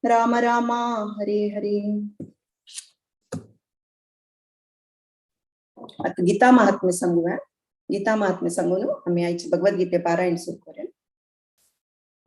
राम राम हरे हरे. आता गीता महात्म्य सांगूया. गीता महात्म्य सांगून आम्ही आईची भगवद्गीते पारायण सुरू करूया.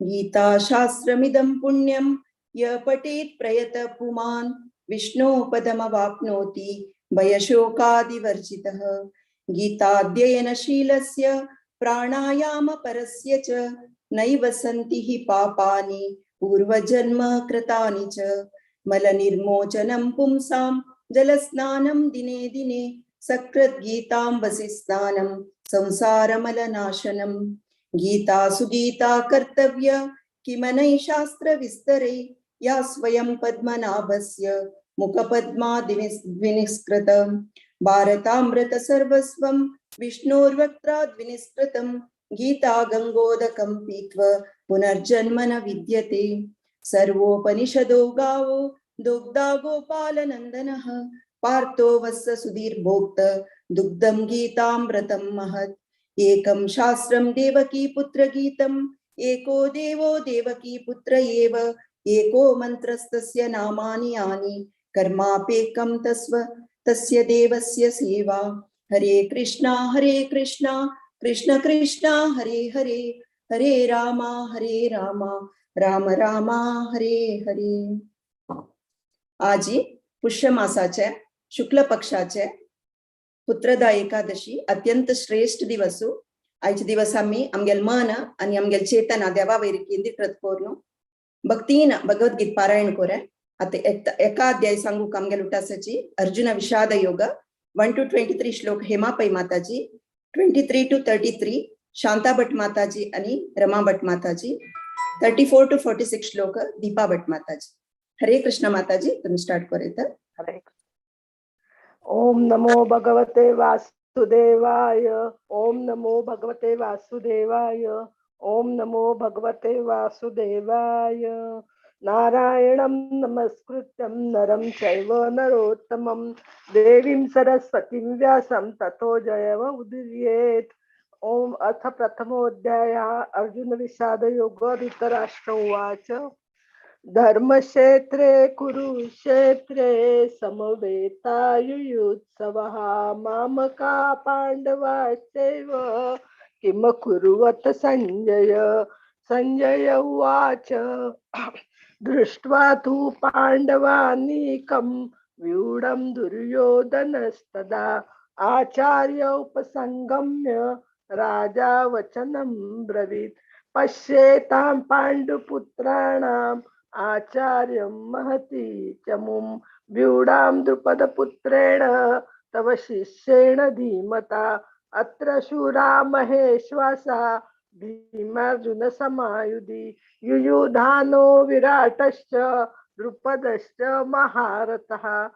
गीता शास्त्रमिदं पुण्यं य पठेत् प्रयत पुमान् विष्णो पदमवाप्नोति भयशोकादिवर्जितः. गीताध्ययनशीलस्य प्राणायामपरस्य च नैव सन्ति हि पापानि पूर्वजन्म कृतानि च. मलनिर्मोचनं पुंसां जलस्नानं दिने दिने सकृत् गीताम्बसि स्नानं संसारमलनाशनम्. गीता सुगीता कर्तव्य किमनै शास्त्र विस्तरे या स्वयं पद्मनाभस्य मुखपद्माद्विनिष्कृतं. भारतामृत सर्वस्वं विष्णोर्वक्त्राद्विनिष्कृतं. गीता गंगोदकं पीत्वा पुनर्जन्म न विद्यते. सर्वोपनिषदो गावो दुग्धा गोपालनन्दनः. पार्थो वत्स सुधीर्भोक्त दुग्धं गीतामृतं महत्. एकं शास्त्रं देवकी पुत्र गीतम् एको देवो देवकी पुत्र एव. एको मन्त्रस्तस्य नामानि यानि कर्मापेकं तस्य देवस्य सेवा. हरे कृष्णा कृष्ण कृष्णा हरे हरे हरे राम राम राम हरे हरे. आज पुष्य मासाचे शुक्ल पक्षाचे पुत्रदा एकादशी अत्यंत श्रेष्ठ दिवस. आयचे दिवस आम्ही आमगेल मन आणि आमगेल चेतना देवा वयर केंद्रीकृत करून भक्तीन भगवद्गीत पारायण कोरे. आता एका अध्याय सांगू आमगेल उठासाची अर्जुन विषाद योग 1 to 23 श्लोक हेमा पै माताजी, 23 to 33 शांता भट माताजी आणि रमा भट माताजी, 34 to 46 श्लोक दीपा भट माताजी. हरे कृष्ण माताजी, तुम्ही स्टार्ट करेत. हरे. ओम नमो भगवते वासुदेवाय. ओम नमो भगवते वासुदेवाय. ओम नमो भगवते वासुदेवाय. नारायणं नमस्कृत्यं नरं चैव नरोत्तमं देवीं सरस्वतीं व्यासं ततो जयमुदीरयेत्. ओम अथ प्रथमोऽध्यायः अर्जुन विषाद योग. धृतराष्ट्र उवाच धर्मक्षेत्रे कुरुक्षेत्रे समवेतायुयुत्सवः मामका पाण्डवाश्चैव किम कुर्वत संजय. संजय उवाच दृष्ट्वा तु पाण्डवानीकं व्यूढं दुर्योधनस्तदा आचार्य उपसंगम्य राजा वचनं ब्रवीत्. पश्येतां पाण्डुपुत्राणाम् आचार्यं महती चमुं व्यूढां द्रुपदपुत्रेण तव शिष्येण धीमता. अत्र शूरा महेश्वासा भीमार्जुन समायुधि युयुधानो विराटश्च द्रुपदश्च महारथः.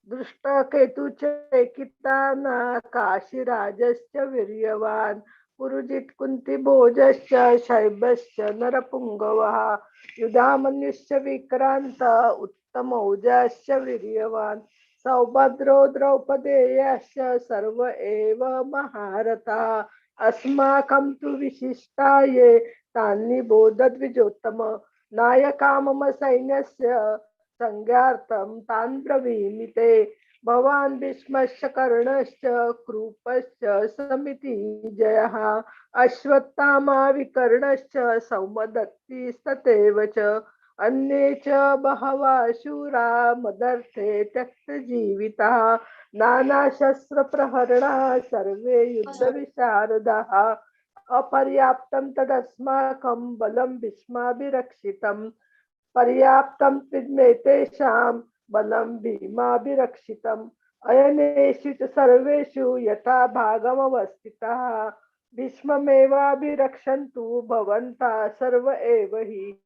दृष्टकेतुश्चेकिताना काशीराजश्च वीर्यवान् पुरुजित् कुन्तिभोजश्च शैब्यश्च नरपुङ्गवः युधामन्युश्च विक्रान्त उत्तमौजाश्च वीर्यवान् सौभद्रो द्रौपदेयश्च सर्व एव महारथाः. अस्माकं तु विशिष्टाये तान्निबोधद्विजोत्तम. नायका मम सैन्यस्य संज्ञार्थं तान् ब्रवीमि ते. भवान् भीष्मश्च कर्णश्च कृपश्च समितिजयः अश्वत्थामा विकर्णश्च सौमदत्तिस्तथैव च अन्ये च बहवः शूरा मदर्थे त्यक्तजीविताः. नानाशस्त्रप्रहरणाः सर्वे युद्धविशारदाः. अपर्याप्तं तदस्माकं बलं भीष्माभिरक्षितं. पर्याप्तं त्विद्मेतेषां बलं भीमाभिरक्षितम्. अयनेषु च सर्वेषु यथा भागमवस्थितः भीष्ममेवाभिरक्षन्तु भवन्तः सर्व एव हि.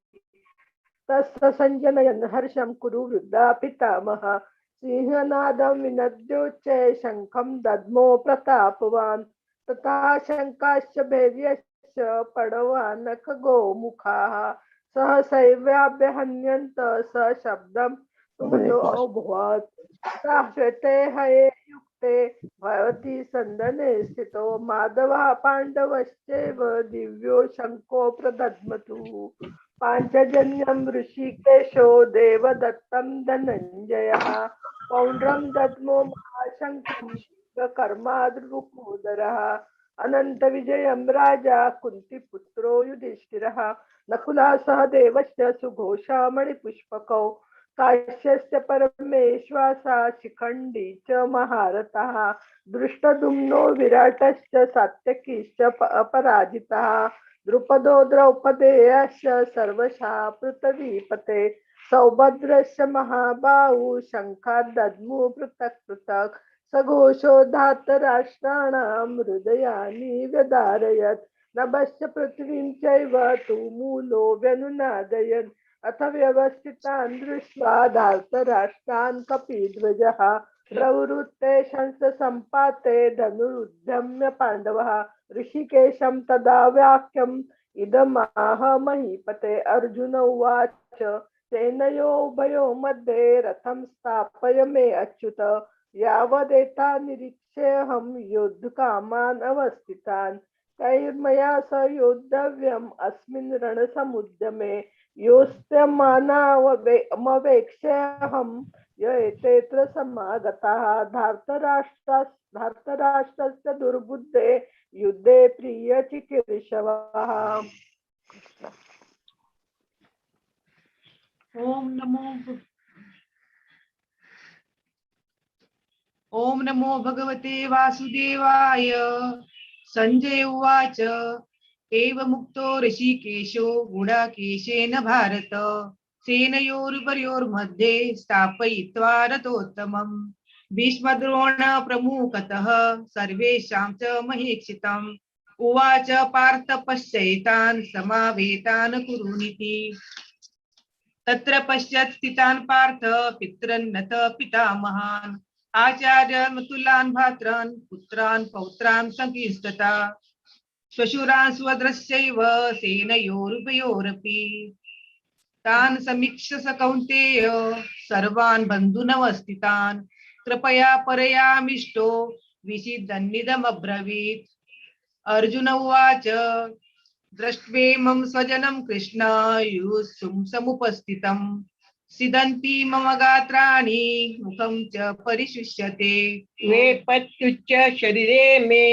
तस्य संजनयन् हर्षं कुरु वृद्धा पितामह. सिंहनादं विनद्योच्चै शङ्खं दद्मो प्रतापवान्. तथा शङ्काश्च भैर्यश्च पणवानक गोमुखाः सहसैवाभ्यहन्यन्त स शब्दं सुमतो अभवत्. श्वेते हये युक्ते भवति सन्दने स्थितो माधवः पाण्डवश्चैव दिव्यो शङ्को प्रदद्मतु. पाञ्चजन्यं ऋषिकेशो देवदत्तं धनञ्जयः पौण्ड्रं दद्मो महाशङ्खं शीघ्रकर्माद्रुकोदरः अनन्तविजयं राजा कुन्तीपुत्रो युधिष्ठिरः नकुलः सह देवस्य सुघोषा मणिपुष्पकौ काश्यस्य परमेश्वासा शिखण्डी च महारथः दृष्टद्युम्नो विराटश्च सात्यकीश्च अपराजितः द्रुपदो द्रौपदेयश्च सर्वशः पृथ्वीपते सौभद्रश्च महाबाहु शङ्खाद्दद्मु पृथक् पृथक् सघोषो धातराष्ट्राणां हृदयानि व्यधारयत् नभश्च पृथ्वीं चैव तूमूलो व्यनुनादयन् अथ व्यवस्थितान् दृष्ट्वा धार्तराष्ट्रान् कपिध्वजः प्रवृत्ते शंससम्पाते धनुरुद्यम्य पाण्डवः ऋषिकेशं तदा वाक्यम् इदमाह महीपते अर्जुन उवाच सेनयोरुभयो मध्ये रथं स्थापय मे अच्युत यावदेता निरीक्ष्येऽहं युद्धकामान् अवस्थितान् कैर्मया स योद्धव्यम् अस्मिन् रणसमुद्यमे योऽस्त्यमानाववेक्ष्येऽहं य एतेऽत्र समागताः धार्तराष्ट्रस्य दुर्बुद्धे युद्धे प्रियचिकीर्षवः। ओम नमो भगवते वासुदेवाय। संजय उवाच एव मुक्तो ऋषिकेशो गुडाकेशेन भारत सेनयोरुभयोर्मध्ये स्थापयित्वा रथोत्तमम् भीष्मद्रोण प्रमुखतः सर्वेषां च महीक्षितम् उवाच पार्थ पश्यैतान् समावेतान् कुरुनिति तत्र पश्यत् स्थितान् पार्थ पितरन्नत पितामहान् आचार्यान् मतुलान् भ्रातॄन् पुत्रान् पौत्रान् संकीर्तता श्वशुरान् स्वदृश्यैव सेनयोरुभयोरपि तान् समीक्ष्य स कौन्तेय सर्वान् बन्धूनवस्थितान् कृपया परयामिष्टो विषिदन्निदमब्रवीत् अर्जुन उवाच दृष्ट्वेमं स्वजनं कृष्ण युत्सुं समुपस्थितं सिदन्ति मम गात्राणि मुखं च परिशुष्यते वेपत्युच्च शरीरे मे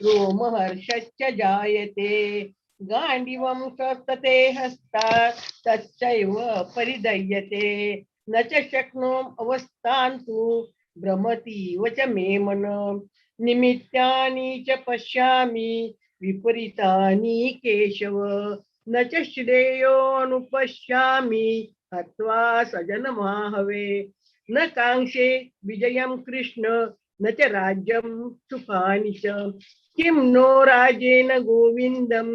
रोमहर्षश्च जायते गाण्डीवं स्वस्तते हस्तात् तच्चैव परिदह्यते न च शक्नोम् अवस्थान्तु भ्रमतीव च मे मनः निमित्तानि च पश्यामि विपरीतानि केशव न च श्रेयोऽनुपश्यामि हत्वा स्वजनमाहवे न कांक्षे विजयं कृष्ण न च राज्यं सुखानि च किं नो राजेन गोविन्दं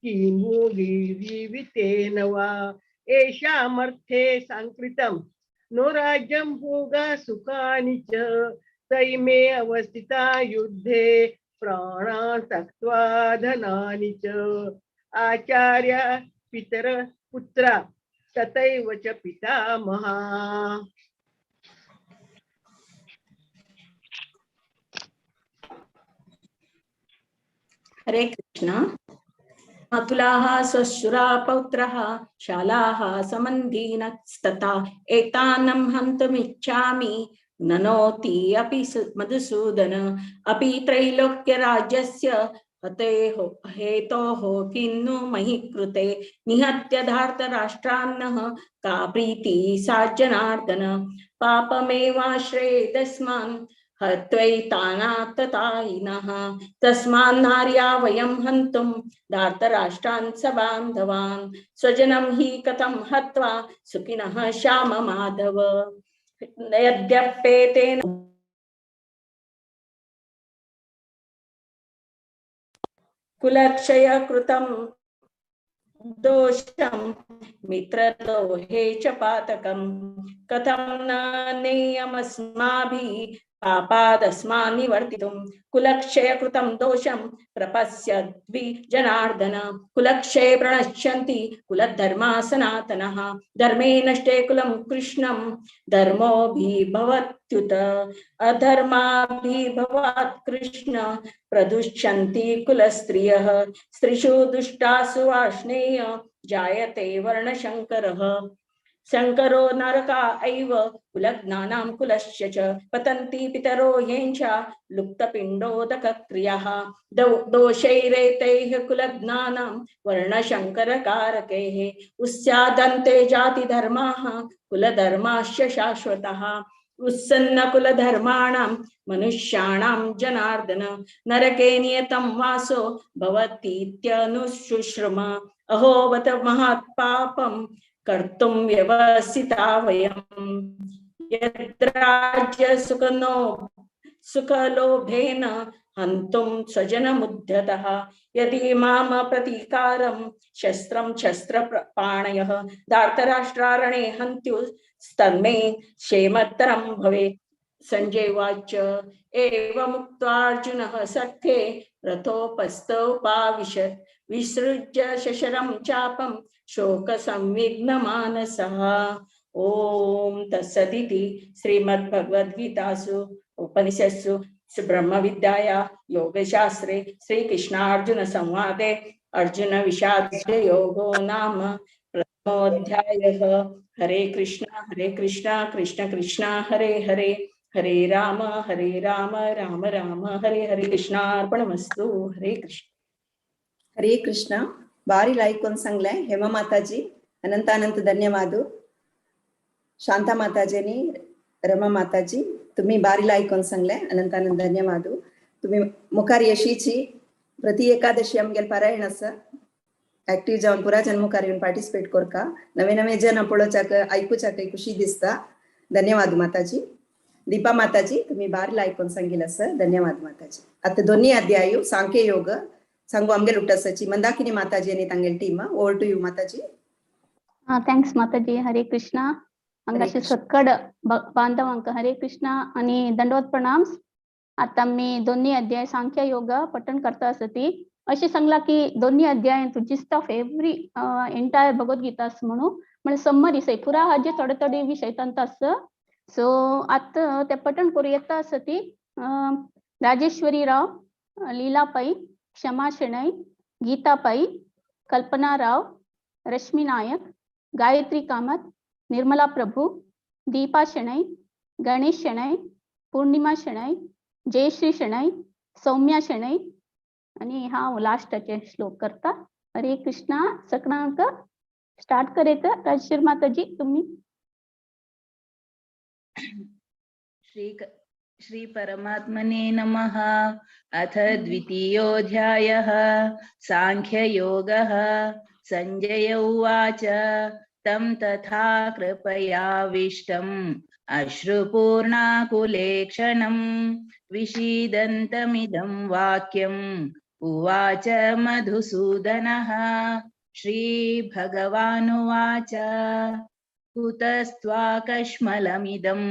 किमु जीवितेन वा येषामर्थे सांकृतं नो राज्यं भोगा सुखानि च तैमे अवस्थिता युद्धे प्राणान् त्यक्त्वा धनानि च आचार्य पितर पुत्रा तथैव च पितामहा। हरे कृष्ण। मातुलाः स्वशुरा पौत्रः शालाः समन्धीनस्तथा एतानं हन्तुमिच्छामि ननोति अपि मधुसूदन अपि त्रैलोक्यराज्यस्य हेतोः किन्नु महि कृते निहत्य धार्तराष्ट्रान्नः का प्रीति सा जनार्दन पापमेवाश्रयेदस्मान् हत्वैतानाततायिनः तस्मान् नार्या वयं हन्तुं धार्तराष्ट्रान् सबान्धवान् स्वजनं हि कथं हत्वा सुखिनः श्याम माधव यद्यप्येतेन कुलक्षय कृतं दोषं मित्रद्रोहे च पातकं कथं न नेयमस्माभिः पापादस्मान् निवर्तितुं कुलक्षय कृतं दोषं प्रपश्यद्वि जनार्दन कुलक्षये प्रणश्यन्ति कुलधर्मा सनातनः धर्मे नष्टे कुलं कृष्णं धर्मोऽभिभवत्युत अधर्माभिभवात् कृष्ण प्रदुष्यन्ति कुलस्त्रियः स्त्रीषु दुष्टासु वार्ष्णेय जायते वर्णशङ्करः शङ्करो नरका एव कुलज्ञानां कुलस्य च पतन्ति पितरो येञ्च लुप्तपिण्डोदकक्रियः दोषैरेतैः कुलज्ञानां वर्णशङ्करकारकैः उस्यादन्ते जातिधर्माः कुलधर्माश्च शाश्वतः उत्सन्नकुलधर्माणां मनुष्याणां जनार्दन नरके नियतं वासो भवतीत्यनुशुश्रुम अहोवत महत्पापं कर्तुं व्यवसिता वयम् यद्राज्य सुखलोभेन हन्तुं स्वजनमुद्धतः यदि माम प्रतीकारं शस्त्रं शस्त्रपाणयः धार्तराष्ट्रारणे हन्त्युस्तन्मे क्षेमतरं भवेत् संजय उवाच एवमुक्त्वार्जुनः सख्ये रथोपस्थोपाविशत् विसृज्य शशरं चापं शोकसंविघ्नमानसः ओम तत्सदिति श्रीमद्भगवद्गीतासु उपनिषत्सु ब्रह्मविद्यायां योगशास्त्रे श्रीकृष्णार्जुन संवादे अर्जुन विषाद योगो नाम प्रथमोऽध्यायः। हरे कृष्णा कृष्ण कृष्ण हरे हरे हरे राम राम राम हरे हरे कृष्णार्पणमस्तु। हरे कृष्ण हरे कृष्ण बारी लायकोन सांगले हेमा माताजी अनंत अनंत धन्यवाद शांता माताजीनी रमा माताजी तुम्ही बारी लायकोन सांगले अनंत अनंत धन्यवाद तुम्ही मुखार यशीची प्रति एकादशी आमगेल पारायण आसा ऍक्टिव्ह जावन पुरा जन मुखार येवन पार्टिसिपेट करका नवे नवे जन पळोवच्याक आयकुच्याक खुशी दिसता धन्यवाद माताजी दीपा माताजी तुम्ही बारी लायकोन सांगिला सर धन्यवाद माताजी आता दोन्ही अध्याय सांख्य योग सांगू आमगेल उट्टासाची मंदाकिनी माताजी आणि तांगेल टीम ओवर टू यू माताजी थँक्स माताजी हरे कृष्णा अंगाशी सत्कड बांधवांक हरे कृष्णा आणि दंडवत प्रणाम आता मी दोन्ही अध्याय सांख्य योग पठण करता असती अशी सांगला की दोन्ही अध्याय gist of every entire Bhagavad Gita म्हणून म्हणजे समरी से पुरा हा जे थोडे थोडे विषय तास सो आता ते पठण करू येता असती राजेश्वरी राव लीलापाई क्षमा शेणै गीतापाई कल्पना राव रश्मी नायक गायत्री कामत निर्मला प्रभू दीपा शेणै गणेश शेणै पूर्णिमा शेणै जयश्री शेणै सौम्या शेणै आणि हा लास्टचे श्लोक करता हरे कृष्णा सगळ्यांक स्टार्ट करेत राजश्री माताजी तुम्ही श्री परमात्मने नमः। अथ द्वितीयोऽध्यायः सांख्ययोगः। संजय उवाच तं तथा कृपयाविष्टम् अश्रुपूर्णाकुलेक्षणं विषीदन्तमिदं वाक्यम् उवाच मधुसूदनः। श्रीभगवानुवाच कुतस्त्वाकश्मलमिदं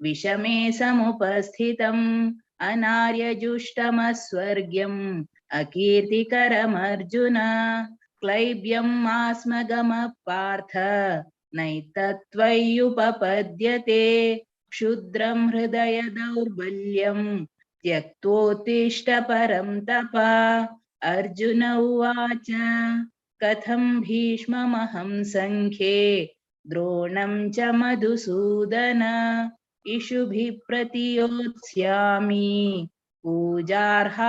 विषमे समुपस्थितम् अनार्यजुष्टमस्वर्ग्यम् अकीर्तिकरमर्जुन क्लैब्यम् आस्मगमः पार्थ नैतत्त्वय्युपपद्यते क्षुद्रं हृदय दौर्बल्यम् त्यक्तोत्तिष्ठ परं तप। अर्जुन उवाच कथं भीष्ममहं संख्ये द्रोणं च मधुसूदन इषुभिः प्रतियोत्स्यामि पूजार्हावरिसूदन।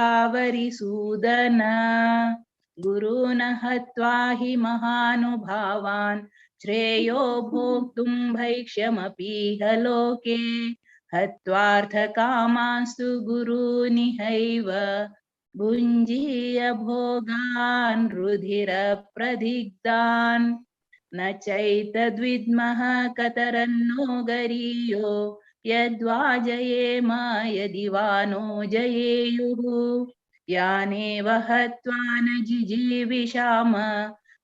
गुरून् हत्वा हि महानुभावान् श्रेयो भोक्तुं भैक्ष्यमपीह लोके हत्वार्थकामांस्तु गुरूनिहैव भुञ्जीय भोगान् रुधिरप्रदिग्धान् न चैतद्विद्मः कतरन्नो गरीयो यद्वा जयेम यदि वा नो जयेयुः यानेव हत्वा न जिजीविषाम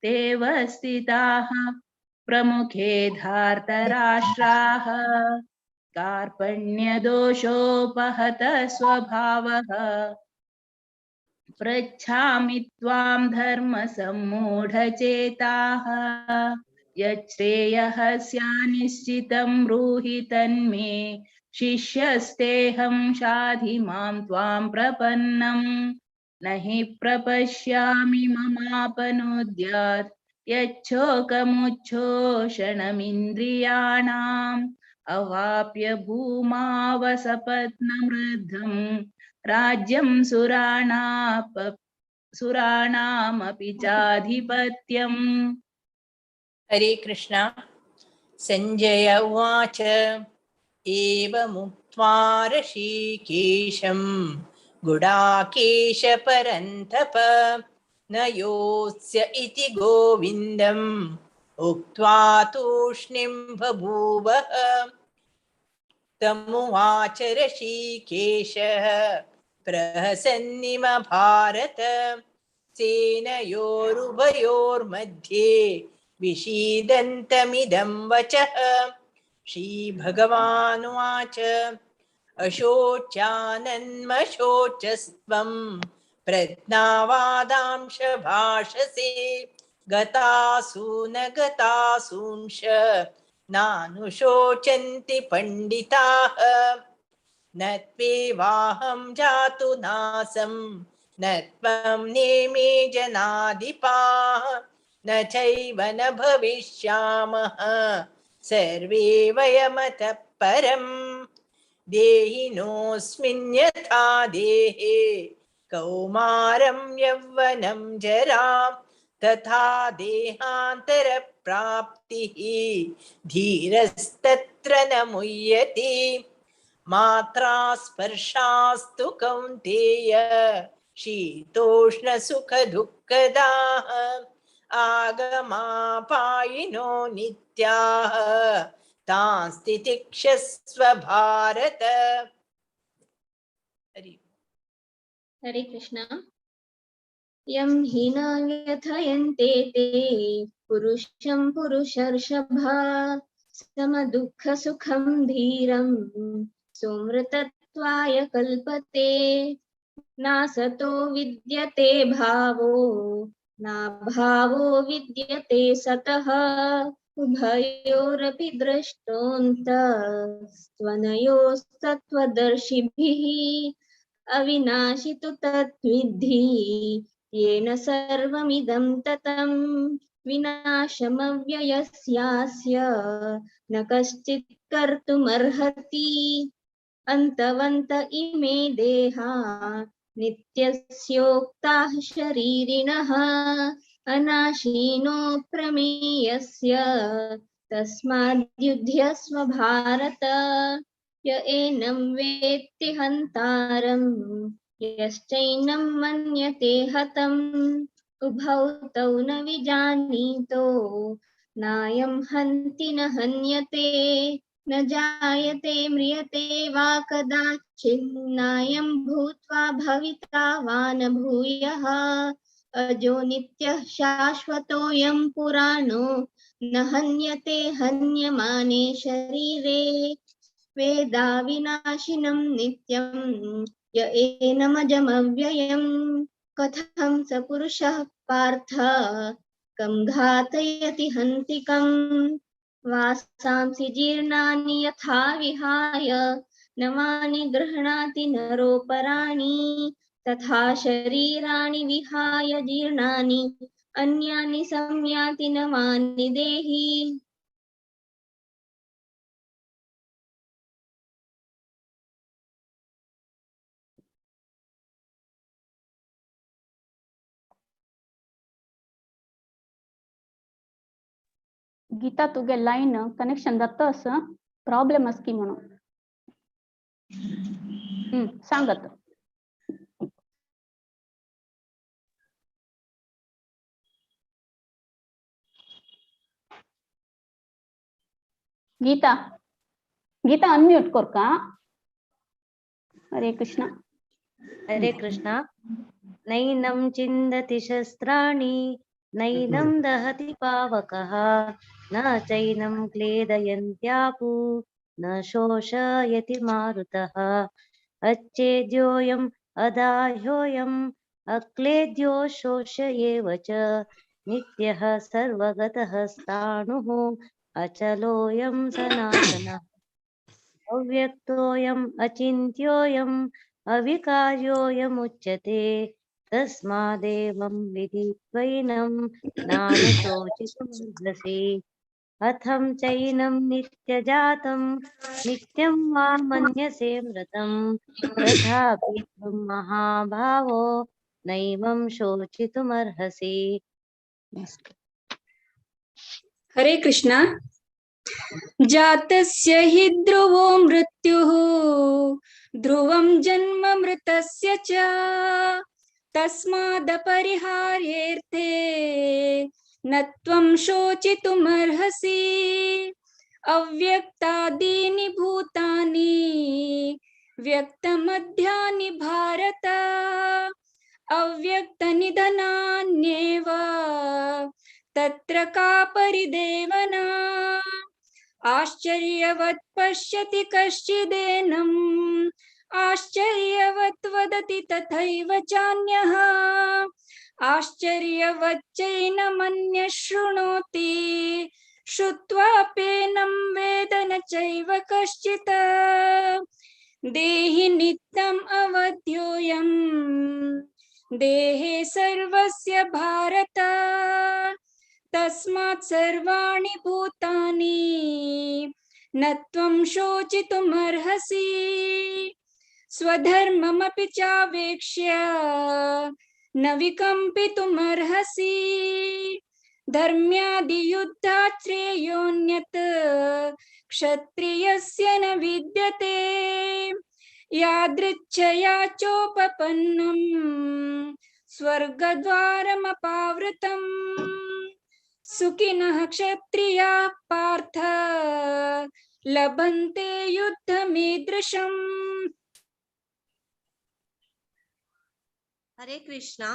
तेव स्थिताः प्रमुखे धार्तराष्ट्राः कार्पण्यदोषोपहत स्वभावः पृच्छामि त्वां धर्मसम्मूढचेताः यच्छ्रेयः स्यान्निश्चितं ब्रूहि तन्मे शिष्यस्तेऽहं शाधि मां त्वां प्रपन्नं न हि प्रपश्यामि ममापनुद्यात् यच्छोकमुच्छोषणमिन्द्रियाणाम् अवाप्य भूमावसपत्नमृद्धम् राज्यं सुराणामपि चाधिपत्यम्। हरे कृष्ण। संजय उवाच एवमुक्त्वा ऋषिकेशं गुडाकेश परन्तप न योत्स्य इति गोविन्दम् उक्त्वा तूष्णीं बभूवः। तमुवाच ऋषिकेशः प्रहसन्निम भारत सेनयोरुभयोर्मध्ये विषीदन्तमिदं वचः। श्रीभगवानुवाच अशोच्यानन्मशोचस्त्वं प्रज्ञावादांश भाषसे गतासु न गतासूंश नानुशोचन्ति पंडिताः। न त्वेवाहं जातु नासं न त्वं नेमे जनाधिपाः न चैव न भविष्यामः सर्वे वयमतः परम्। देहिनोऽस्मिन् यथा देहे कौमारं यौवनं जरा तथा देहान्तरप्राप्तिः धीरस्तत्र न मुह्यते। मात्रा स्पर्शास्तु कौन्तेय शीतोष्णसुखदुःखदाः आगमापायिनो नित्याः तान् तितिक्षस्व भारत। हरे कृष्णा। यं हि न व्यथयन्ते ते पुरुषं पुरुषर्षभा समदुःखसुखं धीरं सुमृतत्वाय कल्पते। नासतो विद्यते भावो नाभावो विद्यते सतः उभयोरपि द्रष्टोऽन्तस्त्वनयोस्तत्त्वदर्शिभिः। अविनाशि तु तत्विद्धि येन सर्वमिदं ततं विनाशमव्ययस्यास्य न कश्चित् कर्तुमर्हति। अन्तवन्त इमे देहा नित्यस्योक्ताः शरीरिणः अनाशीनो प्रमेयस्य तस्माद्युध्यस्व भारत। य एनं वेत्ति हन्तारं यश्चैनं मन्यते हतम् उभौ तौ न विजानीतो नायं हन्ति न हन्यते। न जायते म्रियते वा कदाचिन्नायं भूत्वा भविता वा न भूयः। अजो नित्यः शाश्वतोऽयं पुराणो न हन्यते हन्यमाने शरीरे। वेदा विनाशिनं नित्यं य एनमजमव्ययम्। कथं स पुरुषः पार्थ कं घातयति हन्तिकम्। वासांसि जीर्णानि यथा विहाय नवानि गृह्णाति नरोपराणि तथा शरीराणि विहाय जीर्णानि अन्यानि संयाति नवानि देहि। गीता तुगे लाइन कनेक्शन जाता प्रॉब्लेम अस्की म्हणून सांगत। गीता गीता अनम्यूट कर का। हरे कृष्णा। हरे कृष्णा। नैनं चिन्दति शस्त्राणि नैनं दहति पावकः न चैनं क्लेदयन्त्यापो न शोषयति मारुतः। अच्छेद्योऽयम् अदाह्योऽयम् अक्लेद्यो शोषयेव च नित्यः सर्वगतः स्थाणुः अचलोऽयं सनातनः। अव्यक्तोऽयम् अचिन्त्योऽयम् अविकार्योऽयमुच्यते तस्मादेवं विदित्वैनं नानुशोचितुमर्हसि अथं चैनं नित्यजातं नित्यं वा मन्यसे मृतं तथापि त्वं महाभावो नैवं शोचितुमर्हसि। हरे कृष्णा। जातस्य हि ध्रुवो मृत्युः ध्रुवं जन्म मृतस्य च तस्मादपरिहार्येऽर्थे न त्वं शोचितुमर्हसि अव्यक्तादीनि भूतानि व्यक्तमध्यानि भारत अव्यक्तनिधनान्येव तत्र का परिदेवना आश्चर्यवत् पश्यति कश्चिदेनम् आश्चर्यवत् वदति तथैव चान्यः आश्चर्यवच्चैनमन्यः शृणोति श्रुत्वाप्येनं वेद न चैव कश्चित् देहि नित्यम् अवध्योऽयम् देहे सर्वस्य भारत तस्मात् सर्वाणि भूतानि न त्वं शोचितुमर्हसि स्वधर्ममपि चावेक्ष्य न विकम्पितुमर्हसि धर्म्यादियुद्धात् श्रेयोऽन्यत् क्षत्रियस्य न विद्यते यादृच्छया चोपपन्नं स्वर्गद्वारमपावृतम् सुखिनः क्षत्रियाः पार्थ लभन्ते युद्धमीदृशम्। हरे कृष्णा।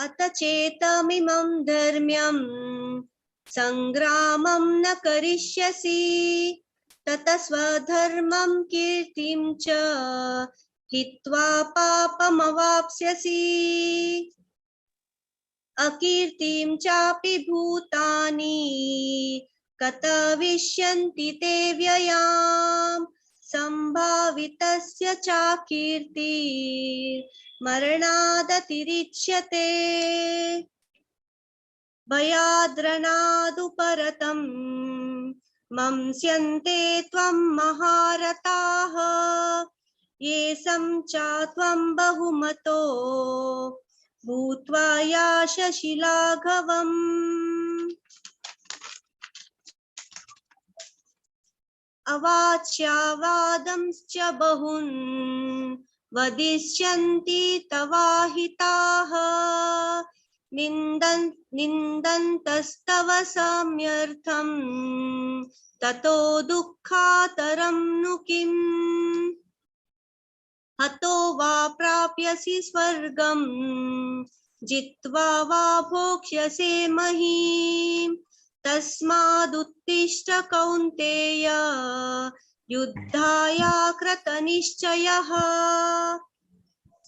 अत चेतमिमं धर्म्यं संग्रामं न करिष्यसि ततः स्वधर्मं कीर्तिं च हित्वा पापमवाप्स्यसि अकीर्तिं चापि भूतानि कथयिष्यन्ति ते व्ययाम् संभावितस्य चाकीर्ति मरणादतिरिच्यते भयाद्रणादुपरतं मंस्यन्ते त्वं महारथाः येषां चात्वं बहुमतो भूत्वा याशशिलाघवम् अवाच्यावादंश्च बहून् वदिष्यन्ति तवाहिताः निन्दन्तस्तव साम्यर्थं ततो दुःखातरं नु किम् हतो वा प्राप्यसि स्वर्गं जित्वा वा भोक्ष्यसे महीम् तस्मादुत्तिष्ठ कौन्तेय युद्धाय कृतनिश्चयः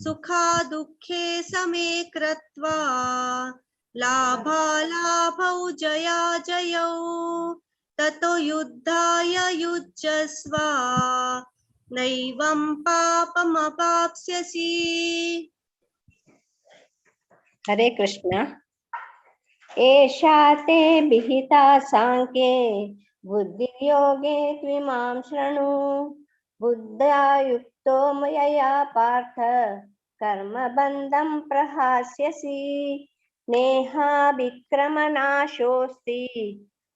सुखादुःखे समे कृत्वा लाभालाभौ जयाजयौ ततो युद्धाय युज्यस्व नैवं पापमवाप्स्यसि। हरे कृष्ण। एषा ते विहिता सांख्ये बुद्धियोगे त्विमां शृणु बुद्ध्या युक्तो मयया पार्थ कर्मबन्धं प्रहास्यसि नेहा विक्रमनाशोऽस्ति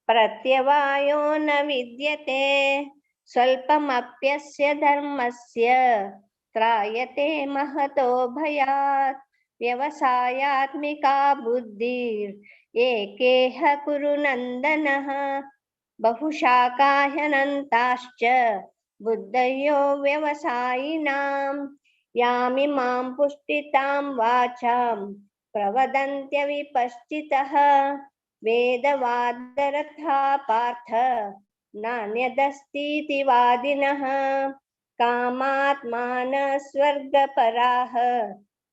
प्रत्यवायो न विद्यते स्वल्पमप्यस्य धर्मस्य त्रायते महतो भयात् व्यवसायात्मिका बुद्धिर् एकेह कुरु नन्दनः बहुशाखा ह्यनन्ताश्च बुद्धयो व्यवसायिनां यामिमां पुष्टितां वाचां प्रवदन्त्यविपश्चितः वेदवादरथा पार्थ नान्यदस्तीति वादिनः कामात्मानः स्वर्गपराः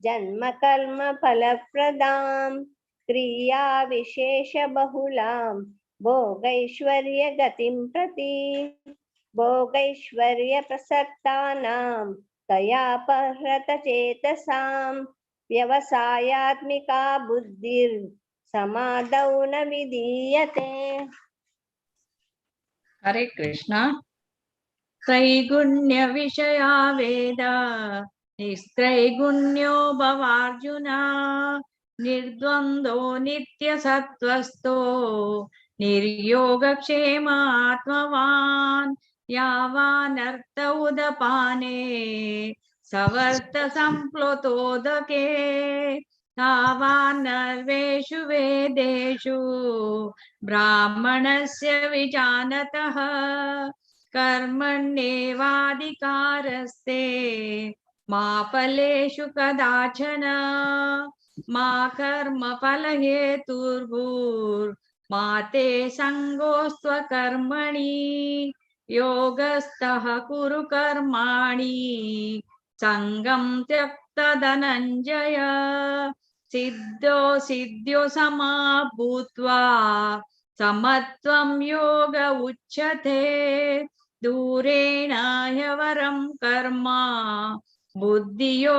जन्म कर्म फलप्रदां क्रिया विशेष बहुलां भोगैश्वर्य गतिं प्रति भोगैश्वर्य प्रसक्तानां तया परतचेतसां व्यवसायात्मिका बुद्धिर्समादौ न विधीयते। हरे कृष्ण। त्रैगुण्य विषया वेदा निस्त्रैगुण्यो भवार्जुन निर्द्वन्द्वो नित्यसत्त्वस्थो निर्योगक्षेमात्मवान् यावानर्थ उदपाने सवर्त सम्प्लुतोदके तावान्नर्वेषु वेदेषु ब्राह्मणस्य विजानतः कर्मण्येवाधिकारस्ते मा फलेषु कदाचन मा कर्मफलहेतुर्भूर्मा ते सङ्गोऽस्त्वकर्मणि योगस्थः कुरु कर्माणि सङ्गं त्यक्त्वा धनञ्जय सिद्धो सिद्ध्यो समा भूत्वा समत्वं योग उच्यते दूरेण ह्यवरं कर्म बुद्धियोगादनञ्जय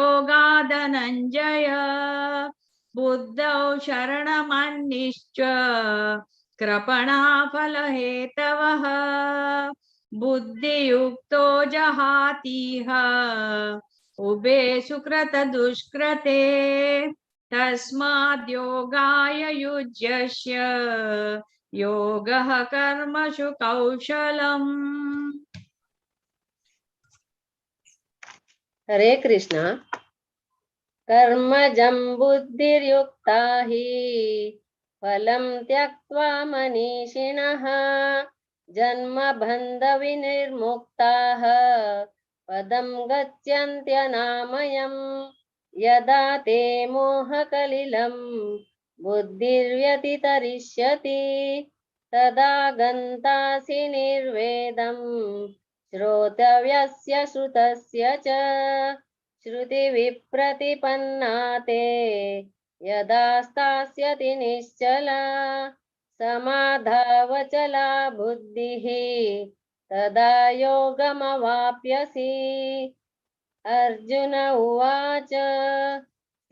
बुद्धौ शरणमन्निश्च कृपणाफलहेतवः बुद्धियुक्तो जहातीह उभे सुकृतदुष्कृते तस्माद्योगाय युज्यस्य योगः कर्मसु कौशलम्। हरे कृष्ण। कर्मजं बुद्धिर्युक्ता हि फलं त्यक्त्वा मनीषिणः जन्मबन्धविनिर्मुक्ताः पदं गच्छन्त्यनामयम् यदा ते मोहकलिलं बुद्धिर्व्यतितरिष्यति तदा गन्तासि निर्वेदं श्रोतव्यस्य श्रुतस्य च श्रुतिविप्रतिपन्ना ते यदा स्थास्यति निश्चला समाधावचला बुद्धिः तदा योगमवाप्यसि। अर्जुन उवाच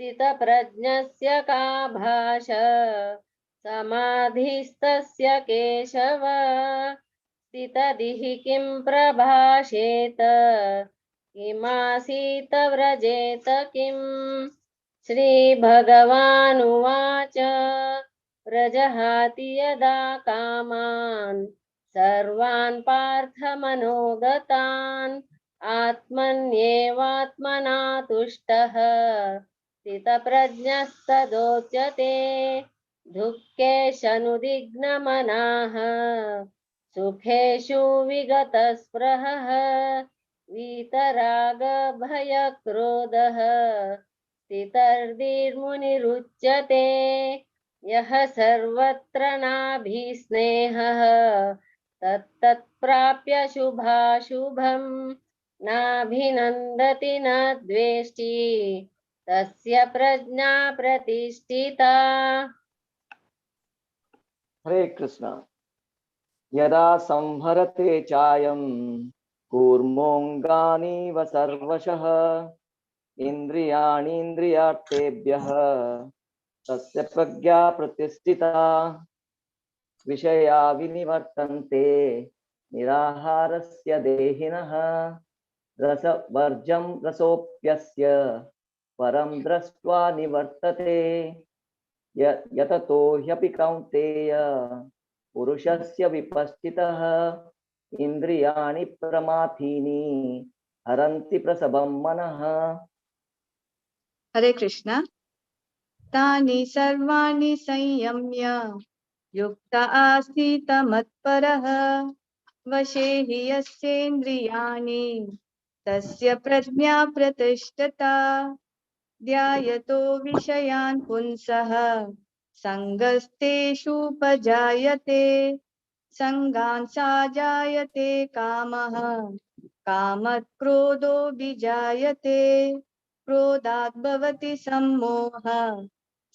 स्थितप्रज्ञस्य का भाषा समाधिस्तस्य केशव स्थितधिः किं प्रभाषेत किमासीत व्रजेत किम्। श्रीभगवानुवाच प्रजहाति यदा कामान् सर्वान् पार्थमनोगतान् आत्मन्येवात्मना तुष्टः स्थितप्रज्ञस्तदोच्यते दुःखेषनुदिग्नमनाः सुखेषु विगतस्पृहः वीतरागभयक्रोधः स्थितर्धिर्मुनिरुच्यते यः सर्वत्र नाभिस्नेहः तत्तत्प्राप्य शुभाशुभम् नाभिनन्दति न द्वेष्टि तस्य प्रज्ञा प्रतिष्ठिता। हरे कृष्ण। यदा संहरते चायं कूर्मोऽङ्गानीव सर्वशः इन्द्रियाणीन्द्रियार्थेभ्यः तस्य प्रज्ञा प्रतिष्ठिता विषया विनिवर्तन्ते निराहारस्य देहिनः रसवर्जं रसोऽप्यस्य परं दृष्ट्वा निवर्तते यततो ह्यपि कौन्तेय पुरुषस्य विपश्चितः इन्द्रियाणि प्रमाथीनि हरन्ति प्रसभं मनः। हरे कृष्ण। तानि सर्वाणि संयम्य युक्त आसीत मत्परः वशे हि यस्येन्द्रियाणि तस्य प्रज्ञा प्रतिष्ठिता ध्यायतो विषयान् पुंसः सङ्गस्तेषुपजायते सङ्गान् साजायते कामः कामत् क्रोधो विजायते क्रोधात् भवति सम्मोहः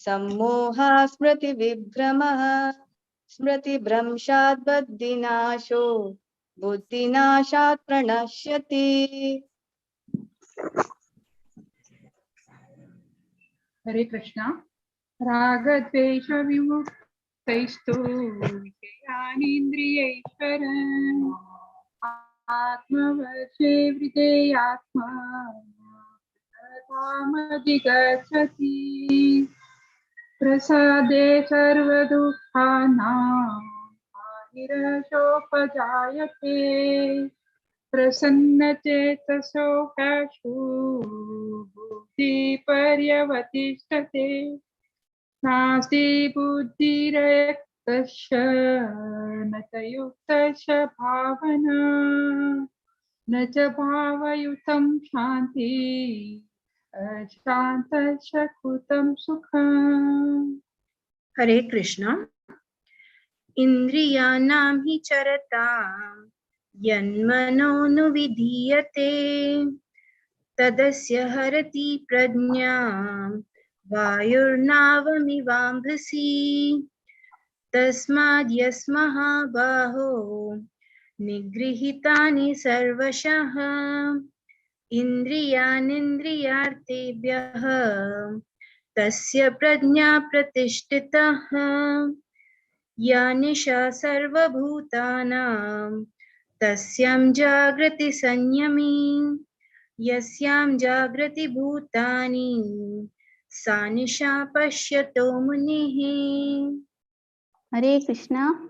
सम्मोहात् स्मृतिविभ्रमः स्मृतिभ्रंशात् बुद्धिनाशो बुद्धिनाशात् प्रणश्यति। हरे कृष्णा. रागद्वेष विमुक्तैस्तु विषयानीन्द्रियैश्वरन् आत्मवशे वृतेयात्मा धामधिगच्छति. प्रसादे सर्वदुःखानां हानिरशोपजायते. प्रसन्नचेतसो ह्यशु बुद्धिपर्यवतिष्ठते. नास्ति बुद्धिरयुक्तस्य न च युक्तस्य भावना न च भावयुतं शान्ति अशान्तस्य कुतं सुखम्. हरे कृष्णा. इन्द्रियाणां हि चरतां यन्मनोनुविधीयते तदस्य हरति प्रज्ञां वायुर्नावमिवाम्भसि. तस्माद्यस्मः बाहो निगृहीतानि सर्वशः इन्द्रियाणीन्द्रियार्थेभ्यः तस्य प्रज्ञा प्रतिष्ठितः. या निशा सर्वभूतानां तस्यां जागृति संयमी. यस्यां जागृति भूतानि सा निशा पश्यतो मुनिः. हरे कृष्णा.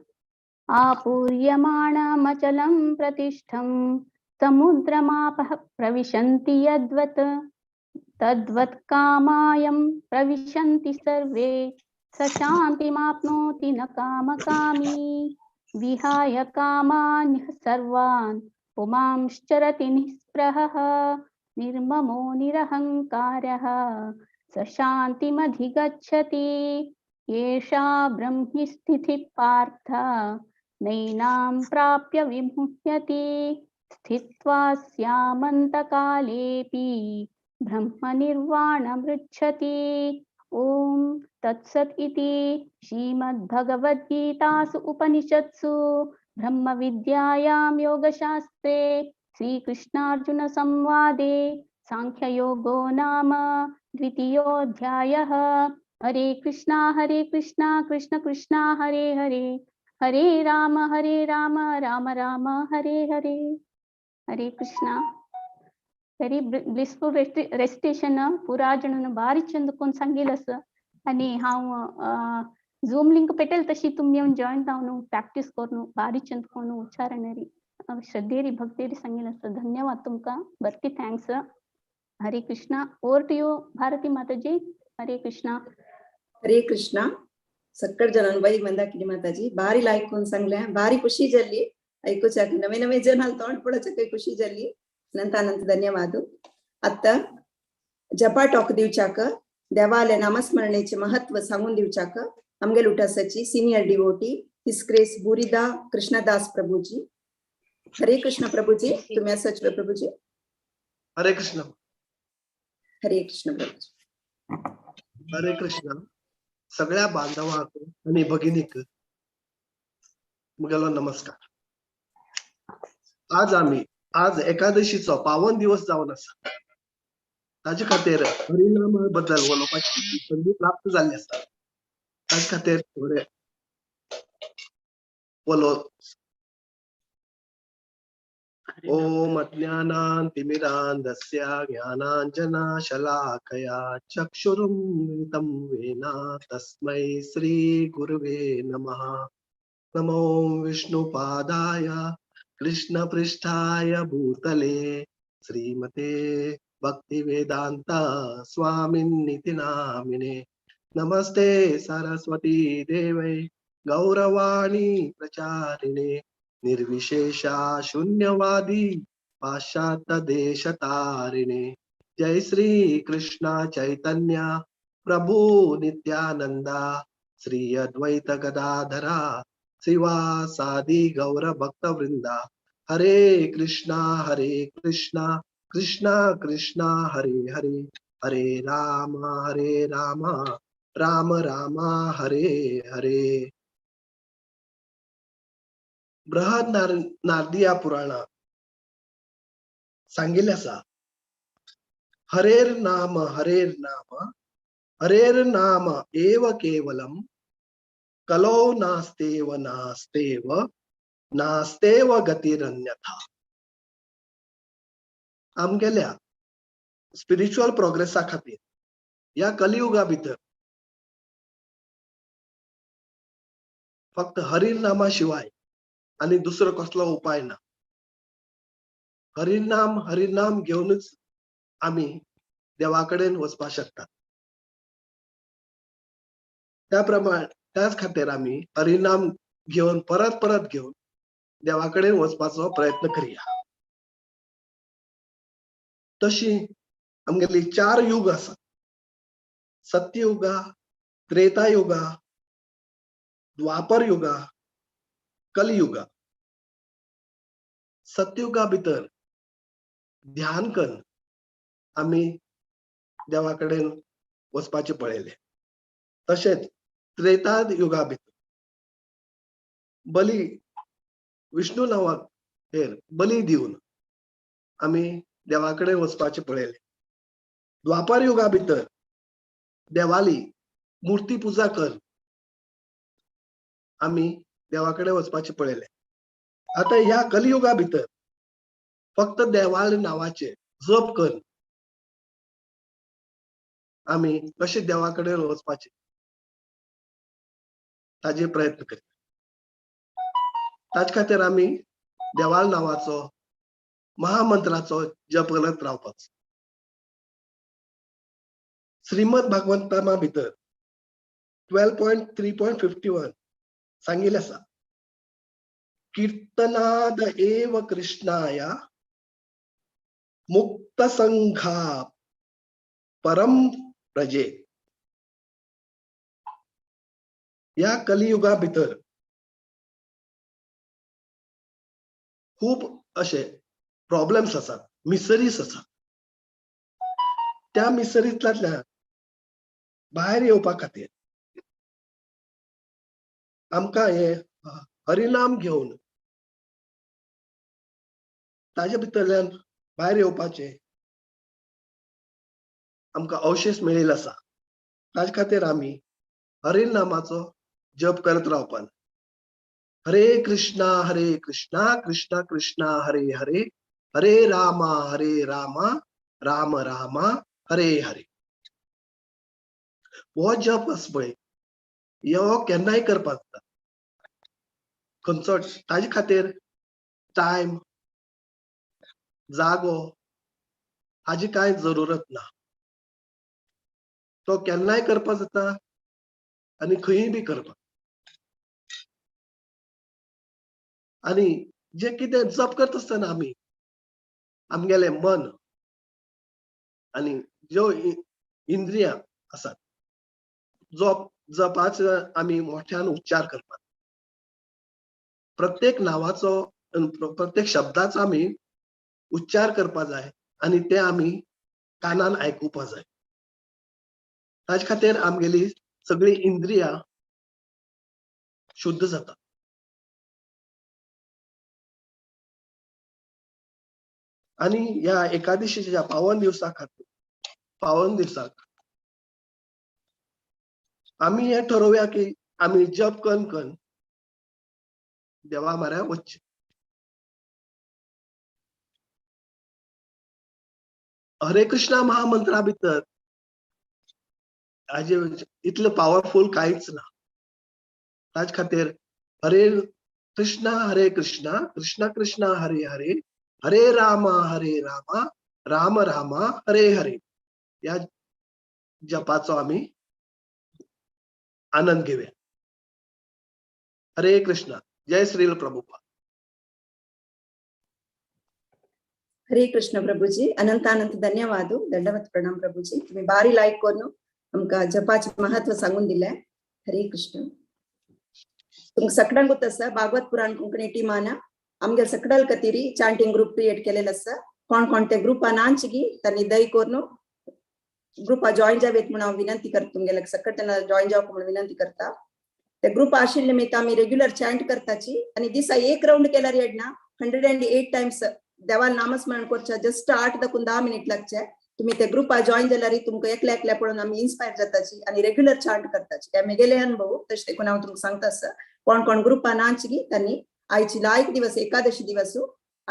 आपूर्यमाणमचलं प्रतिष्ठं समुद्रमापः प्रविशन्ति यद्वत् तद्वत् कामायं प्रविशन्ति सर्वे स शान्तिमाप्नोति न कामकामी. विहाय कामान् सर्वान् पुमांश्चरति निःस्पृहः निर्ममो निरहङ्कारः स शान्तिमधिगच्छति. एषा ब्रह्मि स्थितिः पार्थ नैनां प्राप्य विमुह्यति. स्थित्वा स्यामन्तकालेऽपि ब्रह्मनिर्वाणमृच्छति. ओम तत्सत् इति श्रीमद्भगवद्गीतासु उपनिषत्सु ब्रह्मविद्यायां योगशास्त्रे श्रीकृष्णार्जुन संवादे सांख्ययोगो नाम द्वितीयोऽध्यायः. हरे कृष्णा कृष्ण कृष्ण हरे हरे हरे राम राम राम हरे हरे. हरे कृष्णा. ವೆರಿ ಬ್ಲಿಸ್ಫುಲ್ ರೆಸಿಟೇಷನ್ पुरा जणांना भारी चंद कोण सांगेलस आणि हांव झूम लिंक पेटेल तशी तुम्ही येऊन जॉईन जावन प्रॅक्टिस करून भारी चंद कोण उच्चारणारी श्रद्धेरी भक्तेरी सांगेलस. धन्यवाद तुमका. भरती थँक्स. हरे कृष्णा. ओवर टू यू भारती माताजी. हरे कृष्णा. हरे कृष्णा. सक्कड जनान बाई मंदाकिनी माताजी भारी लायक कोण सांगल्या. भारी खुशी जाल्ली ऐकूच्या. नवे नवे जनाल तोंड पडचे काही खुशी जाल्ली. अनंत धन्यवाद. आता जपा टॉक दिवच्याक देवाले नामस्मरणेचे महत्व सांगून दिवच्याक आमगेल उठासाची senior devotee His Grace Burida Krishnadas Prabhuji. Hare Krishna प्रभुजी. तुम्ही सचवे प्रभुजी. हरे कृष्ण. हरे कृष्ण प्रभुजी. हरे कृष्ण. सगळ्या बांधवांक आणि भगिनीक मुगेलो नमस्कार. आज एकादशीचो पावन दिवस जावन आसा. ताजे खातीर हरिनामा बद्दल उलोवपाची संधी प्राप्त जाल्ली आसा. ताजे खातीर थोडे ओम अज्ञानान्तिमिरान्धस्य ज्ञानाञ्जनशलाकया चक्षुरुन्मिलितं येन तस्मै श्रीगुरुवे नमः. नमो विष्णुपादाय कृष्णपृष्ठाय भूतले श्रीमते भक्तिवेदांत स्वामिन्निति नामिने. नमस्ते सरस्वती देवै गौरवाणी प्रचारिणे निर्विशेषा शून्यवादी पाश्चात्य देशतारिणे. जय श्री कृष्ण चैतन्य प्रभु नित्यानंदा श्री अद्वैत गदाधरा शिवासादि गौर भक्त वृंदा. हरे कृष्णा कृष्णा कृष्णा हरे हरे हरे राम राम राम हरे हरे. बृहद नारदिया पुराणा सांगिल्ले आसा हरेर नाम हरेर नाम एव केवलम कलो नास्तेव नास्तेव नास्तेव गतिरन्यथा. आमगेल्या स्पिरिच्युअल प्रोग्रेसा खातीर या कलियुगा भितर फक्त हरिनामा शिवाय आणि दुसरो कसलो उपाय ना. हरिनाम घेऊनच आम्ही देवाकडेन वचपाक शकतात. त्याच खातीर आम्ही हरिनाम घेऊन परत घेऊन देवाकडेन वचपाचो प्रयत्न करूया. तशी आमगेली 4 युग आसा. सत्ययुगा, त्रेतायुगा, द्वापर युगा, कलियुगा. सत्ययुगा भितर ध्यान करून आम्ही देवाकडेन वचपाचे पळयले. तशेंच त्रेता युगा भितर बली विष्णू नावाचेर बली दिवन आम्ही देवाकडेन वचपाचे पळयले. द्वापर युगा भितर देवाली मूर्ती पुजा कर आम्ही देवाकडे वचपाचे पळयले. आता ह्या कलियुगा भितर फक्त देवाल नावाचे जप कर आम्ही कशे देवाकडे वचपाचे ताजे प्रयत्न करीत. ताचे खातीर आम्ही देवाल नावाचो महामंत्राचो जप करत रावपाचो. श्रीमद भागवतामा भितर 12.3.51 सांगिल्ले आसा, कीर्तनाद एव कृष्णाय मुक्त संघा परम प्रजे. या कलियुगा भितर खूप असे प्रॉब्लेम्स असतात, मिसरीज असतात. त्या मिसरींतल्यान भायर येवपा खातीर आमकां हे हरिनाम घेवन ताजे भितरल्यान भायर येवपाचे आमकां अवशेष मेळिल्लो आसा. ताजे खातीर आमी हरिनामाचो जप करत रावपान हरे कृष्णा कृष्णा कृष्णा हरे हरे हरे रामा राम रामा हरे हरे. हो जप आसा पळय हो केन्नाय करपाक जाता. खंयचो ताजे खातीर टायम जागो हाजी कांय जरुरत ना. तो केन्नाय करपाक जाता आनी खंयी बी करपाक. आनी जे कितें जप करता आसतना आमी आमगेले मन आनी ज्यो इंद्रियां आसात जपाचो आमी मोठ्यान उच्चार करपाक. प्रत्येक नावाचो प्रत्येक शब्दाचो आमी उच्चार करपाक जाय आनी ते आमी कानान आयकुपाक जाय. ताजे खातीर आमगेली सगळी इंद्रियां शुद्ध जाता. आनी ह्या एकादशीच्या पावन दिवसाक आमी हे ठरोवया की आमी जप करून देवा म्हऱ्यान वचचें. हरे कृष्णा महामंत्रा भितर हाजे इतलें पॉवरफुल कांयच ना. ताजे खातीर हरे कृष्णा कृष्णा कृष्णा हरे हरे हरे रामा राम रामा हरे हरे या जपाचो आमी आनंद घेऊया. हरे कृष्णा. जय श्रील प्रभुपाद. हरे कृष्ण प्रभुजी. अनंत धन्यवाद. दंडवत प्रणाम प्रभुजी. तुम्ही बारी लायक करून आमकां जपाचे महत्व सांगून दिलें. हरे कृष्ण. तुमकां सगळ्यांक गोत आसा भागवत पुराण कोंकणी टिमान आमगे सकडल कतिरी चांटिंग ग्रुप क्रिएट केलेलो आसा. कोण ते ग्रुपान आंचगी तांणी दय करून ग्रुपा जॉइन जावेत म्हणून हांव विनंती करता. तुमगेले सकट त्यांना जॉइन जावप म्हणून विनंती करता. ते ग्रुप आशिल्ले निमित्त आमी रेग्युलर चॅन्ट करताची आनी दिसा एक राउंड केल्यार येडना 108 टाइम्स देवाल नामस्मरण करचे. जस्ट 8 दाखून 10 मिनिट लागचे. तुम्ही त्या ग्रुपा जॉईन जाल्यार तुमकां एकल्या एकल्या पळोवन आमी इन्स्पायर जाताची आणि रेग्युलर चांट करताची ते आमी गेले अनुभव तशें देखून हांव तुमकां सांगता आसा कोण कोण ग्रुपा नाच गी त्यांनी आयची लायक दिवस एकादशी दिवस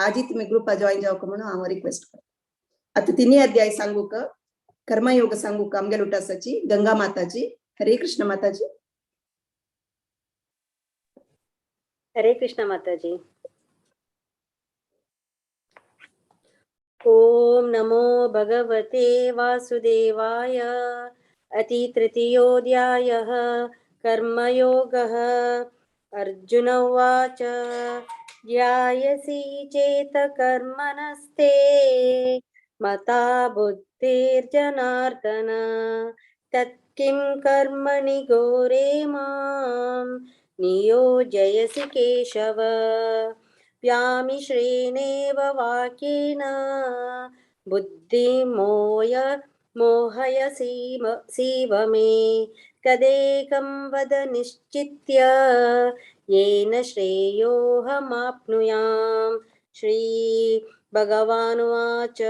आजी तुम्ही ग्रुपा जॉईन जावक म्हणून हांव रिक्वेस्ट करता. आता 3 अध्याय सांगू का कर्मयोग सांगू का आमगे लुटासाची गंगा माताची. हरे कृष्ण माताजी. हरे कृष्ण माताजी. ओम नमो भगवते वासुदेवाय. अति तृतीयोऽध्यायः कर्मयोगः. अर्जुन उवाच ध्यायसि चेत कर्मणस्ते मता बुद्धिर्जनार्दन तत्किं कर्मणि घोरे मां नियोजयसि केशव. व्यामिश्रेणेव वाक्येन मोहयसीव मे तदेकं वद निश्चित्य येन श्रेयोऽहमाप्नुयाम्. श्री भगवानुवाच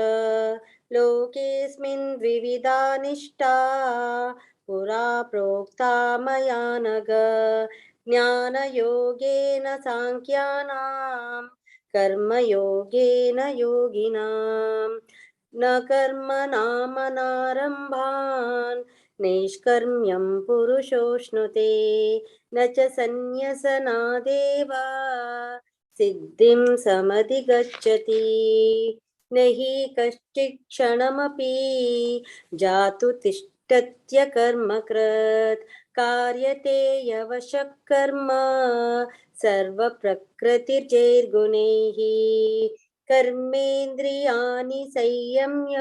लोकेऽस्मिन् द्विविधा निष्ठा पुरा प्रोक्ता मया नघ. ज्ञानयोगेन सांख्यानां कर्मयोगेन योगिनां. न कर्मणामनारम्भान् नैष्कर्म्यं पुरुषोऽश्नुते न च सन्न्यसनादेव सिद्धिं समधिगच्छति. न हि कश्चित् क्षणमपि जातु तिष्ठत्य कर्मकृत् कार्यते यवशः कर्म सर्वप्रकृतिर्जैर्गुणैः. कर्मेन्द्रियाणि संयम्य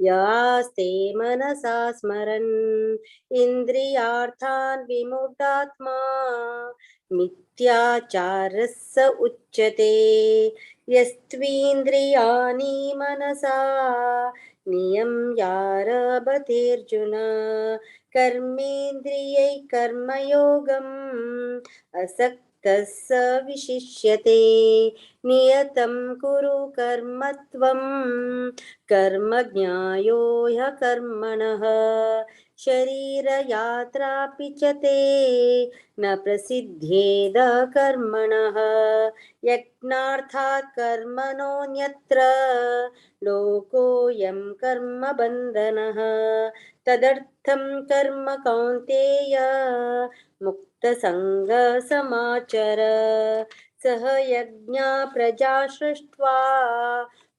यास्ते मनसा स्मरन् इन्द्रियार्थान् विमूढात्मा मिथ्याचारः स उच्यते. यस्त्विन्द्रियाणि मनसा नियम्यारभतेऽर्जुन कर्मेन्द्रियैः कर्मयोगम् असक्तः स विशिष्यते. नियतं कुरु कर्म त्वं कर्म ज्ञायो ह्यकर्मणः शरीरयात्रापि च ते न प्रसिद्ध्येद कर्मणः. यज्ञार्थात् कर्मणोऽन्यत्र लोकोऽयं कर्मबन्धनः. तदर्थं कर्म कौन्तेय मुक्तसङ्गसमाचर. सह यज्ञा प्रजा सृष्ट्वा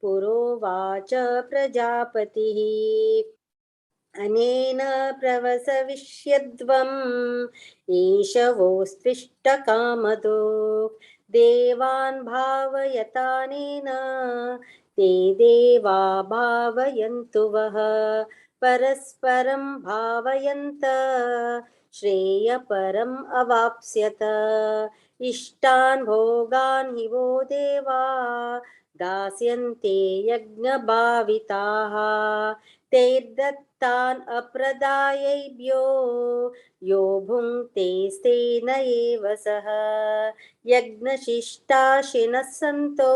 पुरोवाच प्रजापतिः अनेन प्रवसविष्यध्वम् ईशवोऽस्त्विष्टकामदो देवान् भावयतानेन ते देवा भावयन्तु वः. परस्परं भावयन्त श्रेयपरम् अवाप्स्यत. इष्टान् भोगान् हि वो देवा दास्यन्ते यज्ञभाविताः तैर्दत्तान् अप्रदायैभ्यो यो भुङ्क्तेस्तेन एव सः. यज्ञशिष्टाशिनः सन्तो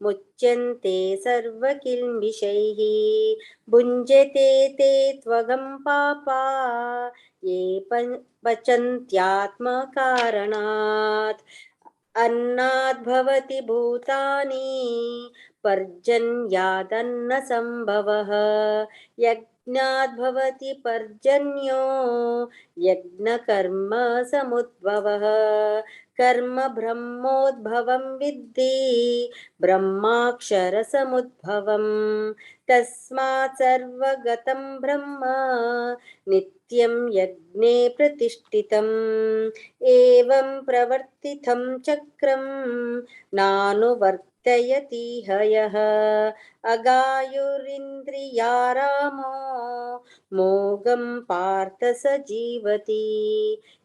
मुच्यन्ते सर्वकिल्बिषैः भुञ्जते ते त्वगं पापा ये पचन्त्यात्मकारणात्. अन्नाद् भवति भूतानि पर्जन्यादन्नसम्भवः. यज्ञाद् भवति पर्जन्यो यज्ञकर्म समुद्भवः. कर्म ब्रह्मोद्भवं विद्धि ब्रह्माक्षरसमुद्भवम्. तस्मात् सर्वगतं ब्रह्म नित्यं यज्ञे प्रतिष्ठितम्. एवं प्रवर्तितं चक्रं नानुवर्तयति हयः. अगायुरिन्द्रियारामो मोघं पार्थ स जीवति.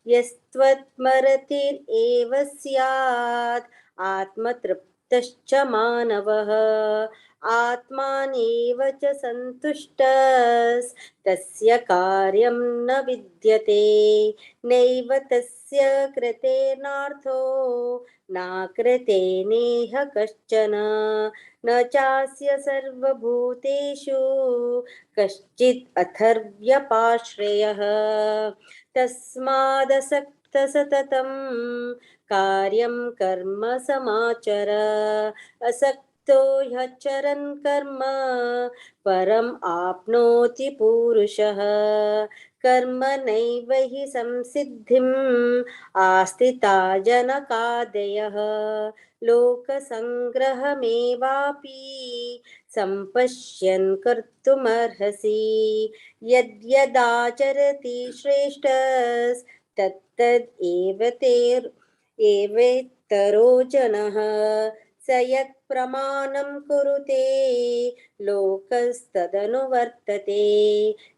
यस्त्वत्स्मरतिरेव स्यात् आत्मतृप्तश्च मानवः. आत्मानेव च सन्तुष्टस्तस्य कार्यं न विद्यते नैव तस्य कृतेनार्थो नाकृते नेह कश्चन न चास्य सर्वभूतेषु कश्चित् अथर्व्यपाश्रयः तस्मादसक्त सततं कार्यं कर्म समाचर असक्तो ह्यचरन् कर्म परम् आप्नोति पुरुषः कर्म नैव हि संसिद्धिम् आस्थिता जनकादयः लोकसङ्ग्रहमेवापि सम्पश्यन् कर्तुमर्हसि यद्यदाचरति श्रेष्ठस्तत्तद् एवेतरो जनः स यत् प्रमाणं कुरुते लोकस्तदनुवर्तते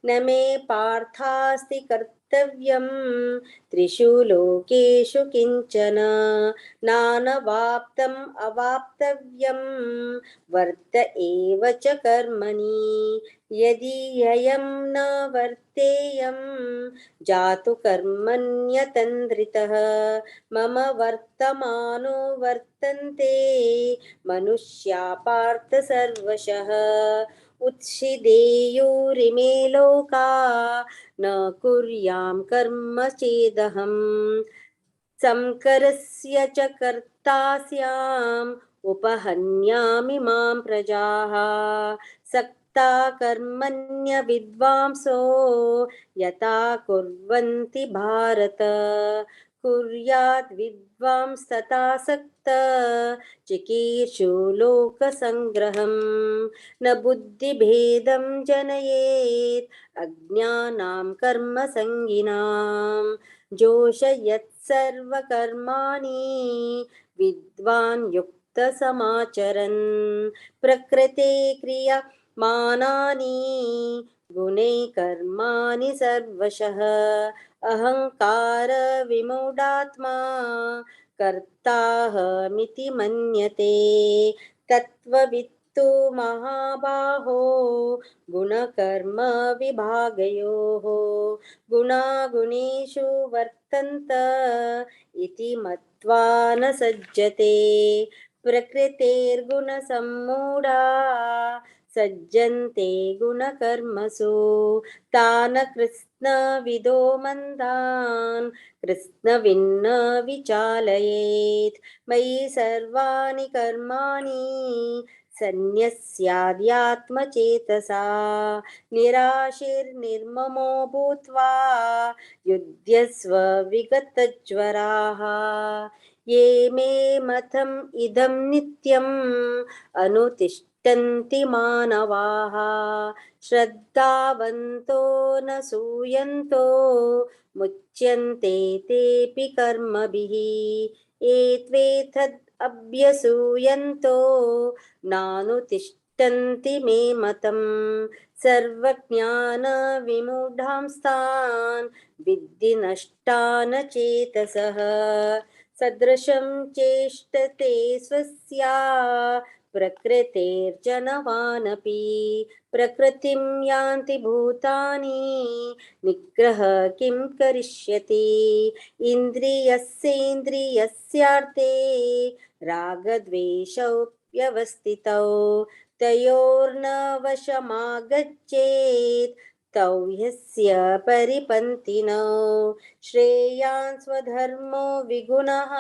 न मे पार्थास्ति कर्तव्यं त्रिषु लोकेषु किंचन नानवाप्तम् अवाप्तव्यं वर्त एव च कर्मणि यदि ह्ययं न वर्तेयं जातु कर्मण्यतन्द्रितः मम वर्तमानो वर्तन्ते मनुष्या पार्थ सर्वशः उत्सिदेयुरिमे लोका न कुर्यां कर्म चेदहम् संकरस्य च कर्ता स्याम् उपहन्यामि मां प्रजाः सक्ता कर्मण्य विद्वांसो यथा कुर्वन्ति भारत कुर्यात् विद्वांस्तथा सक्त चिकीर्षु लोकसङ्ग्रहम् न बुद्धिभेदं जनयेत् अज्ञानां कर्मसङ्गिनां जोषयत् सर्वकर्माणि विद्वान् युक्तसमाचरन् प्रकृते क्रियमाणानि गुणैः कर्माणि सर्वशः अहंकार विमूढात्मा कर्ताहमिति मन्यते तत्त्ववित्तु महाबाहो गुणकर्म विभागयोः गुणागुणेषु वर्तन्त इति मत्वा न सज्जते प्रकृतेर्गुणसम्मूढा सज्जन्ते गुणकर्मसु तान् कृत्स्नविदो मन्दान् कृत्स्नविन्न विचालयेत् मयि सर्वाणि कर्माणि सन्न्यस्याद्यात्मचेतसा निराशीर्निर्ममो भूत्वा युध्यस्व विगतज्वराः ये मे मतम् इदं नित्यम् अनुतिष्ठन्ति मानवाः श्रद्धावन्तो न सूयन्तो मुच्यन्ते तेऽपि कर्मभिः एत्वेतद् अभ्यसूयन्तो नानुतिष्ठन्ति मे मतम् सर्वज्ञानविमूढांस्तान् विद्धि नष्टान् चेतसः सदृशं चेष्टते स्वस्या प्रकृतेर्जनवानपि प्रकृतिं यान्ति भूतानि निग्रह किं करिष्यति इन्द्रियस्येन्द्रियस्यार्थे रागद्वेषौ व्यवस्थितौ तयोर्न वशमागच्छेत् तौ ह्यस्य परिपन्थिनौ श्रेयान् स्वधर्मो विगुणः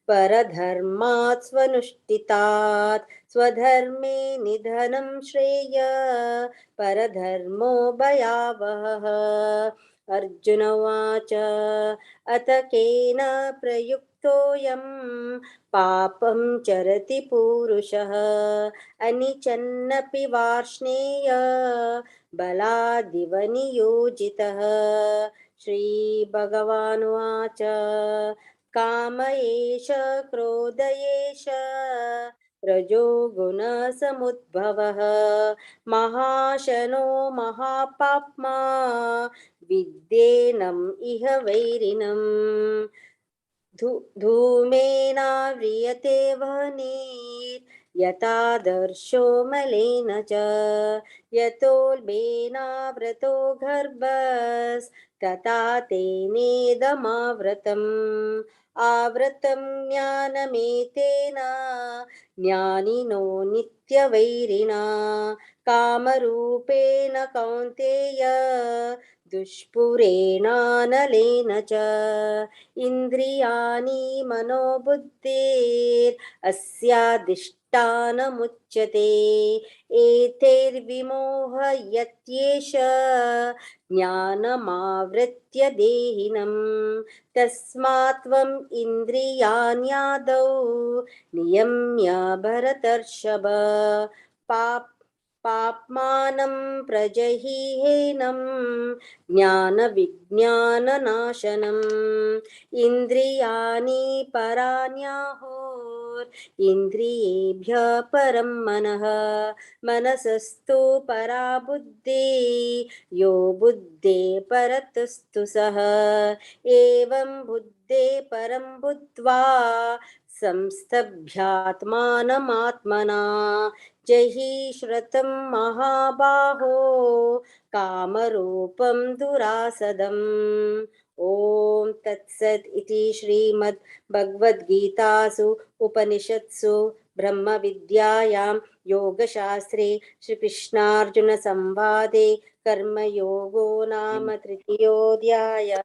परधर्मात् स्वनुष्ठितात् स्वधर्मे निधनं श्रेय परधर्मो भयावहः अर्जुन उवाच अथ केन प्रयुक्तोऽयं पापं चरति पुरुषः अनिच्छन्नपि वार्ष्णेय बलादिव नियोजितः श्रीभगवानुवाच काम एष क्रोध एष रजोगुणसमुद्भवः महाशनो महापाप्मा विद्येनम् इह वैरिणम् धूमेनाव्रियते वह्निः यथादर्शो मलेन च यतोल्बेनावृतो गर्भस्तथा तेनेदमावृतम् आवृतं ज्ञानमेतेन ज्ञानिनो नित्यवैरिणा कामरूपेण कौन्तेय दुष्पुरेणानलेन च इन्द्रियाणि मनोबुद्धिरस्याधिष्ठानमुच्यते एतैर्विमोहयत्येष ज्ञानमावृत्य देहिनं तस्मात् त्वम् इन्द्रियाण्यादौ नियम्य भरतर्षभ पाप्मानं प्रजहिहेनं ज्ञानविज्ञाननाशनम् इन्द्रियाणि पराण्याहुरिन्द्रियेभ्यः परं मनः मनसस्तु परा बुद्धिः यो बुद्धे परतस्तु सः एवं बुद्धे परं बुद्ध्वा संस्तभ्यात्मानमात्मना जहि श्रुतं महाबाहो कामरूपं दुरासदम् ॐ तत्सत् इति श्रीमद् भगवद्गीतासु उपनिषत्सु ब्रह्मविद्यायां योगशास्त्रे श्रीकृष्णार्जुनसंवादे कर्मयोगो नाम तृतीयोऽध्यायः।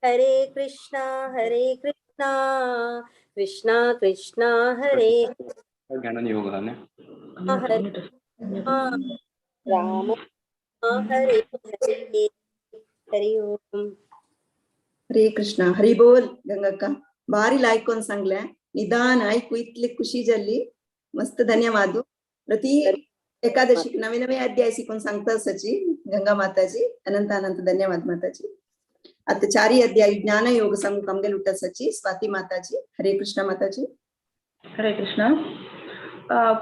हरे कृष्णा कृष्णा कृष्णा हरे हरे राम हरे हरे हरि ओम हरे कृष्ण हरि बोल गंगक्का भारी लायकोन सांगल्या निदान ऐकू इतली खुशी जाली मस्त धन्यवाद प्रति एकादशी नवे नवे अध्याय शिकून सांगता सची गंगा माताजी अनंत अनंत धन्यवाद माताजी आता चारी अध्याय ज्ञान योग संग कमगे लुटा सची स्वाती माताजी हरे कृष्ण माताजी हरे कृष्ण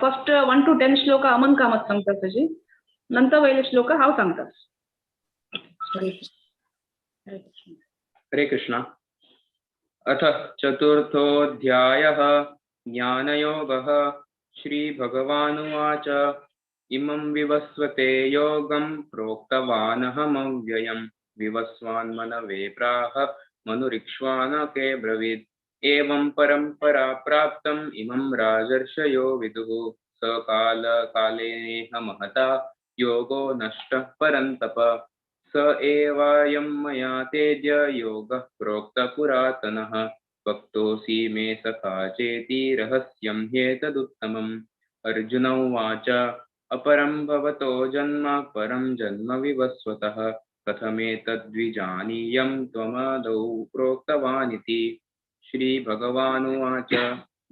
फर्स्ट 1 to 10 श्लोक अमन कामत सांगता सची नंतर वैले श्लोक हाव सांगता हरे कृष्ण हरे कृष्ण अथ चतुर्थोऽध्यायः ज्ञानयोगः श्रीभगवानुवाच इमं विवस्वते योगं प्रोक्तवानहमव्ययम् विवस्वान् मनवे प्राह मनुरिक्ष्वानके ब्रवीत् एवं परम्परा प्राप्तम् इमं राजर्षयो विदुः स कालेनेह महता योगो नष्टः परन्तप स एवायं मया तेज्य योगः प्रोक्तः पुरातनः वक्तोऽसि मे सखा चेति रहस्यं ह्येतदुत्तमम् अर्जुन उवाच अपरं भवतो जन्म परं जन्म विवस्वतः कथमेतद्विजानीयं त्वमादौ प्रोक्तवानिति श्रीभगवानुवाच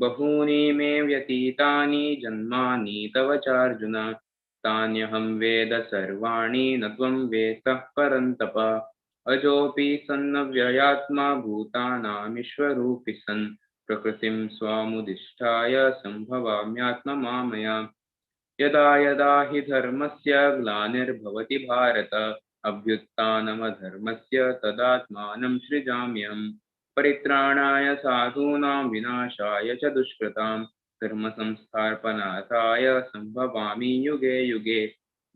बहूनि मे व्यतीतानि जन्मानि तव चार्जुन तान्यहं वेद सर्वाणि न त्वं वेत्तः परन्तप अजोऽपि सन्नव्ययात्मा भूतानामीश्वरूपी सन् प्रकृतिं स्वामुदिष्ठाय सम्भवाम्यात्ममामया यदा यदा हि धर्मस्य ग्लानिर्भवति भारत अभ्युत्थानमधर्मस्य तदात्मानं सृजाम्यहम् परित्राणाय साधूनां विनाशाय च दुष्कृतां धर्म संस्थापनार्थाय संभवामि युगे युगे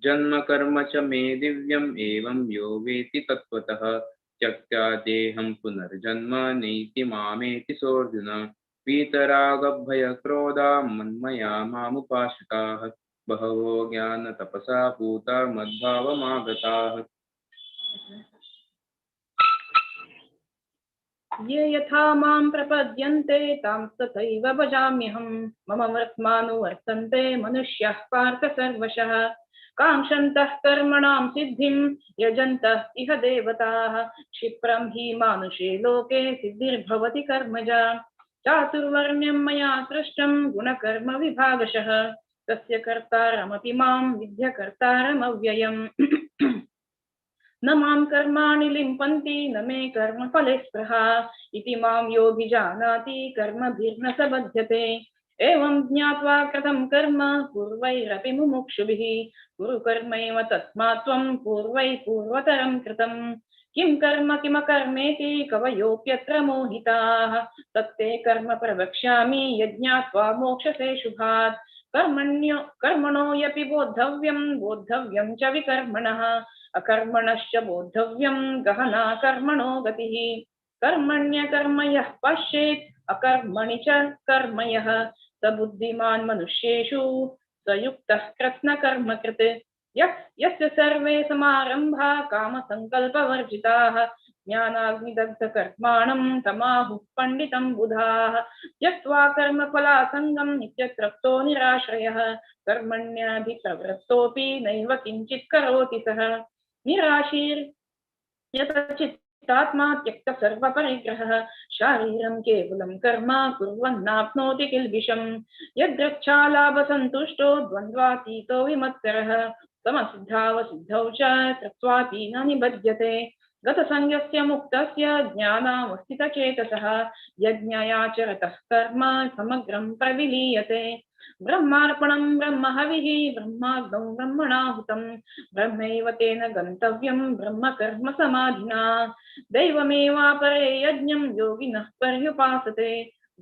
जन्म कर्म च मे दिव्यम् एवं यो वेति तत्त्वतः त्यक्त्वा देहं पुनर्जन्म नैति मामेति सोऽर्जुन वीतरागभयक्रोधा मन्मया मामुपाश्रिताः बहवो ज्ञानतपसा पूता मद्भावमागताः ये यथा मां प्रपद्यन्ते तां तथैव भजाम्यहम् मम वर्त्मानुवर्तन्ते मनुष्याः पार्थ सर्वशः काङ्क्षन्तः कर्मणां सिद्धिं यजन्तः इह देवताः क्षिप्रं हि मानुषे लोके सिद्धिर्भवति कर्मजा चातुर्वर्ण्यं मया सृष्टं गुणकर्म विभागशः तस्य कर्तारमपि मां विद्य कर्तारमव्ययम् न मां कर्माणि लिम्पन्ति न मे कर्मफले स्पृहा इति मां योगी जानाति कर्मभिर्न स बध्यते एवं ज्ञात्वा कृतं कर्म पूर्वैरपि मुमुक्षुभिः कुरु कर्मैव तस्मात् त्वं पूर्वैः पूर्वतरं कृतं किं कर्म किमकर्मेति कवयोऽप्यत्र मोहिताः तत्ते कर्म प्रवक्ष्यामि यज्ञात्वा मोक्षसे शुभात् कर्मणो यपि बोद्धव्यं च विकर्मणः अकर्मणश्च बोद्धव्यं गहना कर्मणो गतिः कर्मण्यकर्म यः पश्येत् अकर्मणि च कर्म यः स बुद्धिमान् मनुष्येषु स युक्तः कृत्स्नकर्मकृत् यस्य सर्वे समारम्भा कामसङ्कल्पवर्जिताः ज्ञानाग्निदग्धकर्माणं तमाहुः पण्डितं बुधाः त्यक्त्वा कर्मफलासङ्गं नित्यतृप्तो निराश्रयः कर्मण्याभिप्रवृत्तोऽपि नैव किञ्चित् करोति सः निराशीर्यतचित्तात्मा त्यक्त सर्वपरिग्रहः शारीरं केवलं कर्म कुर्वन्नाप्नोति किल्बिषम् यद्रच्छालाभसन्तुष्टो द्वन्द्वातीतो विमत्सरः समसिद्धावसिद्धौ च तृप्त्वापि न निबध्यते गतसंज्ञस्य मुक्तस्य ज्ञानावस्थितचेतसः यज्ञयाचरतः कर्म समग्रं प्रविलीयते ब्रह्मार्पणं ब्रह्महविः ब्रह्माग्नौ ब्रह्मणाहुतं ब्रह्मैव तेन गन्तव्यं ब्रह्मकर्म समाधिना दैवमेवापरे यज्ञं योगिनः पर्युपासते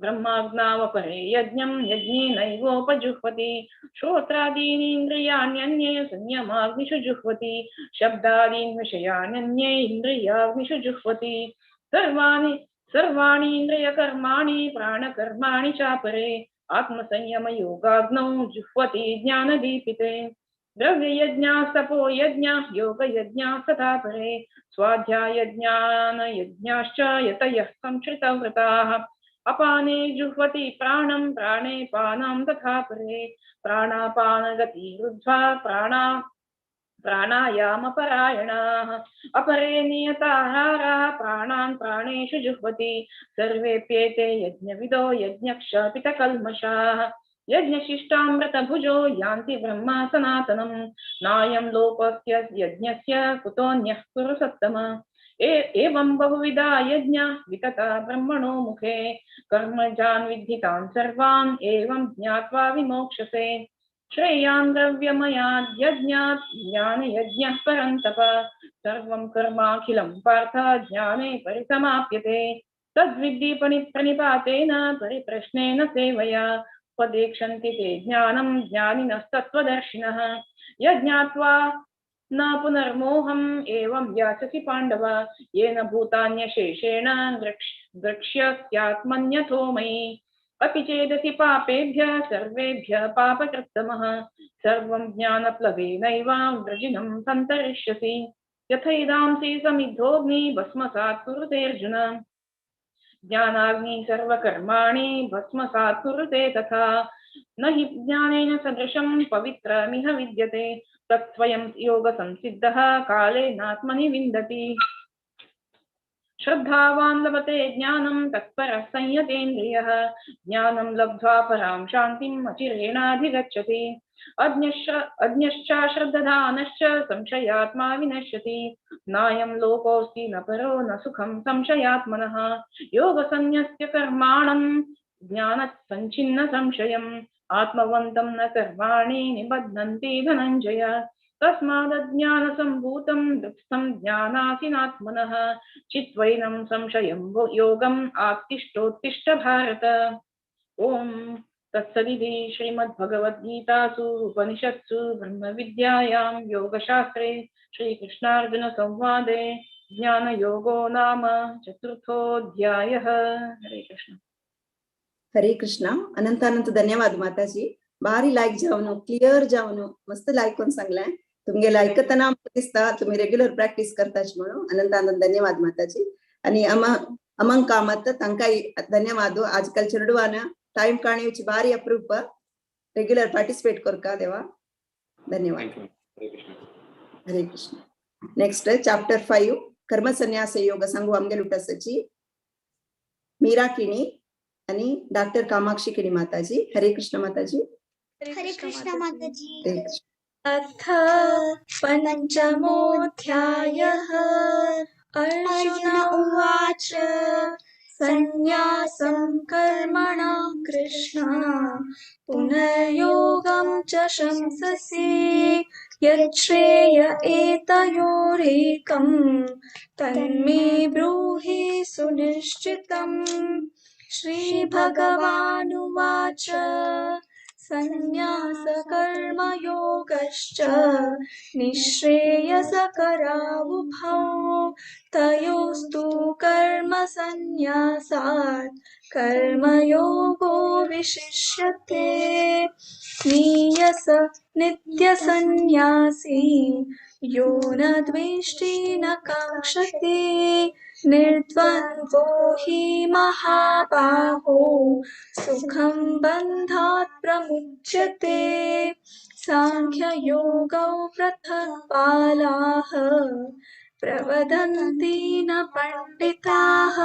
ब्रह्माग्नावपरे यज्ञं यज्ञेनैवोपजुह्वति श्रोत्रादीनीन्द्रियाण्यन्ये संयमाग्निषु जुह्वति शब्दादीन् विषयान्यन्ये इन्द्रियाग्निषु जुह्वति सर्वाणि इन्द्रियकर्माणि प्राणकर्माणि चापरे आत्मसंयमयोगाग्नौ जुह्वति ज्ञानदीपिते द्रव्ययज्ञास्तपो यज्ञाः योगयज्ञाः तथा परे स्वाध्यायज्ञानयज्ञाश्च यतयः संश्रितव्रताः अपाने जुह्वति प्राणं प्राणे पानं तथा परे प्राणापानगतिरुद्ध्वा प्राणायामपरायणाः अपरे नियताहाराः प्राणान् प्राणेषु जुह्वति सर्वेप्येते यज्ञविदो यज्ञक्षपितकल्मषाः यज्ञशिष्टामृतभुजो यान्ति ब्रह्मा सनातनं नायं लोकस्य यज्ञस्य कुतोऽन्यः कुरु सत्तम एवं बहुविधा यज्ञा वितता ब्रह्मणो मुखे कर्मजान् विद्धितान् सर्वान् एवं ज्ञात्वा विमोक्षसे श्रेयान् द्रव्यमयाद् यज्ञात् ज्ञानयज्ञः परन्तप सर्वं कर्माखिलं पार्थ ज्ञाने परिसमाप्यते तद्विद्धि प्रणिपातेन परिप्रश्नेन सेवया उपदेक्षन्ति ते ज्ञानं ज्ञानिनस्तत्त्वदर्शिनः यज्ञात्वा न पुनर्मोहम् एवं याचसि पाण्डव येन भूतान्यशेषेण द्रक्ष्यस्यात्मन्यथो मयि अपि चेदसि पापेभ्यः सर्वेभ्यः पापकृत्तमः सर्वं ज्ञानप्लवेनैव वृजिनं सन्तरिष्यसि यथैदांसि समिद्धोऽग्नि भस्मसात् कुरुते अर्जुन ज्ञानाग्नि सर्वकर्माणि भस्मसात् कुरुते तथा न हि ज्ञानेन सदृशं पवित्रमिह विद्यते तत्स्वयं योगसंसिद्धः कालेनात्मनि विन्दति श्रद्धावान् लभते ज्ञानं तत्परः संयतेन्द्रियः ज्ञानं लब्ध्वा परां शान्तिम् अचिरेणाधिगच्छति अज्ञश्च श्रद्धानश्च संशयात्मा विनश्यति नायं लोकोऽस्ति न परो न सुखं संशयात्मनः योगसंन्यस्य कर्माणं ज्ञानसञ्छिन्न संशयम् आत्मवन्तं न कर्माणि निबध्नन्ति धनञ्जय तस्मादज्ञानसम्भूतं दृप्तं ज्ञानासीनात्मनः चित्वैनं संशयं योगम् आत्तिष्ठोत्तिष्ठ भारत ओम तत्सदिति श्रीमद्भगवद्गीतासु उपनिषत्सु ब्रह्मविद्यायां योगशास्त्रे श्रीकृष्णार्जुन संवादे ज्ञानयोगो नाम चतुर्थोऽध्यायः। हरे कृष्ण. हरे कृष्ण. अनंत अनंत धन्यवाद माताजी. भारी लायक जावन क्लियर जावन मस्त लायक कोण सांगलाय तुमगे लायकतना दिसता तुम्ही रेग्युलर प्रॅक्टिस करताच म्हणून अनंत अनंत धन्यवाद माताजी. आणि अमंग कामत तांकाय धन्यवाद. आजकाल चेडवान टाइम काणीची भारी अप्रूप रेग्युलर पार्टिसिपेट करका देवा. धन्यवाद. हरे कृष्ण. नेक्स्ट चॅप्टर 5 कर्म संन्यास योग सांगू आमगे लुटसची मीरा किणी आणि डॉक्टर कामाक्षी किणी माताजी. हरे कृष्ण माताजी. हरे कृष्ण माताजी. अथ पञ्चमोऽध्यायः. अर्जुन उवाच संन्यासं कर्मणां कृष्ण पुनर्योगं च शंससि यच्छ्रेय एतयोरेकं तन्मे ब्रूहि सुनिश्चितम्। श्रीभगवानुवाच संन्यासकर्मयोगश्च निःश्रेयसकरावुभौ तयोस्तु कर्मसन्न्यासात् कर्मयोगो विशिष्यते। नीयस नित्यसन्न्यासी यो न द्वेष्टि न काङ्क्षति निर्द्वन्द्वो हि महाबाहो सुखं बन्धात् प्रमुच्यते। सांख्ययोगौ पृथक् बालाः प्रवदन्ति न पण्डिताः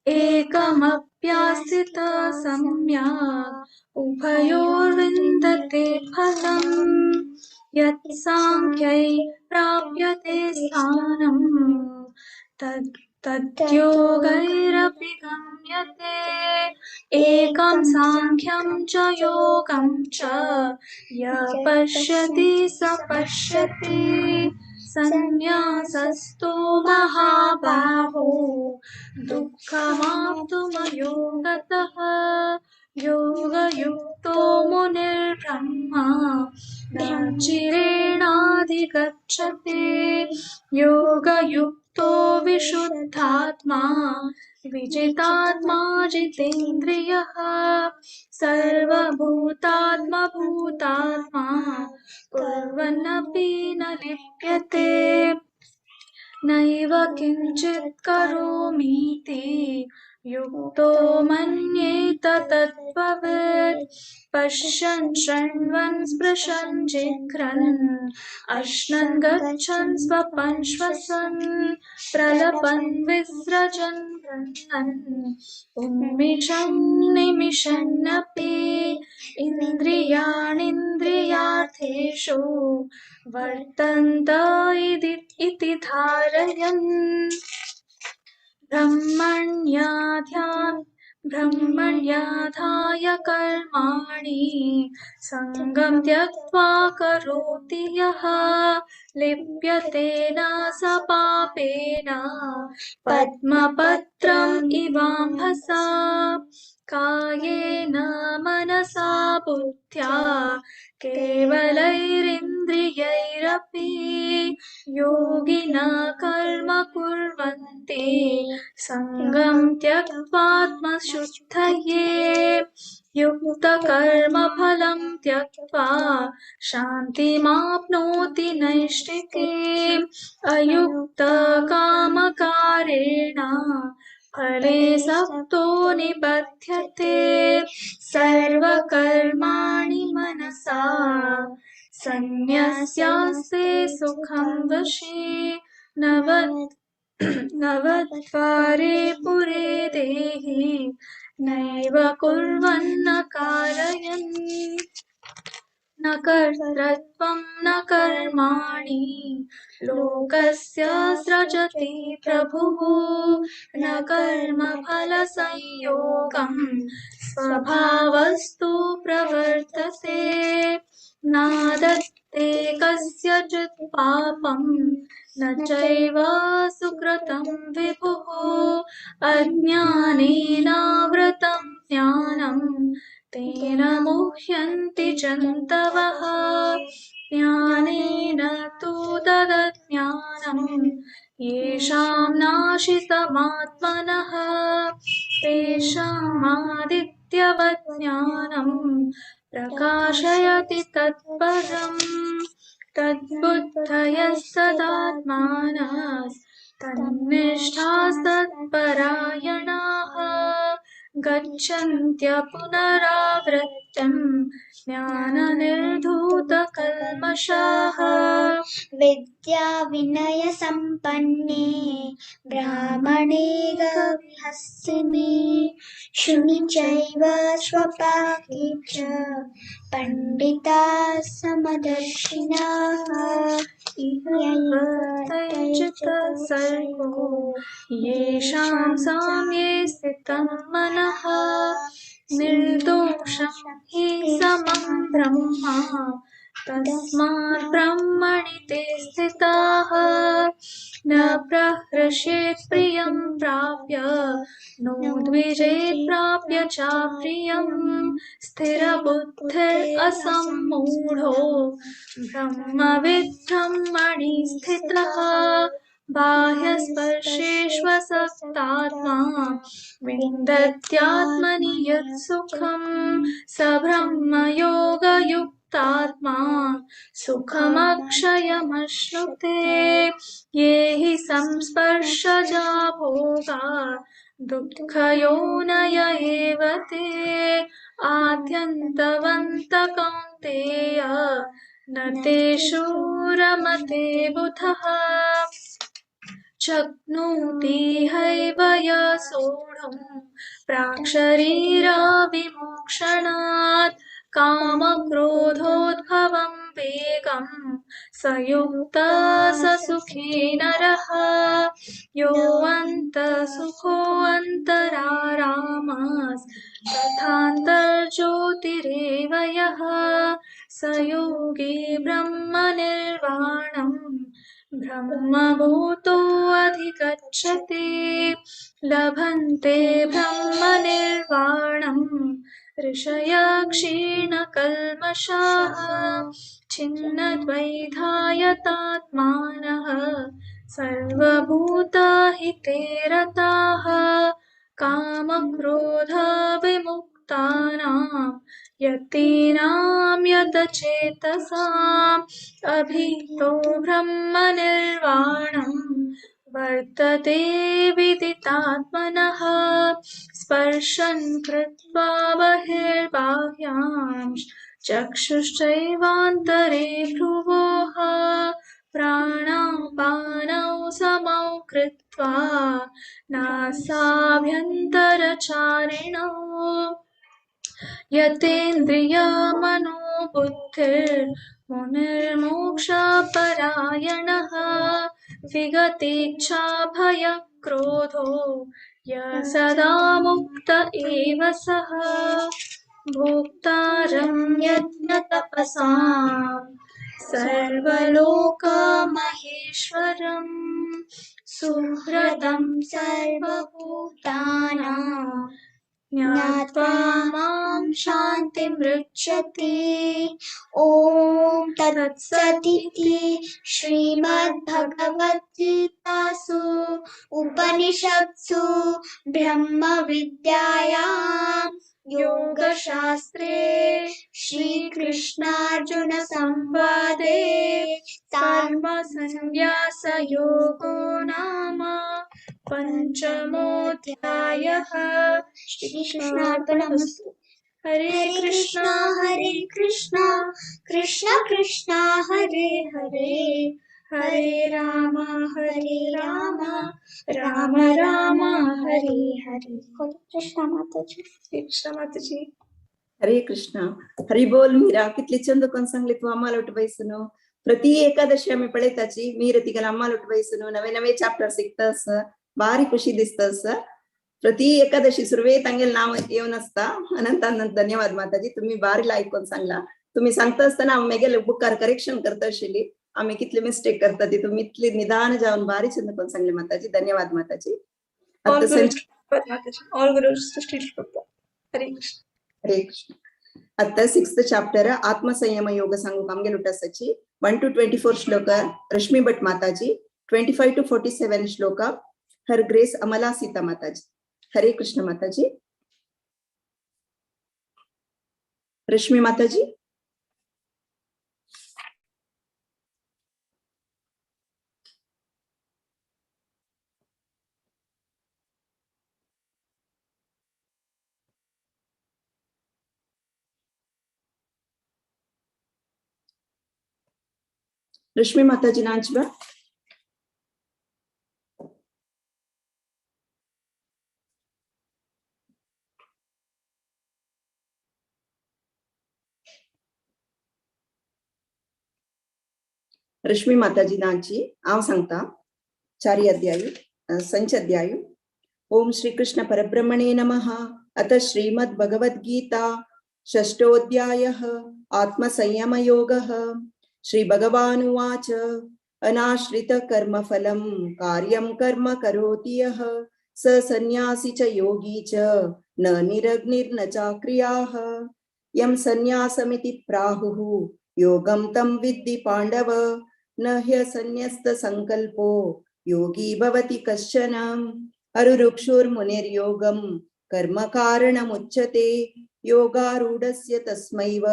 एकमप्यास्थितः सम्यक् उभयोर्विन्दते फलम्। यत् सांख्यै प्राप्यते स्थानं तद्योगैरपि गम्यते। एकं सांख्यं च योगं च यः पश्यति स पश्यति। संन्यासस्तु महाबाहो दुःखमाप्तुमयोगतः योगयुक्तो मुनिर्ब्रह्मा न चिरेणाधिगच्छति। योगयुक्तो विशुद्धात्मा विजितात्मा जितेन्द्रियः सर्वभूतात्मा भूतात्मा कुर्वन्नपि न लिप्यते। नैव किञ्चित् करोमीति युक्तो मन्येत तत्त्ववित्। पश्यन् शृण्वन् स्पृशन् जिघ्रन् अश्नन् गच्छन् स्वपन् श्वसन् प्रलपन् विसृजन् गृह्णन् उन्मिषन् निमिषन्नपि इन्द्रियाणीन्द्रियार्थेषु वर्तन्त इति धारयन्। ब्रह्मण्याधाय कर्माणि सङ्गं त्यक्त्वा करोति यः लिप्यते न स पापेन पद्मपत्रम् इवाम्भसा। कायेन मनसा बुद्ध्या केवलैरिन्द्रियैरपि योगिनः कर्म कुर्वन्ति सङ्गं त्यक्त्वात्मशुद्धये। युक्तकर्मफलं त्यक्त्वा शान्तिमाप्नोति नैष्ठिकीम्। अयुक्तकामकारेण फले सक्तो निबध्यते। सर्वकर्माणि मनसा सन्न्यस्यास्ते सुखं वशे। नवद्वारे पुरे देहि नैव कुर्वन्न कारयन्। न कर्तृत्वं न कर्माणि लोकस्य सृजति प्रभुः। न कर्मफलसंयोगं स्वभावस्तु प्रवर्तते। नादत्ते कस्यचित् पापं न चैव सुकृतं विभुः। अज्ञानेनावृतं ज्ञानं तेन मुह्यन्ति जन्तवः। ज्ञानेन तु तदज्ञानं येषां नाशितमात्मनः तेषामादित्यवत् ज्ञानं प्रकाशयति तत्परम्। तन्निष्ठास्तत्परायणाः गच्छन्त्य पुनरावृत्तिम् ज्ञाननिर्धूतकल्मषाः। विद्या विनय संपन्ने ब्राह्मणे गविहस्तिनि शुनि चैव स्वपाके च पंडिताः समदर्शिनाः। सर्गो येषां साम्ये स्थितं मनः निर्दोषं हि समं ब्रह्म तस्मात् ब्रह्मणि ते स्थिताः न प्रहृष्येत् प्रियं प्राप्य नो द्विजेत् प्राप्य च प्रियं स्थिरबुद्धिरसम्मूढो ब्रह्मविद् ब्रह्मणि स्थितः बाह्यस्पर्शेष्वसक्तात्मा विन्दत्यात्मनि यत् सुखं स ब्रह्मयोगयुक्तात्मा सुखमक्षयमश्नुते ये हि संस्पर्शजा भोगा दुःखयोनय एव ते आद्यन्तवन्त कौन्तेय न तेषु रमते बुधः शक्नोति हैव य सोढुं प्राक्शरीराविमोक्षणात् कामक्रोधोद्भवं वेगं स युक्तः स सुखी नरः योऽन्तःसुखोऽन्तरारामस् तथान्तर्ज्योतिरेव यः स योगी ब्रह्मनिर्वाणम् ब्रह्मभूतोऽधिगच्छति लभन्ते ब्रह्मनिर्वाणम् ऋषयः क्षीणकल्मषाः छिन्नद्वैधायतात्मानः सर्वभूताहिते रताः कामक्रोधविमुक्तानां यतीनां यतचेतसाम् अभितो ब्रह्मनिर्वाणम् वर्तते विदितात्मनः स्पर्शन् कृत्वा बहिर्बाह्यांश् चक्षुश्चैवान्तरे भ्रुवोः प्राणापानौ समौ कृत्वा नासाभ्यन्तरचारिणौ यतेन्द्रियमनोबुद्धिर्मुनिर्मोक्षपरायणः विगतेच्छाभयक्रोधो य सदा मुक्त एव सः भोक्तारं यज्ञतपसां सर्वलोकमहेश्वरम् सुहृदं सर्वभूतानां ज्ञात्वा मां शान्तिमृच्छति ॐ तत्सदिति श्रीमद्भगवद्गीतासु उपनिषत्सु ब्रह्मविद्यायां योगशास्त्रे श्रीकृष्णार्जुनसंवादे सार्वसन्न्यासयोगो नाम पंचमोऽध्यायः। श्रीकृष्णार्पणमस्तु। हरे कृष्णा कृष्ण कृष्ण हरे हरे हरे राम राम राम हरे हरे। कृष्ण माताजी, कृष्ण माताजी. हरे कृष्ण. हरी बोल मीरा. कितली छंद कोण सांगले तू आम्हाला उठवायसनो. प्रति एकादशी आम्ही पळेताची मीर तिगला आम्हाला उठवायसनो. नवे नवे चॅप्टर शिकतास. भारी खुशी दिसतास. प्रति एकादशी सुरवे तांगेल नाव येऊन असता. अनंत अनंत धन्यवाद माताजी. तुम्ही बारीला ऐकून सांगला. तुम्ही सांगता असताना आम्ही गेले बुकार करेक्शन करता आशिल्ली. आम्ही कितले मिस्टेक करता ती तुम्ही इतली निदान जाऊन बारी छंद कोण सांगले माताजी. धन्यवाद माताजी. ऑल गुरुज श्री कृष्ण. हरे कृष्ण. हरे कृष्ण. आता 6th chapter आत्मसंयम योग सांगू कामगे लुटासाची 1 to 24 श्लोक रश्मी भट माताजी, 25 to 47 श्लोक हर ग्रेस अमला सीता माताजी. हरे कृष्ण माताजी. रश्मी माताजी. रश्मी माताजी नाचबा. रश्मी माताजी नाची हांव सांगता 4 अध्याय संच अध्याय. ओम श्री कृष्ण परब्रह्मणे नमः. अथ श्रीमद् भगवद्गीता षष्ठोऽध्यायः आत्मसंयमयोगः। श्रीभगवानुवाच अनाश्रितकर्मफलं कार्यं कर्म करोति यः स सन्न्यासी च योगी च न निरग्निर्न चाक्रियाः। यं सन्न्यासमिति प्राहुः योगं तं विद्धि पाण्डव न ह्यसन्न्यस्तसङ्कल्पो योगी भवति कश्चन। अरुरुक्षुर्मुनिर्योगं कर्म कारणमुच्यते योगारूढस्य तस्मैव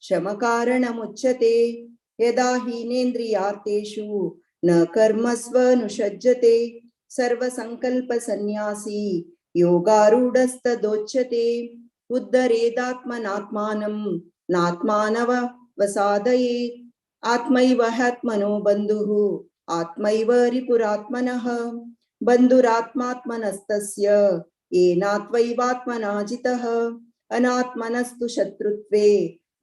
शमकारणमुच्यते। यदा हीनेन्द्रियार्थेषु न कर्मस्वनुषज्जते सर्वसङ्कल्पसन्न्यासी योगारूढस्तदोच्यते। उद्धरेदात्मनात्मानं नात्मानवसादयेत् आत्मैव ह्यात्मनो बन्धुः आत्मैव रिपुरात्मनः। बन्धुरात्मात्मनस्तस्य येनात्मैवात्मना जितः अनात्मनस्तु शत्रुत्वे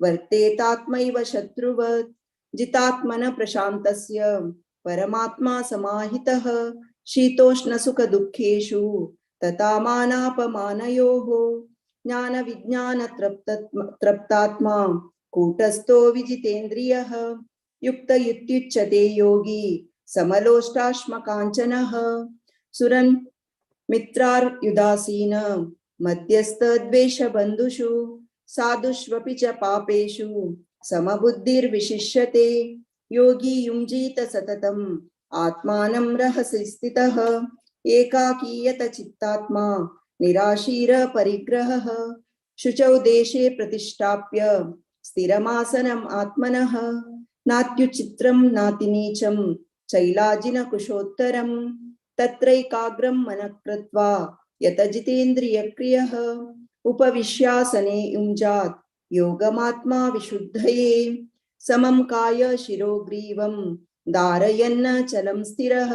वर्तेतात्मैव शत्रुवत्। जितात्मनः प्रशान्तस्य परमात्मा समाहितः शीतोष्णसुखदुःखेषु तथा मानापमानयोः। ज्ञानविज्ञानतृप्तात्मा कूटस्थो विजितेन्द्रियः युक्त इत्युच्यते योगी समलोष्टाश्मकाञ्चनः। सुरन् मित्रार्युदासीन मध्यस्थद्वेषबन्धुषु साधुष्वपि च पापेषु समबुद्धिर्विशिष्यते। योगी युञ्जीत सततम् आत्मानं रहसि स्थितः एकाकीयत चित्तात्मा निराशीर परिग्रहः। शुचौ देशे प्रतिष्ठाप्य स्थिरमासनम् आत्मनः नात्युचित्रं नातिनीचं चैलाजिन कुशोत्तरं तत्रैकाग्रं मनः कृत्वा यत जितेन्द्रियक्रियः उपविश्यासने युञ्जात् योगमात्मा विशुद्धये। समं काय शिरोग्रीवं धारयन्न चलं स्थिरः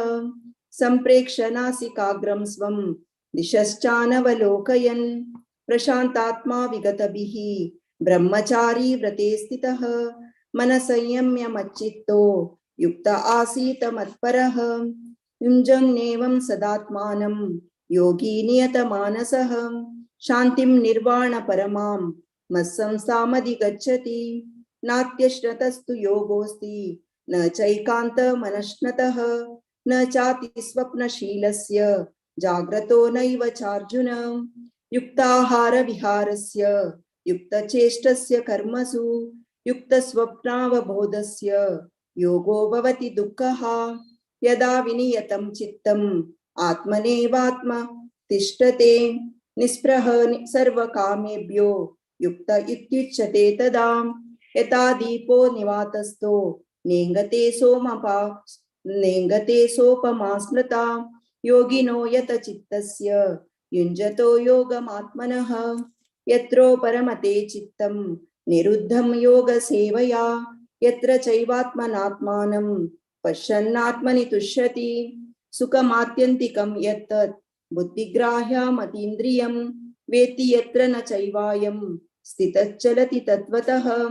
सम्प्रेक्ष्य नासिकाग्रं स्वं दिशश्चानवलोकयन् प्रशान्तात्मा विगतभिः ब्रह्मचारी व्रते स्थितः मनसंयम्य मच्चित्तो युक्त आसीत मत्परः। युञ्जन्नेवं सदात्मानं योगी नियतमानसः शान्तिं निर्वाणपरमां मत्संस्थामधिगच्छति। नात्यश्नतस्तु योगोऽस्ति न चैकान्तमनश्नतः न चाति स्वप्नशीलस्य जाग्रतो नैव चार्जुन। युक्ताहारविहारस्य युक्तचेष्टस्य कर्मसु युक्तस्वप्नावबोधस्य योगो भवति दुःखः। यदा विनियतं चित्तम् आत्मनेवात्म तिष्ठते निस्पृह सर्वकामेभ्यो युक्त इत्युच्यते तदा। यथा दीपो निवातस्थो नेङ्गते सोपमा स्मृता योगिनो यत चित्तस्य युञ्जतो योगमात्मनः। यत्रो परमते चित्तं निरुद्धं योगसेवया यत्र चैवात्मनात्मानं पश्यन्नात्मनि तुष्यति। सुखमात्यन्तिकं यत्तत् बुद्धिग्राह्यमतीन्द्रियं वेत्ति यत्र न चैवायं स्थितश्चलति तत्त्वतः।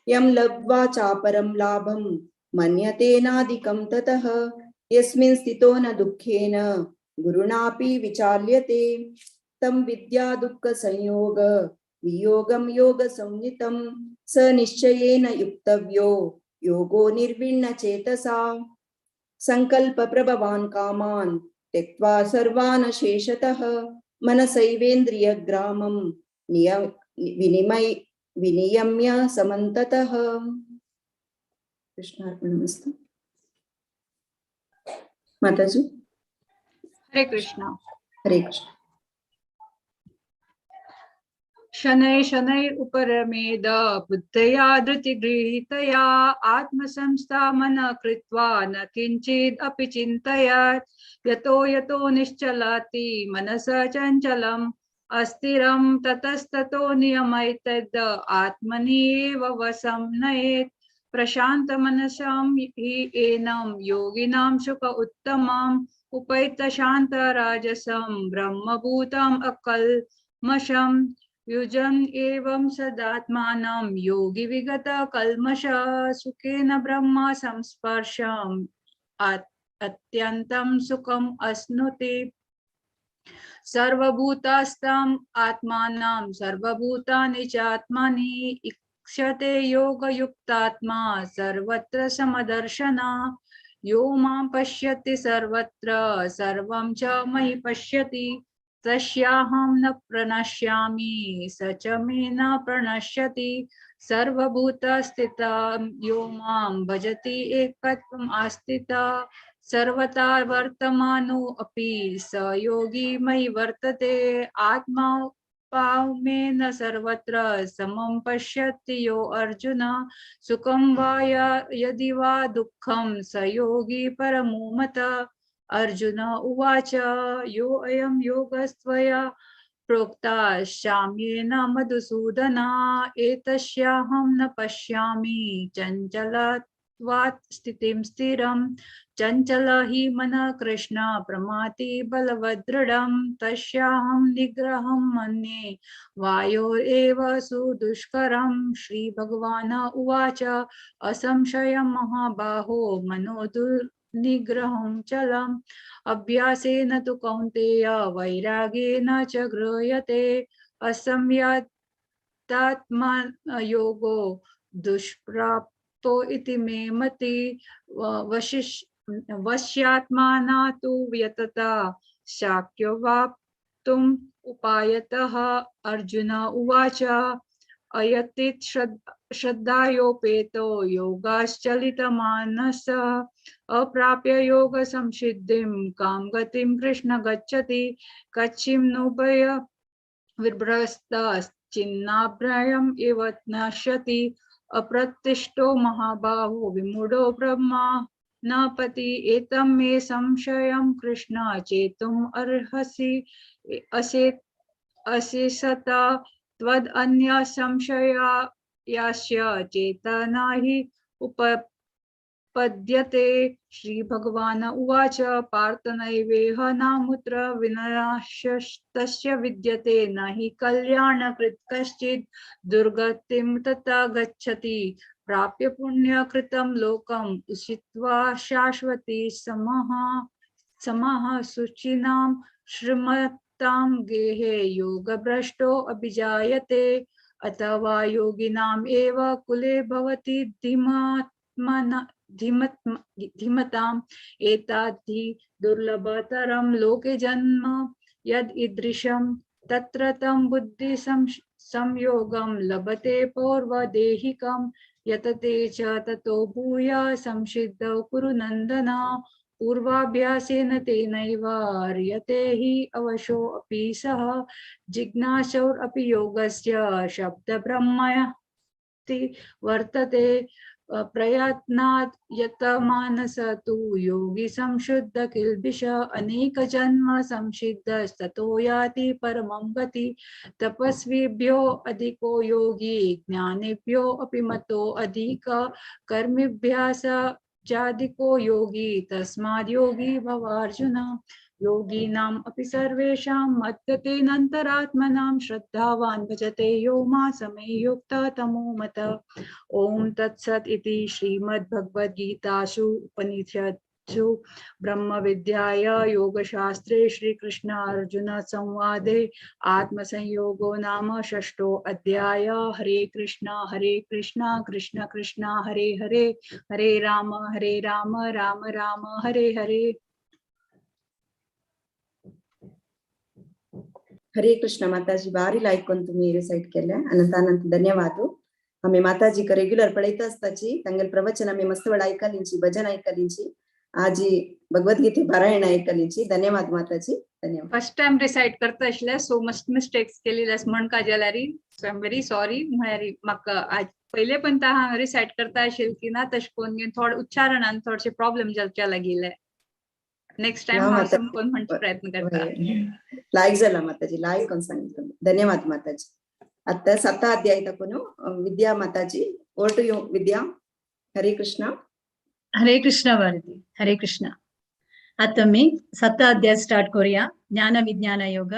यं लब्ध्वा चापरं लाभं मन्यतेनाधिकं ततः यस्मिन् स्थितो न दुःखेन गुरुणापि विचाल्यते। तं विद्या दुःखसंयोग वियोगं योगसंज्ञितं स निश्चयेन युक्तव्यो योगो निर्विण्णचेतसा। संकल्पप्रभवान् कामान् त्यक्त्वा सर्वान् शेषतः मनसैवेन्द्रियग्रामं विनियम्य समन्ततः। कृष्णार्पणमस्तु। माताजी। हरे कृष्णा। हरे कृष्ण। शनै शनै उपरमेद बुद्धया धृतिगृहीतया आत्मसंस्थामन कृत्वा न किञ्चिद् अपि चिन्तयत्। यतो यतो निश्चलति मनसः चञ्चलम् अस्थिरं ततस्ततो नियमैतद् आत्मनि एव वशं नयेत्। प्रशान्तमनसां हि एनं योगिनां सुख उत्तमम् उपैतशान्तराजसं ब्रह्मभूतम् अकल्मषम्। युजन् एवं सदात्मानं योगी विगत कल्मष सुखेन ब्रह्म संस्पर्शम् अत्यन्तं सुखम् अश्नुते। सर्वभूतस्थम् आत्मानं सर्वभूतानि च आत्मनि इक्षते योगयुक्तात्मा सर्वत्र समदर्शना यो मां पश्यति सर्वत्र सर्वं च मयि पश्यति तस्याहं न प्रणश्यामि स च मे न प्रणश्यति सर्वभूतस्थितं यो मां भजति एकत्वम् आस्थितः सर्वथा वर्तमानो अपि स योगी मयि वर्तते आत्मा पावमेन सर्वत्र समं पश्यति यो अर्जुन सुखं वा यदि वा दुःखं स योगी परमो मतः अर्जुन उवाच यो अयं योगस्त्वया प्रोक्ता शाम्येन मधुसूदन एतस्याहं न पश्यामि चञ्चलत्वात् स्थितिं स्थिरं चञ्चल हि मनः कृष्ण प्रमाति बलवदृढं तस्याहं निग्रहं मन्ये वायोरेव सुदुष्करं श्रीभगवान् उवाच असंशयं महाबाहो मनो निग्रहं चलम् अभ्यासेन तु कौन्तेय वैराग्येन च गृह्यते असंयतात्मा योगो दुष्प्राप्तो इति मे मति वश्यात्माना तु यतता शक्यो वाप्तुम् उपायतः अर्जुन उवाच अयतित् श्रद्धायोपेतो योगाश्चलितमानसः अप्राप्य योग संसिद्धिं कां गतिं कृष्ण गच्छति कच्छिं नोभय विभ्रस्तश्चिन्नाभ्रयम् इव नश्यति अप्रतिष्ठो महाबाहो विमूढो ब्रह्मा न पति एतं मे संशयं कृष्ण चेतुम् अर्हसि अशेषत त्वद् अन्य संशयास्य चेतना हि उपपद्यते श्रीभगवान् उवाच पार्थ नैवेह नामुत्र विनाशस्तस्य विद्यते न हि कल्याणकृत् कश्चित् दुर्गतिं तथा गच्छति प्राप्य पुण्यकृतं लोकम् उषित्वा शाश्वती समः शुचिनां श्रीमतां गेहे योगभ्रष्टो अभिजायते अथवा योगिनाम् एव कुले भवति धीमताम् एताद्धि दुर्लभतरं लोके जन्म यद् ईदृशं तत्र तं बुद्धि संयोगं लभते पौर्वदेहिकं यतते च ततो भूय संसिद्धौ कुरु नन्दन पूर्वाभ्यासेन तेनैव आर्यते हि अवशो अपि सः जिज्ञासोरपि योगस्य शब्दब्रह्मति वर्तते प्रयत्नात् यतमानस तु योगी संशुद्ध किल्बिष अनेक जन्म संसिद्धस्ततो याति परमं गति तपस्विभ्यो अधिको योगी ज्ञानिभ्यो अपि मतो अधिक कर्मिभ्यास चाधिको योगी तस्माद् योगी भवार्जुन योगीनाम् अपि सर्वेषां मद्गतेनान्तरात्मनां श्रद्धावान् भजते यो मां युक्तः तमो मतः ओम तत्सत् इति श्रीमद्भगवद्गीतासु उपनिषत्सु ब्रह्म विद्यायां योगशास्त्रे श्रीकृष्ण अर्जुन संवादे आत्मसंयोगो नाम षष्ठो अध्याय हरे कृष्ण कृष्ण कृष्ण हरे हरे हरे राम राम राम हरे हरे हरे कृष्ण माताजी भारी लायक कोण तुम्ही रिसाइट केल्या अनंत अनंत धन्यवाद आम्ही माताजी का रेग्युलर पळयत आसताची तांगेल प्रवचन आम्ही मस्त वेळ आयकलींची भजन आयकलींची आजी भगवद्गीते पारायण आयकलींची धन्यवाद माताजी धन्यवाद फर्स्ट टाइम रिसाइट करता आसले सो मस्ट मिस्टेक्स केलेल्यास म्हण काजलारी सो आय एम व्हेरी सॉरी म्हळ्यार म्हाका आज पहिले पण ता रिसाइट करता आशिल की ना तशें कोण थोडे उच्चारणान थोडेशे प्रॉब्लेम जावचे लागिले नेक्स्ट टाइम हांव समकोन म्हणचे प्रयत्न करता लायक जाला माताजी लायक कोण सांगितलं धन्यवाद माताजी आता 7 अध्याय तकोनु विद्या माताजी ओवर टू यू विद्या हरे कृष्ण भारती हरे कृष्ण आता मी 7 अध्याय स्टार्ट करूया ज्ञान विज्ञान योग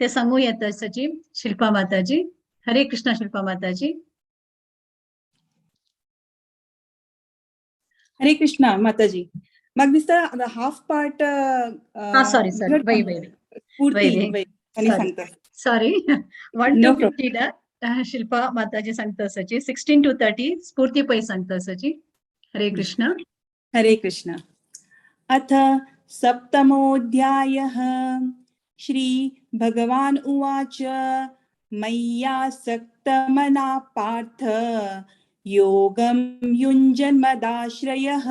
ते सांगूयात सचिव शिल्पा माताजी हरे कृष्ण शिल्पा माताजी हरे कृष्ण माताजी माग दिसता हाफ पार्ट सॉरी वै Sorry. 1 to 50 Shilpa Mataji Sankta Sachi. 16 to 30 Spurti Pai Sankta Sachi. Hare Krishna. हरे कृष्ण। अथ सप्तमोऽध्यायः। श्री भगवान् उवाच मय्यासक्तमनः पार्थ योगं युञ्जन्मदाश्रयः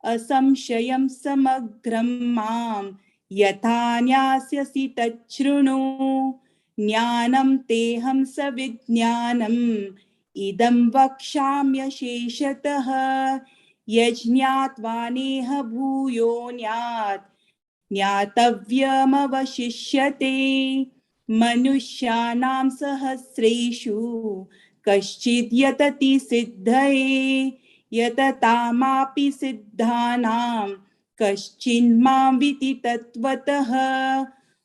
असंशयं समग्रं मां यथा न्यास्यसि तच्छृणु। ज्ञानं तेऽहं सविज्ञानम् इदं वक्ष्याम्यशेषतः यज्ञात्वा नेह भूयोऽन्यात् ज्ञातव्यमवशिष्यते। मनुष्याणां सहस्रेषु कश्चिद् यतति सिद्धये यततामापि सिद्धानां कश्चिन्मां विति तत्त्वतः।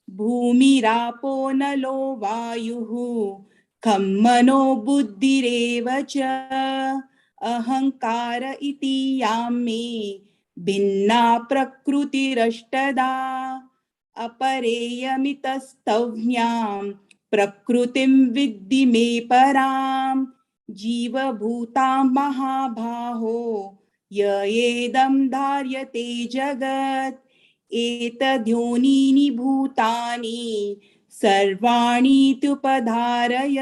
भूमिरापो नलो वायुः खं मनो बुद्धिरेव च अहंकार इति यां मे भिन्ना प्रकृतिरष्टदा। अपरेयमितस्तव्यां प्रकृतिं विद्धि मे परां जीवभूतां महाबाहो य एदं धार्यते जगत्। एतद्योनीनि भूतानि सर्वाणीत्युपधारय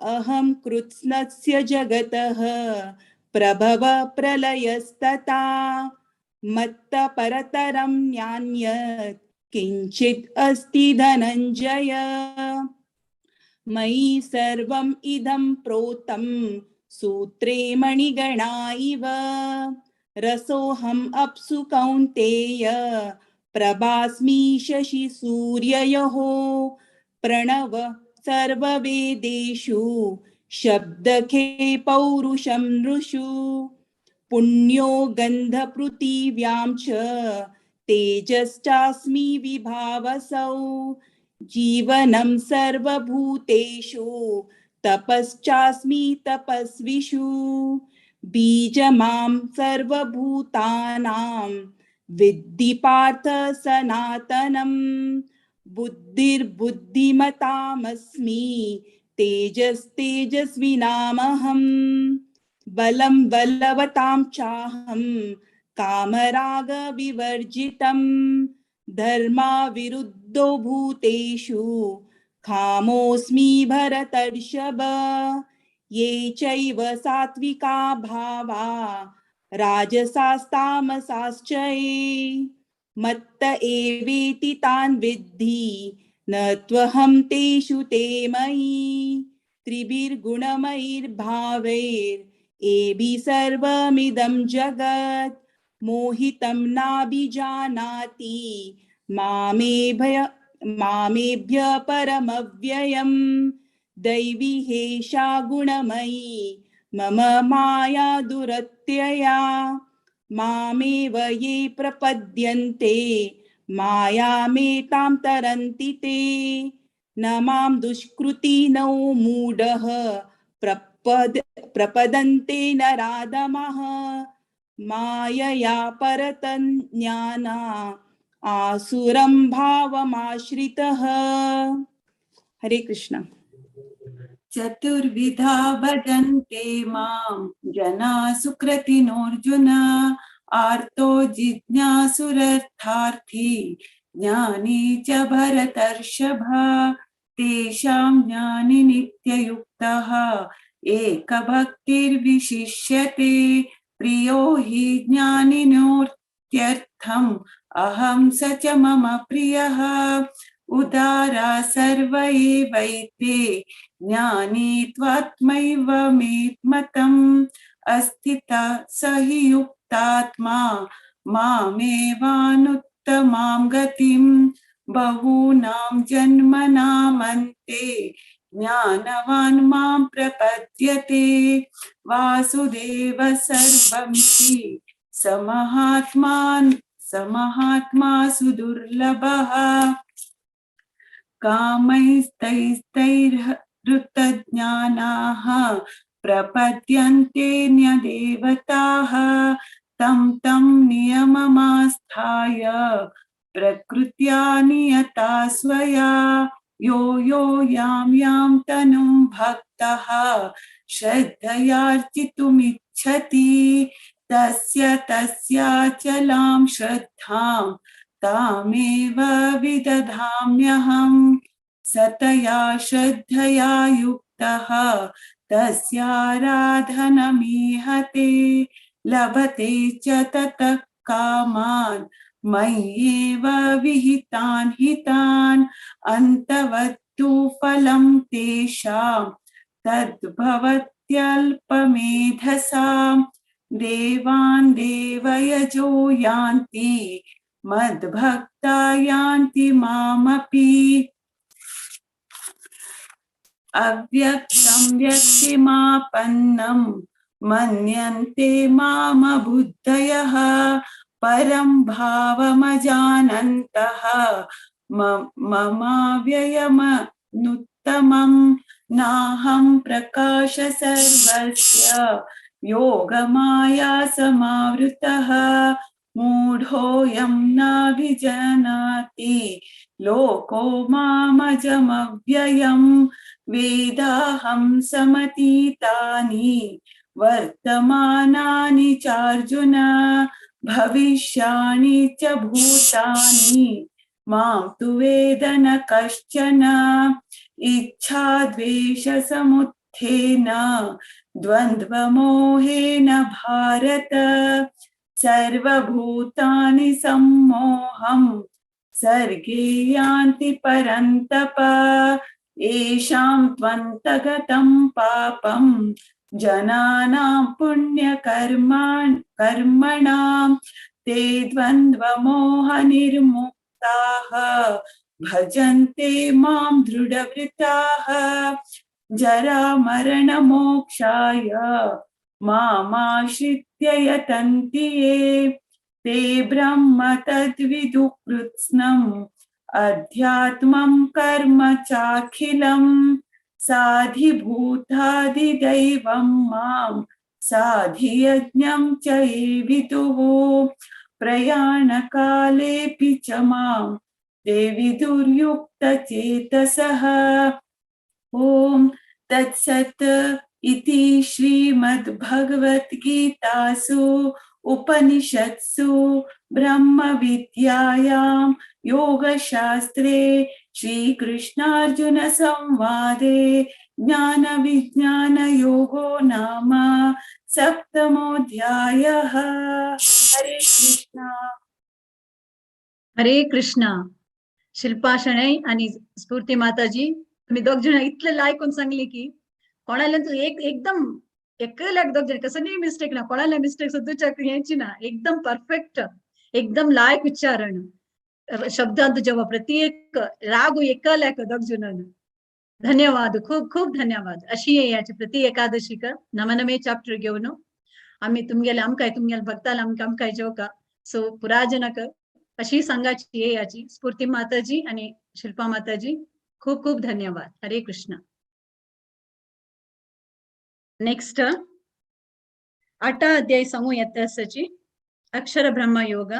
अहं कृत्स्नस्य जगतः प्रभव प्रलयस्तथा मत्तः परतरं नान्यत् किञ्चित् अस्ति धनञ्जय। मयि सर्वम् इदं प्रोतं सूत्रे मणिगणा इव रसोऽहम् अप्सु कौन्तेय प्रभास्मि शशि सूर्ययोः। प्रणव सर्ववेदेषु शब्दखे पौरुषं नृषु पुण्यो गन्धपृथिव्यां च तेजश्चास्मि विभावसौ। जीवनं सर्वभूतेषु तपश्चास्मि तपस्विषु। बीजमां सर्वभूतानां विद्धि पार्थ सनातनम्। बुद्धिर्बुद्धिमतामस्मि तेजस्तेजस्विनामहम्। बलं बलवतां चाहं कामरागविवर्जितं। धर्माविरुद्धो भूतेषु खामोऽस्मि भरतर्षभ। ये चैव सात्विका भावा राजसास्तामसाश्च ये मत्त एवेति तान् विद्धि न त्वहं तेषु ते मयि। त्रिभिर्गुणमयैर्भावैर्एभिः सर्वमिदं जगत् मोहितं नाभिजानाति मामेभ्य परमव्ययम्। दैवी हेषा गुणमयी मम माया दुरत्यया। मामेव ये प्रपद्यन्ते मायामेतां तरन्ति ते। न मां दुष्कृतिनो मूढः प्रपदन्ते नराधमः। मायया परतज्ञाना आसुरं भावमाश्रितः। हरे कृष्ण। चतुर्विधा भजन्ते मां जना सुकृतिनोऽर्जुन। आर्तो जिज्ञासुरर्थार्थी ज्ञानी च भरतर्षभ। तेषां ज्ञानी नित्ययुक्तः एकभक्तिर्विशिष्यते। प्रियो हि ज्ञानिनोत्यर्थम् अहं स च मम प्रियः। उदारा सर्व एवैते ज्ञानी त्वात्मैव मे मतम्। अस्थितः स हि युक्तात्मा मामेवानुत्तमां गतिम्। बहूनां जन्मनामन्ते ज्ञानवान् मां प्रपद्यते। वासुदेव सर्वमिति समहात्मा सुदुर्लभः। कामैस्तैस्तैर्हृतज्ञानाः प्रपद्यन्ते न्यदेवताः। तं नियममास्थाय प्रकृत्या नियता स्वया यो यो यां तनुं भक्तः श्रद्धयार्चितुमिच्छति तस्य तस्याचलां श्रद्धां तामेव विदधाम्यहम् सतया श्रद्धया युक्तः तस्याराधनमीहते लभते च ततः कामान् मय्येव विहितान् हितान् अन्तवत्तु फलं तेषां तद्भवत्यल्पमेधसाम् देवान् देवयजो यान्ति मद्भक्ता यान्ति मामपि अव्यक्तं व्यक्तिमापन्नं मन्यन्ते मामबुद्धयः परं भावमजानन्तः ममाव्ययमनुत्तमं नाहं प्रकाश सर्वस्य योगमाया समावृतः मूढोऽयं नाभिजानाति लोको मामजमव्ययम् वेदाहं समतीतानि वर्तमानानि चार्जुन भविष्याणि च भूतानि मां तु वेद न कश्चन इच्छाद्वेषसमुत्थेन द्वन्द्वमोहेन भारत सर्वभूतानि सम्मोहं सर्गे यान्ति परन्तप येषां त्वन्तगतं पापं जनानां पुण्यकर्मणां ते द्वन्द्वमोहनिर्मुक्ताः भजन्ते मां दृढव्रताः जरामरणमोक्षाय मामाश्रित्य यतन्ति ये ते ब्रह्म तद्विदुः कृत्स्नम् अध्यात्मं कर्म चाखिलम् साधिभूतादिदैवं मां साधियज्ञं च ये विदुः प्रयाणकालेऽपि च मां ते विदुर्युक्तचेतसः ॐ तत्सत् इति श्रीमद्भगवद्गीतासु उपनिषत्सु ब्रह्मविद्यायां योगशास्त्रे श्रीकृष्णार्जुन संवादे ज्ञानविज्ञानयोगो नाम सप्तमोऽध्यायः। हरे कृष्ण हरे कृष्ण. शिल्पा शणै आणि स्फूर्ती माताजी, तुम्ही दोघ जण इतले लायकून सांगले की कोणाला तू एकदम एकल्याक दोघ जण कसं नाही मिस्टेक ना, कोणाला मिस्टेक सुद्धा यायची ना, एकदम परफेक्ट, एकदम लायक उच्चारण शब्दांत जेव्हा प्रत्येक राग एकल्याक दोघ जणांना धन्यवाद, खूप खूप धन्यवाद. अशी आहे याची प्रति एकादशी का नवनवे चॅप्टर घेऊन आम्ही तुमगेले आमकाय तुमगेले भक्ताला आमकाय जेव का सो पुराजनक अशी सांगायची आहे याची. स्फूर्ती माताजी आणि शिल्पा माताजी खूप खूप धन्यवाद. हरे कृष्ण. नेक्स्ट 8 अध्याय समूह यत्तसची अक्षर ब्रह्म योग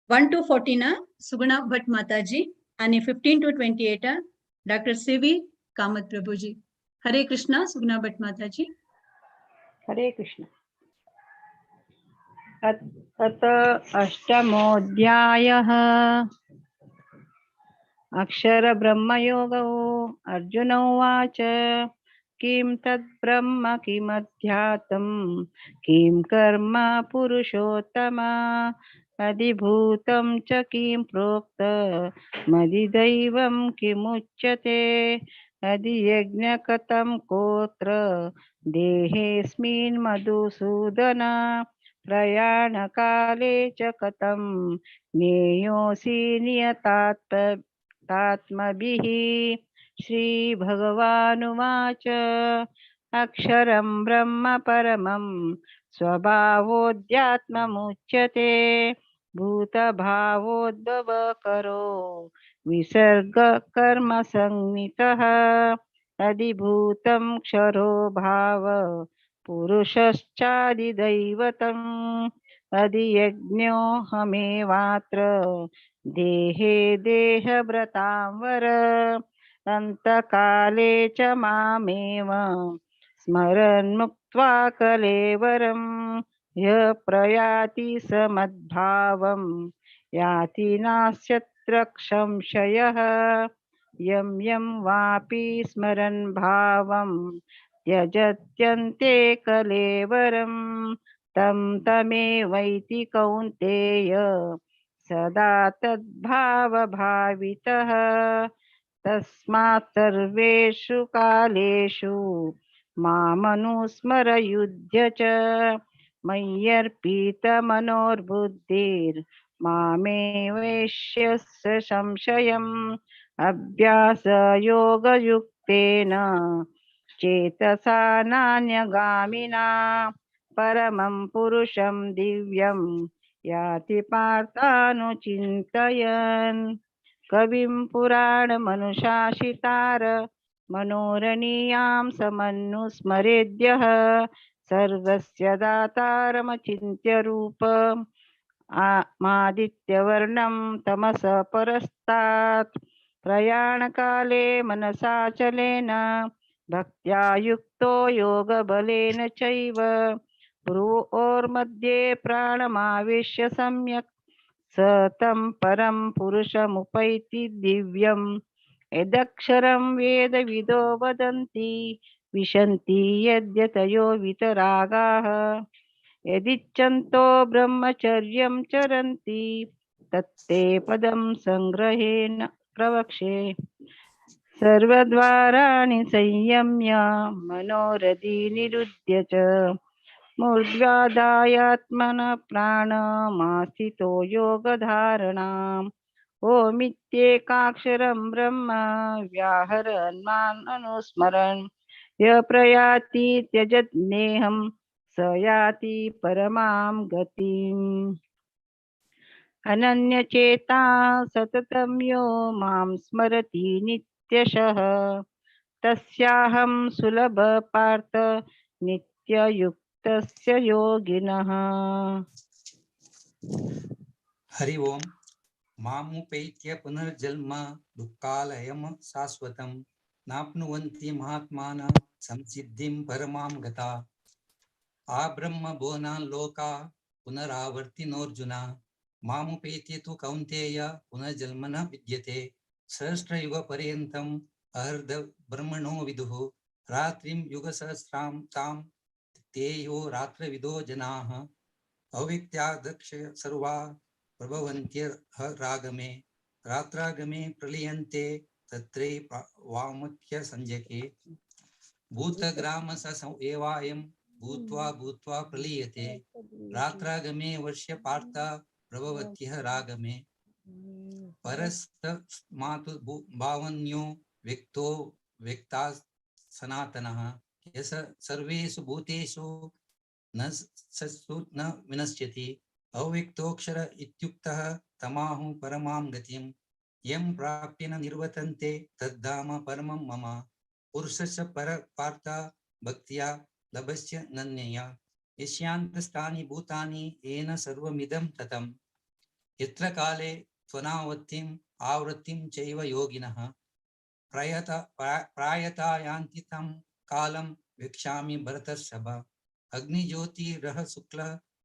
1 to 14 सुगुणा भट माताजी आणि 15 to 28 डॉक्टर सीवी कामत प्रभुजी. हरे कृष्ण. सुगुणा भट माताजी. हरे कृष्ण. अत अष्टमोऽध्यायः अक्षर ब्रह्मयोगो. अर्जुन उवाच किं तद्ब्रह्म किमध्यात्मं किं कर्म पुरुषोत्तम अधिभूतं च किं प्रोक्त मदिदैवं किमुच्यते अधियज्ञकतं कोत्र देहेऽस्मिन् मधुसूदन प्रयाणकाले च कथं ज्ञेयोऽसि नियतात्मभिः. श्रीभगवानुवाच अक्षरं ब्रह्म परमं स्वभावोऽध्यात्ममुच्यते भूतभावोद्भवकरो विसर्गकर्मसंज्ञितः अधिभूतं क्षरो भाव पुरुषश्चादिदैवतम् अधियज्ञोऽहमेवात्र देहे देहभृतां वर अन्तकाले च मामेव स्मरन् मुक्त्वा कलेवरं यः प्रयाति स मद्भावं याति नास्यत्र संशयः यं यं वापि स्मरन् भावं त्यजत्यन्ते कलेवरं तं तमेवैति कौन्तेय सदा तद्भावभावितः तस्मात् सर्वेषु कालेषु मामनुस्मर युध्य च मय्यर्पितमनोर्बुद्धिर्मामेवैष्यस्य संशयम् अभ्यासयोगयुक्तेन चेतसा नान्यगामिना परमं पुरुषं दिव्यं याति पार्थानुचिन्तयन् कविं पुराणमनुशासितार मनोरणीयां समनुस्मरेद्यः सर्वस्य दातारमचिन्त्य रूप मादित्यवर्णं तमसः परस्तात् प्रयाणकाले मनसाचलेन भक्त्या युक्तो योगबलेन चैव भ्रुवोर्मध्ये प्राणमावेश्य सम्यक् स तं परं पुरुषमुपैति दिव्यं यदक्षरं वेदविदो वदन्ति विशन्ति यद्यतयो वितरागाः यदिच्छन्तो ब्रह्मचर्यं चरन्ति तत्ते पदं संग्रहेण प्रवक्षे सर्वद्वाराणि संयम्य मनोरथी निरुध्य च मूर्ध्यादायात्मनः प्राणमास्थितो योगधारणाम् ओमित्येकाक्षरं ब्रह्म व्याहरन् अनुस्मरन् य प्रयाति त्यजन्नेहं स याति परमां गतिम् अनन्यचेता सततं यो मां स्मरति नित्यशः तस्याहं सुलभ पार्थ नित्ययुक्तस्य योगिनः। हरि ओम। मामुपैत्य पुनर्जन्म दुःखालयं शाश्वतं नाप्नुवन्ति महात्मानः संसिद्धिं परमां गता आ ब्रह्म भुवनान् लोका पुनरावर्तिनोऽर्जुन मामुपैत्य तु कौन्तेय पुनर्जन्म न विद्यते सहस्रयुगपर्यन्तम् अहर्द ब्रह्मणो विदुः रात्रिं युगसहस्रां तां ते यो रात्रविदो जनाः अव्यक्त्यादक्ष सर्वा प्रभवन्त्यरागमे रात्रागमे प्रलीयन्ते तत्रे वामुख्य संजके भूतग्रामस एवायं भूत्वा भूत्वा प्रलीयते रात्रागमे वर्ष्य पार्थ प्रभवत्यः रागमे परस्तस्मात् भावन्यो व्यक्तो व्यक्ता सनातनः यस सर्वेषु भूतेषु न सत्सु न विनश्यति अव्यक्तोऽक्षर इत्युक्तः तमाहु परमां गतिं यं प्राप्य न निर्वर्तन्ते तद्धाम परमं मम पुरुषस्य पर पार्थ भक्त्या लभस्य नन्यया यस्यान्तस्थानि भूतानि येन सर्वमिदं ततं यत्र काले त्वनावृत्तिम् आवृत्तिं चैव योगिनः प्रायता यान्ति तं कालं वक्ष्यामि भरतर्षभ अग्निज्योतिरः शुक्ल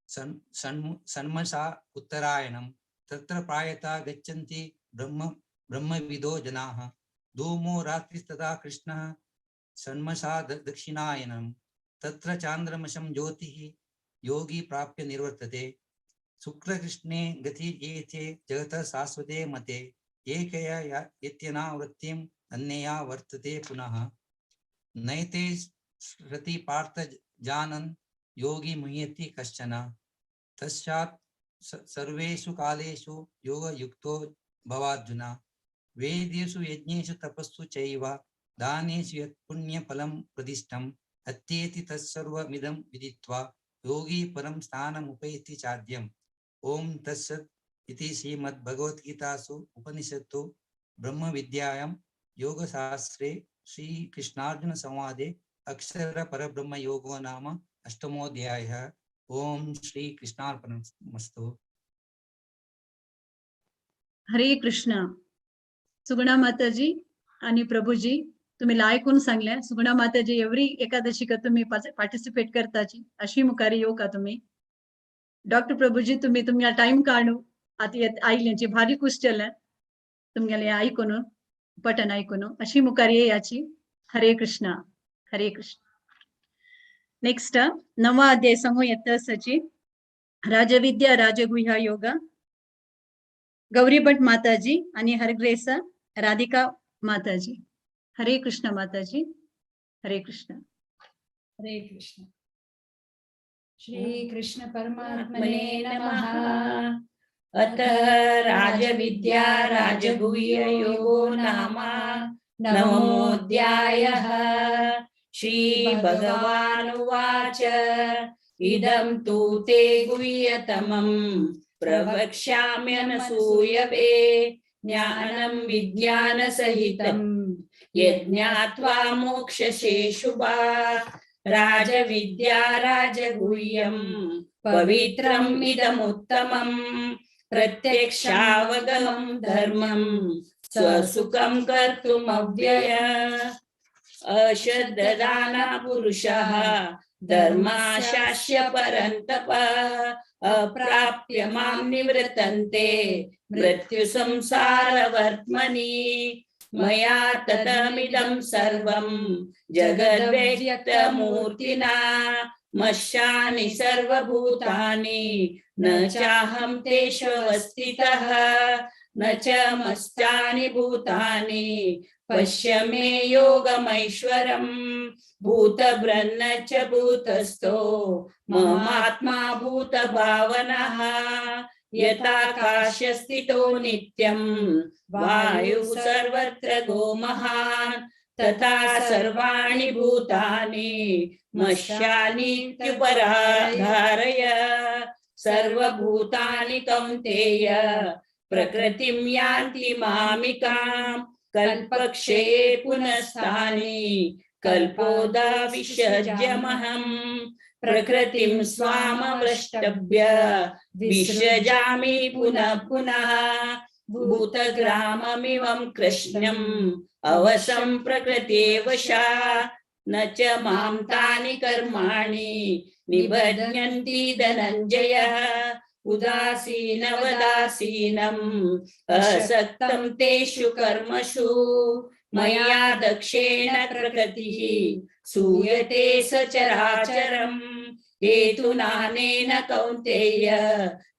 षण्मसा उत्तरायणं तत्र प्रायता गच्छन्ति ब्रह्मविदो जनाः धूमो रात्रिस्तदा कृष्णः षण्मसा दक्षिणायनं तत्र चान्द्रमसं ज्योतिः योगी प्राप्य निर्वर्तते शुक्लकृष्णे गति येते जगतः शाश्वते मते एकया यत्यनावृत्तिम् अन्यया वर्तते पुनः नैते श्रुति पार्थ जानन् योगी मुह्यति कश्चन तस्मात् सर्वेषु कालेषु योगयुक्तो भवार्जुन वेदेषु यज्ञेषु तपस्सु चैव दानेषु यत् पुण्यफलं प्रदिष्टम् अत्येति तत्सर्वमिदं विदित्वा योगी परं स्थानमुपैति चाद्यम् ओम तत्सत् इति श्रीमद्भगवद्गीतासु उपनिषत्सु ब्रह्मविद्यायां योगशास्त्रे श्रीकृष्णार्जुन संवादे अक्षर परब्रह्म योगो नाम अष्टमोऽध्यायः। ओम श्री कृष्णार्पणमस्तु. हरे कृष्ण. सुगुणा माताजी आणि प्रभूजी तुम्ही ऐकून सांगल्या. सुगुणा माताजी एव्हरी एकादशी का तुम्ही पार्टिसिपेट करताची अशी मुखारी येऊ का तुम्ही. डॉक्टर प्रभूजी तुम्ही तुम्हाला टाइम काढू आता आईल्यांची भारी खुश केल्या तुम्हाला ऐकून पठण ऐकून अशी मुखारी आहे याची. हरे कृष्ण. हरे कृष्ण. नेक्स्ट 9वा अध्याय समूह यत्तसची राजविद्या राजगुह्य योग. गौरी भट माताजी आणि हरग्रेस राधिका माताजी. हरे कृष्ण माताजी. हरे कृष्ण. हरे कृष्ण. श्री कृष्ण परमात्मने नमः. अथ राजविद्या राजगुह्य योगो नाम नवमोऽध्यायः. श्री भगवानुवाच इदं तु ते गुह्यतमं प्रवक्ष्याम्यनसूयवे ज्ञानं विज्ञानसहितं यज्ञात्वा मोक्षसे शुभात्. राजविद्या राजगुह्यं पवित्रम् इदमुत्तमं प्रत्यक्षावगमं धर्मं स्वसुखं कर्तुमव्यय. अश्रद्धदाना पुरुषः धर्माशास्य परन्तप अप्राप्य मां निवर्तन्ते मृत्युसंसारवर्त्मनि. मया ततमिदं सर्वं जगद्व्यक्तमूर्तिना मश्यानि सर्वभूतानि न चाहं तेषु अवस्थितः न च मस्तानि भूतानि पश्य मे योगमैश्वरम्. भूतभृन्न च भूतस्थो ममात्मा भूतभावनः. यथाकाशस्थितो नित्यं वायुः सर्वत्र गोमहान् तथा सर्वाणि भूतानि मश्यानीत्युपधारय. सर्वभूतानि कौन्तेय प्रकृतिं यान्ति मामिकाम्. कल्पक्षये पुनस्तानि कल्पोदा विसर्ज्यमहम्. प्रकृतिं स्वामवृष्टभ्य विसृजामि पुनः पुनः. भूतग्राममिवं कृष्णम् अवसं प्रकृते वशात्. न च मां तानि कर्माणि निबध्यन्ति धनञ्जयः. उदासीनवदासीनम् असक्तं तेषु कर्मसु मया दक्षेण प्रकृतिः सूयते सचराचरम्. हेतुनानेन कौन्तेय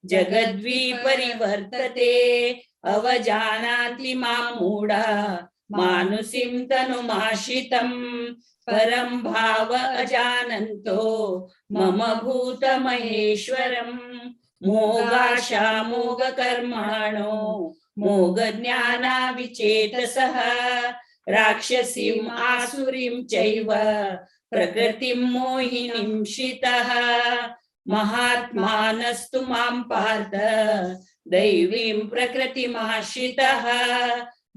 जगद्विपरिवर्तते. अवजानाति मां मूढा मानुषीं तनुमाश्रितम्. परं भाव अजानन्तो मम भूतमहेश्वरम्. मोगाशामोगकर्माणो मोगज्ञानाविचेतसः राक्षसीम् आसुरीं चैव प्रकृतिं मोहिनीं श्रितः. महात्मानस्तु मां पार्थ दैवीं प्रकृतिमाश्रितः.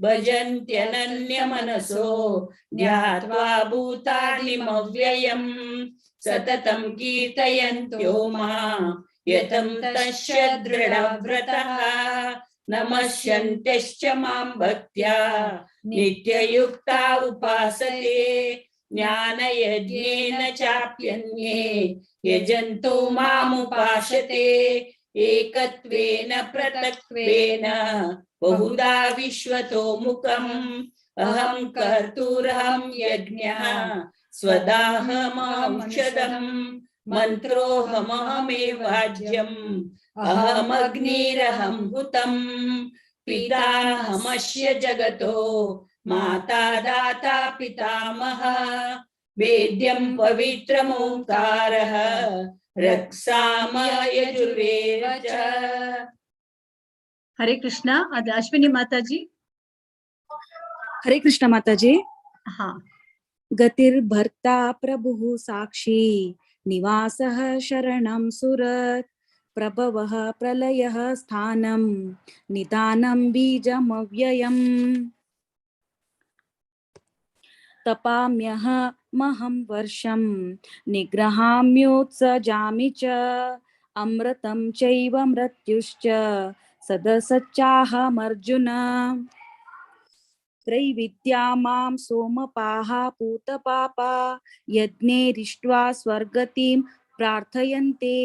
भजन्त्यनन्यमनसो ज्ञात्वा भूतादिमव्ययम्. सततं कीर्तयन्त्यो मां यतं तस्य दृढव्रतः. नमस्यन्त्यश्च मां भक्त्या नित्ययुक्ता उपासते. ज्ञानयज्ञेन चाप्यन्ये यजन्तो मामुपासते. एकत्वेन पृथक्त्वेन बहुधा विश्वतो मुखम्. अहं कर्तुरहं यज्ञः स्वदाहमौषधम्. मन्त्रोऽहमहमेवाज्यम् अहमग्निरहं हुतम्. पिताहमस्य जगतो माता दाता पितामहः. वेद्यं पवित्रमोङ्कारः रक्षाम यजुर्वेद च. हरे कृष्णा. आज अश्विनी माताजी. हरे कृष्ण माताजी. हाँ. गतिर्भर्ता प्रभुः साक्षी निवासः शरणं सुरत्. प्रभवः प्रलयः स्थानं निदानं बीजमव्ययम्. तपाम्यः महं वर्षं निग्रहाम्योत्सजामि च अमृतं चैव मृत्युश्च सदसच्चाहमर्जुन त्रैविद्या मां सोमपाः पूतपापा यज्ञैरिष्ट्वा स्वर्गतिं प्रार्थयन्ते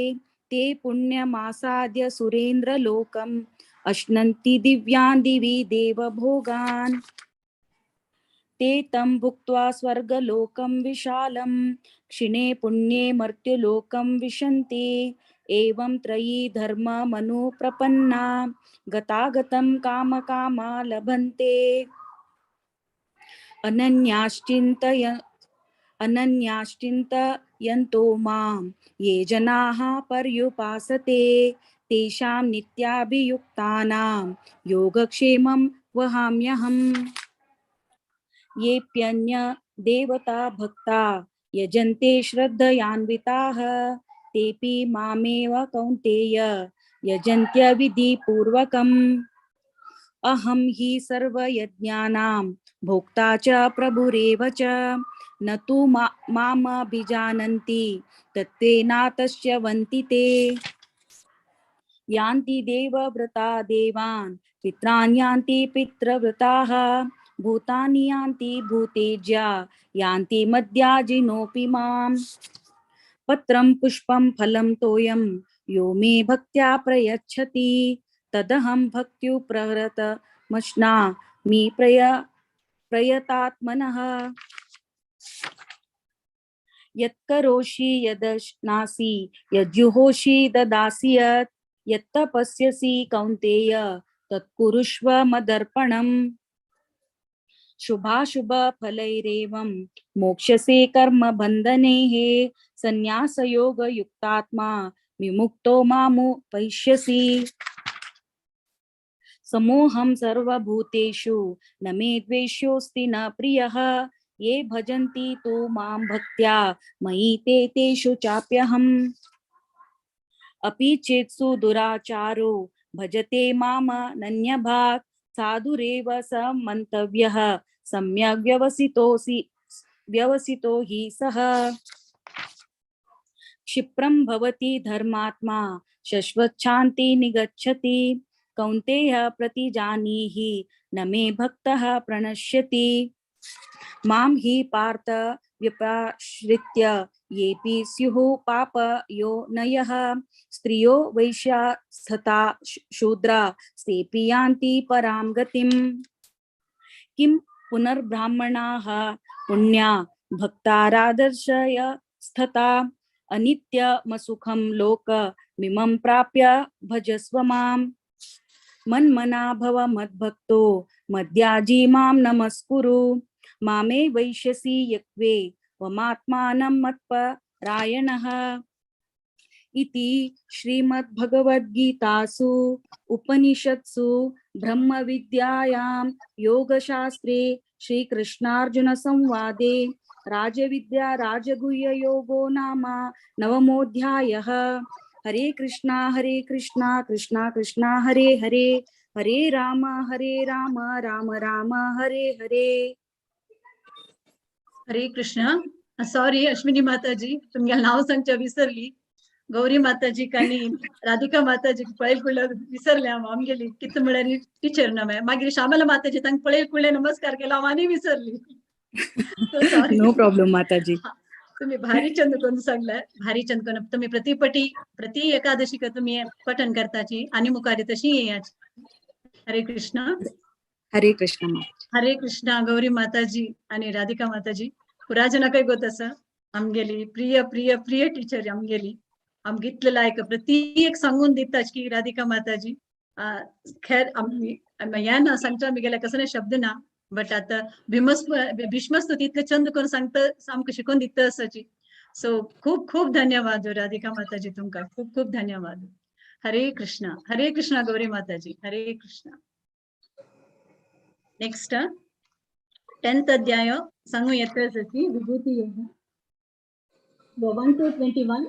ते पुण्यमासाद्य सुरेन्द्रलोकम् अश्नन्ति दिव्यान् दिवि देवभोगान् ते तं भुक्त्वा स्वर्गलोकं विशालं क्षिणे पुण्ये मर्त्युलोकं विशन्ति एवं त्रयी धर्ममनुप्रपन्ना गतागतं कामकामा लभन्ते अनन्याश्चिन्तयन्तो मां ये जनाः पर्युपासते तेषां नित्याभियुक्तानां योगक्षेमं वहाम्यहम् येऽप्यन्य देवता भक्ता यजन्ते श्रद्धयान्विताः तेऽपि मामेव कौन्तेय यजन्त्यविधिपूर्वकम् अहं हि सर्वयज्ञानां भोक्ता च प्रभुरेव च न तु मामभिजानन्ति तत्त्वेनातस्य वन्ति ते यान्ति देवव्रता देवान् पित्रान् यान्ति पितृव्रताः भूतानि यान्ति भूतेज्या यान्ति मद्याजिनोऽपि माम् पत्रं पुष्पं फलं तोयं यो मे भक्त्या प्रयच्छति तदहं भक्त्युप्रहृतमश्नामि प्रयतात्मनः यत्करोषि यदश्नासि यज्जुहोषि ददासि यत्तपस्यसि कौन्तेय तत्कुरुष्व मदर्पणम् शुभाशुभफलैरेवं मोक्ष्यसे कर्मबन्धनैः संन्यासयोगयुक्तात्मा विमुक्तो मामुपैष्यसि समोऽहं सर्वभूतेषु न मे द्वेष्योऽस्ति न प्रियः ये भजन्ति तु मां भक्त्या मयि ते तेषु चाप्यहम् अपि चेत्सु दुराचारो भजते मामनन्यभाक् साधुरेव स मन्तव्यः सम्यग् व्यवसितो हि सः क्षिप्रं भवति धर्मात्मा शश्वच्छान्ति निगच्छति कौन्तेय प्रतिजानीहि न मे भक्तः प्रणश्यति मां हि पार्थ व्यपाश्रित्य येऽपि स्युः पापयोनयः स्त्रियो वैश्यास्तथा शूद्रा तेऽपि यान्ति परां गतिम् किं पुनर्ब्राह्मणाः पुण्या भक्तारादर्शय स्थता अनित्यमसुखं लोकमिमं प्राप्य भजस्व माम् मन्मना भव मद्भक्तो मद्याजी मां नमस्कुरु मामे वैश्यसि यक्वे वमात्मानं मत्परायणः इति श्रीमद्भगवद्गीतासु उपनिषत्सु ब्रह्मविद्यायां योगशास्त्रे श्रीकृष्णार्जुन संवादे राजविद्या राजगुह्य योगो नाम नवमोऽध्यायः। हरे कृष्णा कृष्णा कृष्णा हरे हरे हरे राम राम राम हरे हरे. हरे कृष्ण. सॉरी अश्विनी माताजी, तुमगे नाव सांगच्या विसरली. गौरी माताजी कानी राधिका माताजी पळेल कुळ विसरल्या आमगेली कित म्हळ्यार टीचर ना मागीर श्यामला माताजी तांक पळेल कुळे नमस्कार केला आनी विसरली. नो प्रॉब्लेम माताजी. तुम्ही भारी चंद करून सांगलाय, भारी चंद करून तुम्ही प्रति एकादशी का तुम्ही पठन करताची आणि मुखारी तशी येयाची. हरे कृष्ण. हरे कृष्ण. हरे कृष्ण. गौरी माताजी आणि राधिका माताजी पुराजना काही गोत असं आमगेली प्रिय प्रिय प्रिय टीचर आमगेली आमगितलं लायक प्रत्येक सांगून दिताच की राधिका माताजी खैर या ना सांगता मी गेल्या कसं शब्द ना बट आता भीष्मस्तुती इतकं चंद करून सांगतं सामकं शिकून दितं असाची. सो खूप खूप धन्यवाद राधिका माताजी, तुमका खूप खूप धन्यवाद. हरे कृष्ण गौरी माताजी. हरे कृष्ण. नेक्स्ट 10th अध्याय सांगू येतची विभूती योग 1 to 21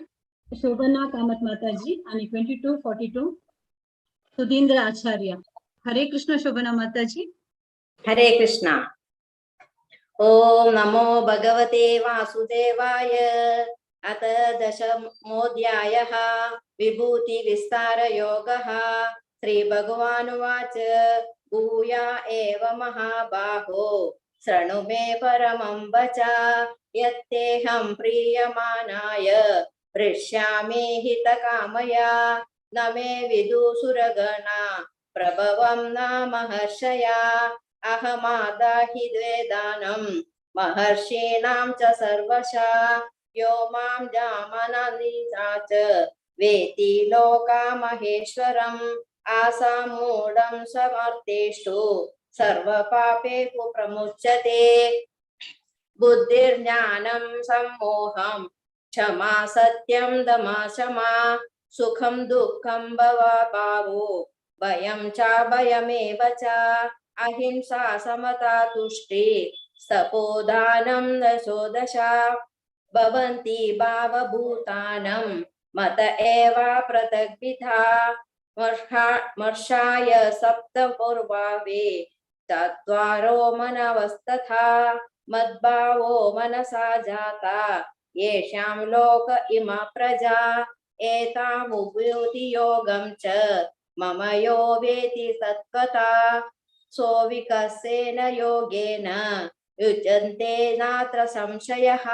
शोभना कामत माताजी आणि 22-42 सुधींद्र आचार्य. हरे कृष्ण शोभना माताजी. हरे कृष्णा. ॐ नमो भगवते वासुदेवाय। अथ दशमोऽध्यायः विभूतिविस्तारयोगः। श्रीभगवानुवाच भूया एव महाबाहो शृणु मे परमं वच। यत्तेऽहं प्रीयमाणाय हृष्यामि हितकामया। न मे विदुसुरगणा प्रभवं न महर्षया। अहमादाहि द्वेदानं महर्षीणां च सर्वशः। यो मां जामनानिसा च वेति लोकामहेश्वरम्। आसामूढं समर्थेषु सर्वपापेषु प्रमुच्यते। बुद्धिर्ज्ञानं सम्मोहं क्षमा सत्यं दमः शमा। सुखं दुःखं भवभावो भयं च भयमेव च। अहिंसा समता तुष्टि तपोदानं दशोदशा। भवन्ति भावभूतानं मत एव पृथग्विधा। मर्षाय सप्तपूर्वावे चत्वारो मनवस्तथा। मद्भावो मनसा जाता येषां लोक इमा प्रजा। एतामुपैति योगं च मम यो वेति तत्त्वता। सोऽविकसेन योगेन युज्यन्ते नात्र संशयः।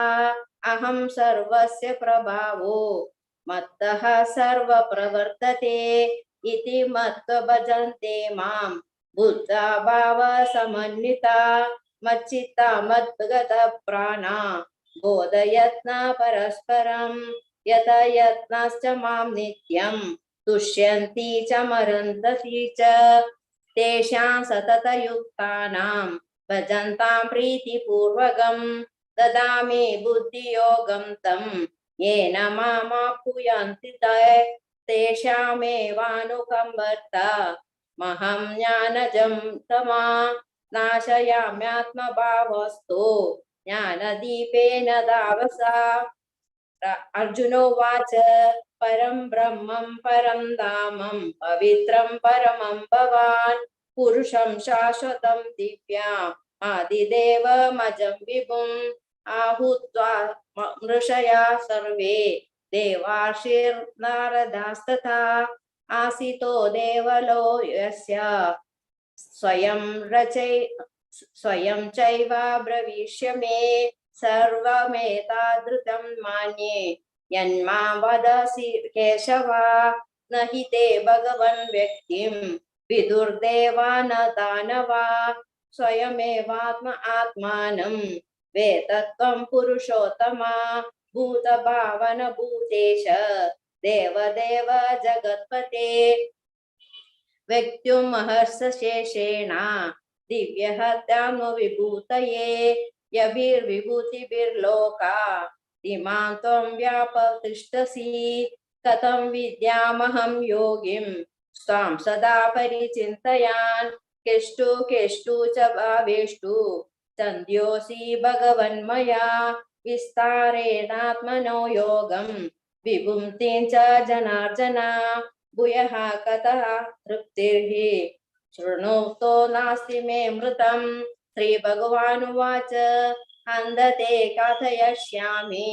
अहं सर्वस्य प्रभावो मत्तः सर्वप्रवर्तते इति मत्वा भजन्ते मां बुद्धा भावसमन्विता। मच्चित्ता मद्गतः प्राणा बोधयत्न परस्परं। यत यत्नश्च मां नित्यं तुष्यन्ति च मरन्ति च। तेषां सततयुक्तानां भजन्तां प्रीतिपूर्वकं। ददामि बुद्धियोगं तं येन मामाप्नुवन्ति तेषामेवानुकम्पता। महं ज्ञानजं तमा नाशयाम्यात्मभावस्तु ज्ञानदीपेन दावसा। अर्जुनोवाच परं ब्रह्मं परं धामं पवित्रं परमं भवान्। पुरुषं शाश्वतं दिव्याम् आदिदेवमजं विभुम्। आहूत्वा मृषया सर्वे देवार्षिर्नारदास्तथा। आसितो देवलो यस्य स्वयं चैव ब्रवीष्य मे। सर्वमेतादृतं मन्ये यन्मां वदसि केशव। न हि ते भगवन् व्यक्तिं विदुर्देवा न दानवा। स्वयमेवात्म आत्मानं वेत्तं पुरुषोत्तमा। भूतभावन भूतेश देवदेव जगत्पते। व्यक्त्युं महर्षशेषेण दिव्यहत्यान्नो विभूतये। यभिर्विभूतिभिर्लोका इमां त्वं व्यापतिष्ठसि। कथं विद्यामहं योगिं स्वां सदा परिचिन्तयान्। केष्टु च भावेष्टु चन्द्योऽसि भगवन्मया। विस्तारेणात्मनो योगं विभुंक्तिं च जनार्दन। भूयः कतः तृप्तिर्हि शृणुतो नास्ति मे मृतम्। श्रीभगवानुवाच हन्दते कथयिष्यामि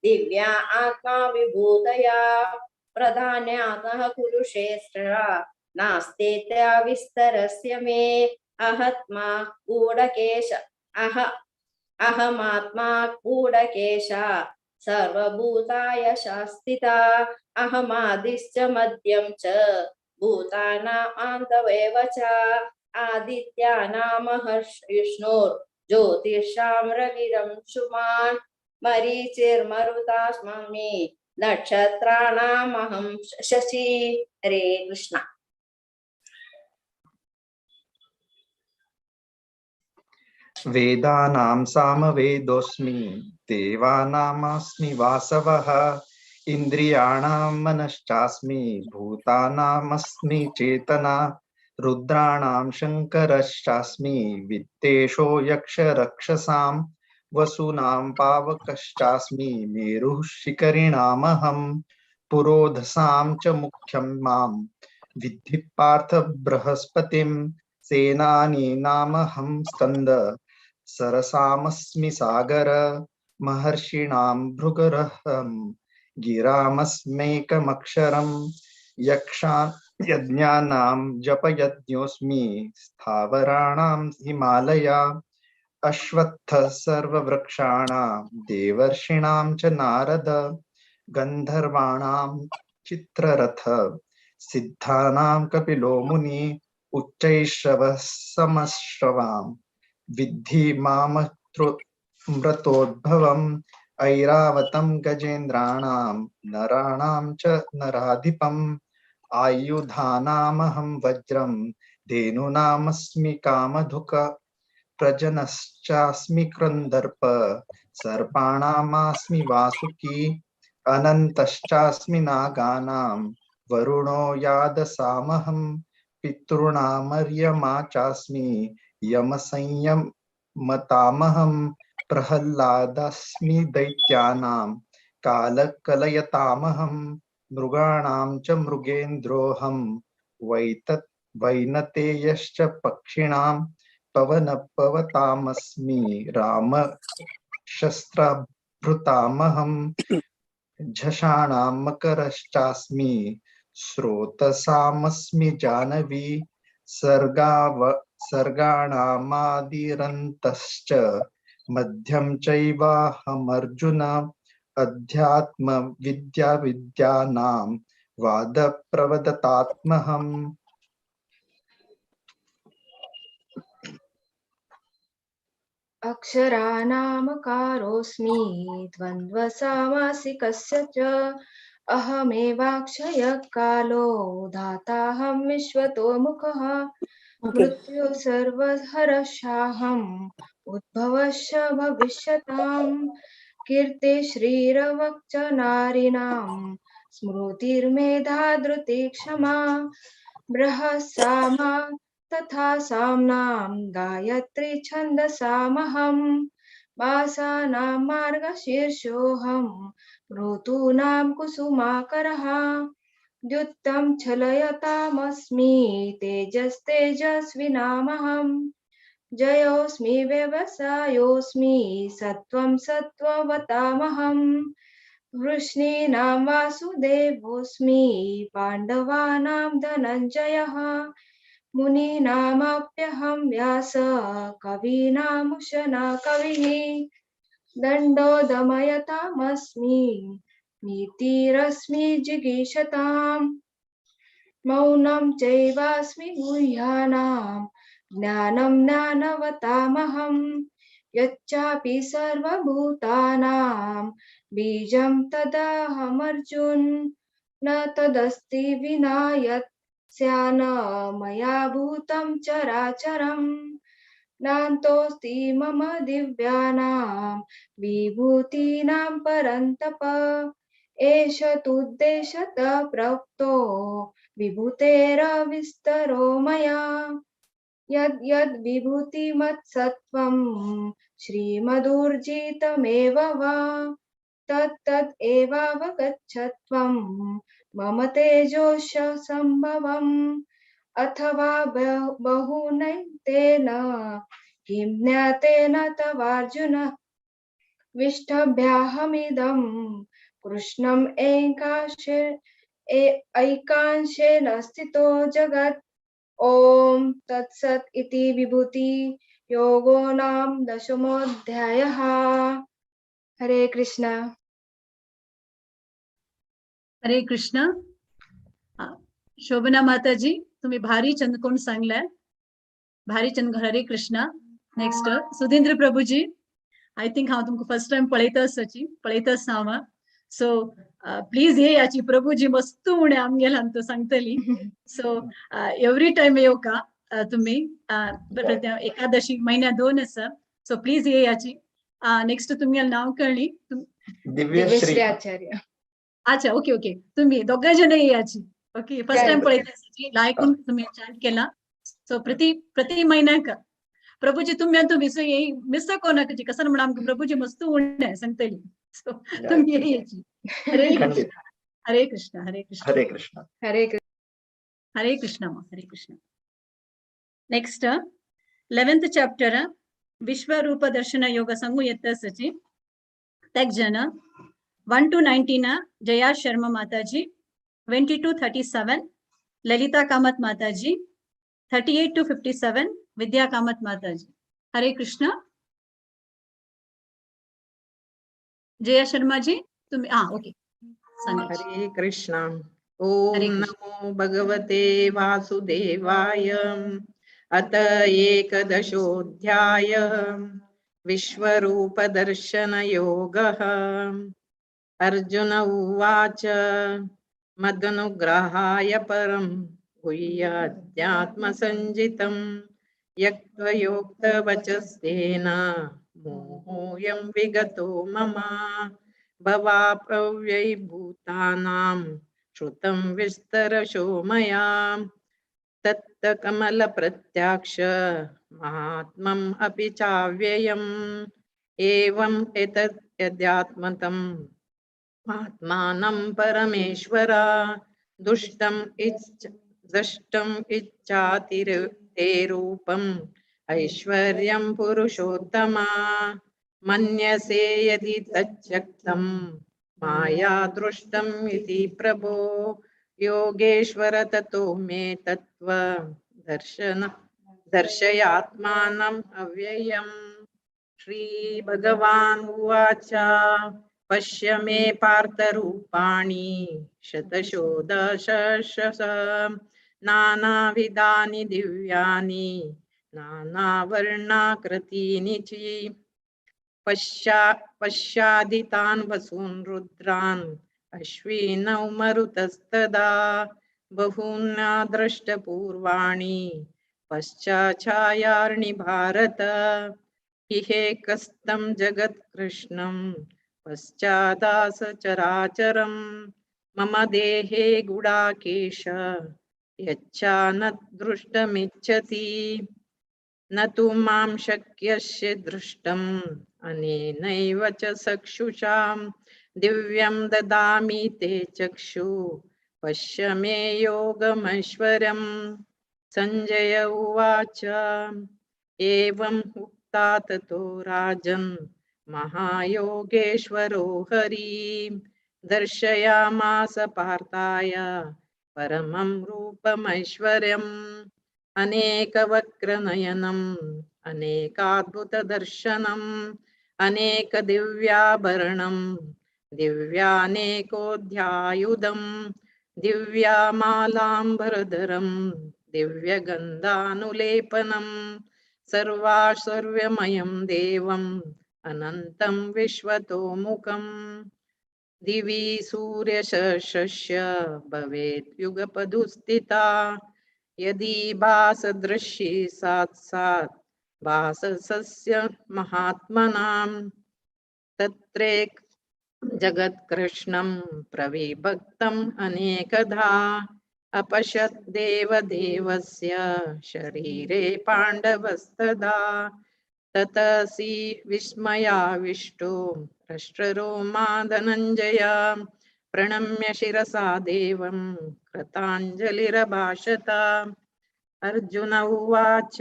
दिव्या आत्मा विभूतया। प्रधान्यातः कुरुषेष्ठा नास्तेत्य विस्तरस्य मे। अहमात्मा गूढकेश सर्वभूताय शास्तिता। अहमादिश्च मध्यं च भूतानामन्तमेव च। आदित्यानामहर्षविष्णुर्ज्योतिषां रविरंशुमान्। मरीचिर्मरुतास्मि नक्षत्राणामहं शशि। हरे कृष्ण। वेदानां सामवेदोऽस्मि देवानामस्मि वासवः। इन्द्रियाणां मनश्चास्मि भूतानामस्मि चेतना। रुद्राणां शङ्करश्चास्मि वित्तेषो यक्षरक्षसां। वसूनां पावकश्चास्मि मेरुः शिखरिणामहं। पुरोधसां च मुख्यं मां विद्धि पार्थ बृहस्पतिं। सेनानीनामहं स्कन्द सरसामस्मि सागर महर्षिणां भृगरहं गिरामस्मेकमक्षरं यज्ञानां जपयज्ञोऽस्मि स्थावराणां हिमालया अश्वत्थ सर्ववृक्षाणां देवर्षिणां च नारद गन्धर्वाणां चित्ररथ सिद्धानां कपिलो मुनि उच्चैश्रवः समश्रवां विद्धि माममृतोद्भवम् ऐरावतं गजेन्द्राणां नराणां च नराधिपम् आयुधानामहं वज्रं धेनूनामस्मि कामधुक प्रजनश्चास्मि क्रन्दर्प सर्पाणामास्मि वासुकी अनन्तश्चास्मि नागानां वरुणो यादसामहं पितॄणामर्यमा चास्मि यमसंयमतामहं प्रह्लादस्मि दैत्यानां कालकलयतामहं मृगाणां च मृगेन्द्रोऽहं वैनतेयश्च पक्षिणां पवनपवतामस्मि रामशस्त्राभृतामहं झषाणां मकरश्चास्मि स्रोतसामस्मि जानवी सर्गाणामादिरन्तश्च मध्यं चैवाहमर्जुन अध्यात्म विद्यानां वादप्रवदतात्महम् अक्षराणामकारोऽस्मि द्वन्द्वसामासिकस्य च अहमेवाक्षयः कालो धाताहं विश्वतो मुखः मृत्युः सर्वहरश्चाहम् उद्भवश्च भविष्यताम् कीर्ति श्रीरवक्च नारीणां स्मृतिर्मेधा धृति क्षमा बृहत्सामा तथा साम्नां गायत्री छन्दसामहं मासानां मार्गशीर्षोऽहं ऋतूनां कुसुमाकरः द्युत्तं छलयतामस्मि तेजस्तेजस्विनामहं जयोऽस्मि व्यवसायोऽस्मि सत्त्वं सत्त्ववतामहं वृष्णीनां वासुदेवोऽस्मि पाण्डवानां धनञ्जयः मुनीनामप्यहं व्यास कवीनामुशना कविः दण्डो दमयतामस्मि नीतिरस्मि जिगीषताम् मौनं चैवास्मि गुह्यानां ज्ञानं ज्ञानवतामहं यच्चापि सर्वभूतानां बीजं तदहमर्जुन न तदस्ति विना यत् स्यान मया भूतं चराचरम् नान्तोऽस्ति मम दिव्यानां विभूतीनां परन्तप एष तुद्देशतः प्रोक्तो विभूतेरविस्तरो मया यद् यद् विभूतिमत्सत्त्वं श्रीमदूर्जितमेव वा तत् एवावगच्छत्वं मम तेजोश सम्भवम् अथवा बहुनैतेन किं ज्ञातेन तवार्जुन विष्टभ्याहमिदं कृष्णम् ऐकांशेन स्थितो जगत् ॐ तत्सत् इति विभूति योगो नाम 10मोऽध्यायः। हरे कृष्ण। हरे कृष्ण. शोभना माताजी तुम्ही भारी चंदकोण सांगलाय. भारी चंद. हरे Krishna. Next Sudhindra Prabhuji. I think हांव तुमकां फर्स्ट टाइम पळयता आसां. सो प्लीज हे याची प्रभूजी मस्त उणे आमगेला तो सांगतली. सो एवरी टाइम येवका तुम्ही एकादशी महिन्या 2 आसा. सो प्लीज हे याची. नेक्स्ट तुमगे नाव कळली. दिव्यश्री आचार्य. अच्छा ओके ओके. तुम्ही दोघा जण याची. ओके फर्स्ट टाइम पळयता लायकून तुम्ही चॅट केला. सो प्रति महिन्याक प्रभूजी तुम्ही मिस कोणाक कसं म्हणून आमकां प्रभूजी मस्त उणे सांगतली. सो तुम्ही याची. हरे कृष्ण. हरे कृष्ण. हरे कृष्ण. हरे कृष्ण. हरे कृष्ण. हरे कृष्ण. हरे कृष्ण. नेक्स्ट 11th chapter ವಿಶ್ವರೂಪ ದರ್ಶನ ಯೋಗ ಸಂಗುಯತ್ತ ಸಚಿ ತೆಗ್ ಜನ 1 to 19 Jaya Sharma Mataji 20 to 37 Lalitha Kamath Mataji 38 to 57 ವಿದ್ಯಾ ಕಾಮತ್ ಮಾತಾಜಿ. हरे कृष्ण. जया शर्मा जी तुम्ही ओके. हरे कृष्ण. ओम नमो भगवते वासुदेवाय. अत एकदशोऽध्याय विश्वरूपदर्शनयोगः. अर्जुन उवाच मदनुग्रहाय परं गुह्याध्यात्मसञ्जितं यक्त्वयोक्तवचस्तेन मोहोऽयं विगतो मम. भवाप्ययभूतानां श्रुतं विस्तरशो मया. तत्कमलप्रत्याक्ष महात्मम् अपि चाव्ययम्. एवम् एतत् यद्यात्मतम् आत्मानं परमेश्वर द्रष्टुम् इच्छाति ते रूपम् ऐश्वर्यं पुरुषोत्तमा. मन्यसे यदि तच्चक्तं माया दृष्टम् इति प्रभो. योगेश्वर ततो मे तत्त्व दर्शयात्मानम् अव्ययम्. श्री भगवान् उवाच पश्य मे पार्थरूपाणि शतशोदशशः नानाविधानि दिव्यानि नानावर्णाकृतीनि च. पश्यादितान् वसून् रुद्रान् अश्विनौ मरुतस्तदा. बहून्ना दृष्टपूर्वाणि पश्चाच्छायार्णि भारत. इहेकस्तं जगत्कृष्णं पश्चादासचराचरम्. मम देहे गुडाकेश यच्चान दृष्टमिच्छति. न तु मां शक्यस्य द्रष्टुम् अनेनैव च चक्षुषां. दिव्यं ददामि ते चक्षु पश्य मे योगमैश्वरम्. संजय उवाच एवम् उक्ता ततो राजन् महायोगेश्वरो हरि. दर्शयामास पार्थाय परमं रूपमैश्वर्यम्. अनेकवक्त्रनयनम् अनेकाद्भुतदर्शनम्. अनेकदिव्याभरणम् दिव्यानेकोऽध्यायुधम्. दिव्यामालाम्बरधरम् दिव्यगन्धानुलेपनम्. सर्वमयं देवम् अनन्तं विश्वतोमुखम्. दिवि सूर्यशस्य भवेत् युगपदुस्थिता. यदि भासदृशी साक्षात् भासस्य महात्मनां. तत्रेक जगत्कृष्णं प्रविभक्तम् अनेकधा. अपश्यत् देवदेवस्य शरीरे पाण्डवस्तदा. ततसि विस्मयाविष्टो हृष्टरोमा धनञ्जय. प्रणम्य शिरसा देवं कृताञ्जलिरभाषत. अर्जुन उवाच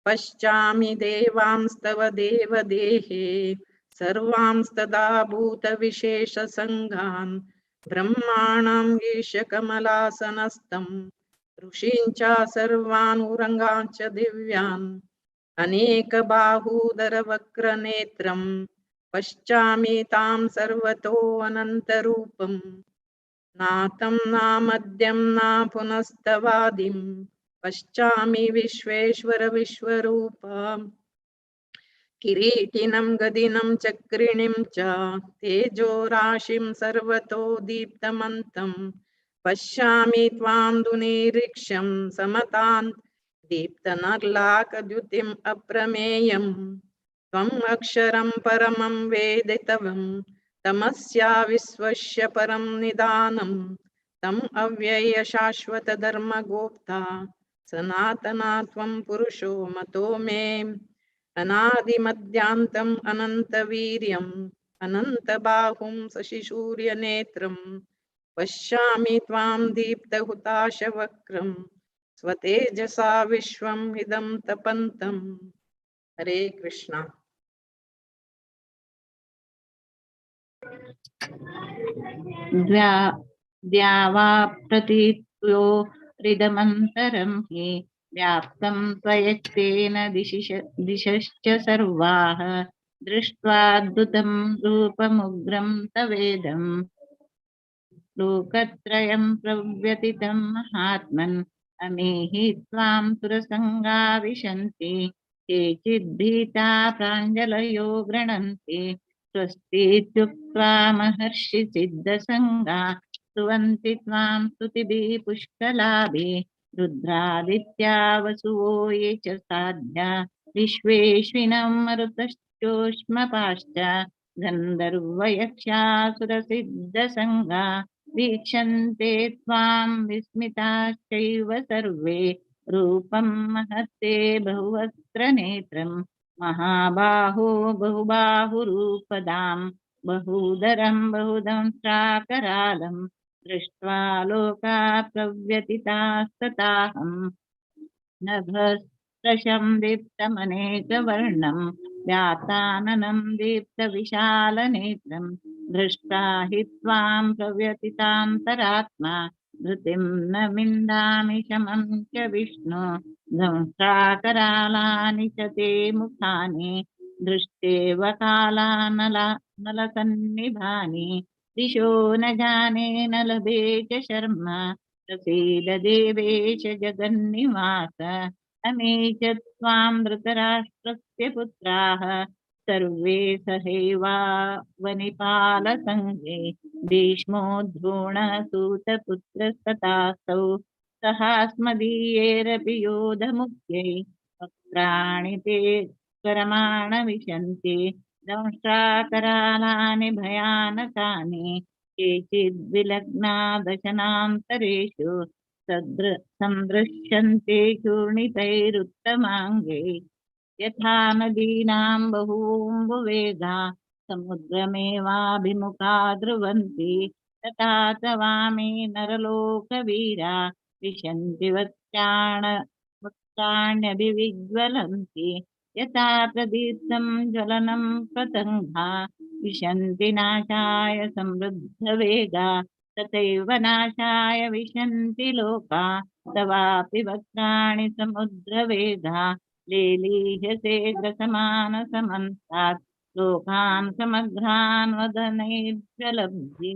पश्यामि देवांस्तव देवदेहे सर्वांस्तदा भूतविशेषसङ्घान्. ब्रह्माणां ईशकमलासनस्थं ऋषींच सर्वान् उरगांश्च दिव्यान्. अनेकबाहूदरवक्रनेत्रं पश्यामि तां सर्वतो अनन्तरूपम्. नातं नामद्यं न पुनस्तवादिं पश्यामि विश्वेश्वर विश्वरूप. किरीटिनं गदिनं चक्रिणीं च तेजोराशिं सर्वतो दीप्तमन्तं. पश्यामि त्वां दुर्निरीक्ष्यं समतान् दीप्तनलाकद्युतिम् अप्रमेयम्. त्वम् अक्षरं परमं वेदितव्यं तमस्या विश्वस्य परं निदानम्. तम् अव्यय शाश्वत धर्मगोप्ता सनातना त्वं पुरुषो मतो मे. अनादिमध्यान्तम् अनन्तवीर्यम् अनन्तबाहुं शशिसूर्यनेत्रं. पश्यामि त्वां दीप्तहुताशवक्रं स्वतेजसा विश्वम् इदं तपन्तम्. हरे कृष्ण। द्यावा प्रतीत्यो हृदमन्तरं हि व्याप्तं त्वयत्तेन दिशश्च सर्वाः दृष्ट्वाद्भुतं रूपमुग्रं तवेदं लोकत्रयं प्रव्यतितं महात्मन् अमीहि त्वां सुरसङ्गा विशन्ति केचिद्भीता प्राञ्जलयो गृह्णन्ति स्वस्तीत्युक्त्वा महर्षि सिद्धसङ्गा स्तुवन्ति त्वां स्तुतिभिः पुष्कलाभिः रुद्रादित्या वसुवो ये च साध्या विश्वेश्विनं मरुतश्चोष्मपाश्च गन्धर्वयक्षासुरसिद्धसङ्गा वीक्षन्ते त्वां विस्मिताश्चैव सर्वे रूपं महत्ते बहुवक्त्रनेत्रं महाबाहो बहुबाहुरूपदां बहूदरं बहुदंष्ट्राकरालं दृष्ट्वा लोका प्रव्यथितास्तथाहम् नभस्त्रशं दीप्तमनेकवर्णं व्याताननं दीप्तविशालनेत्रं दृष्ट्वा हि त्वां प्रव्यथितान्तरात्मा धृतिं न विन्दामि शमं च विष्णु दंष्ट्राकरालानि च ते मुखानि दृष्टेव कालानलसन्निभानि दिशो न जाने न लभे च शर्मा प्रसीद देवेश जगन्निवास अमे च त्वां धृतराष्ट्रस्य पुत्राः सर्वे सहैवावनिपालसङ्घे भीष्मो द्रोणसूतपुत्रस्तथासौ सहास्मदीयैरपि योधमुख्यै वक्त्राणि ते करमाण विशन्ति दंष्ट्राकरालानि भयानकानि केचिद्विलग्ना दशनान्तरेषु सन्दृश्यन्ते चूर्णितैरुत्तमाङ्गै यथा नदीनां बहूम्बुवेगा समुद्रमेवाभिमुखा ध्रुवन्ति तथा तवामि नरलोकवीरा विशन्ति वक्त्राण्यभिविज्वलन्ति यथा प्रदीप्तं ज्वलनं पतङ्गा विशन्ति नाशाय समृद्धवेगा तथैव नाशाय विशन्ति लोका तवापि वक्त्राणि समुद्रवेगा लेलीह्यसे ग्रसमानसमन्तात् लोकान् समग्रान् वदनैर्ज्वलब्धि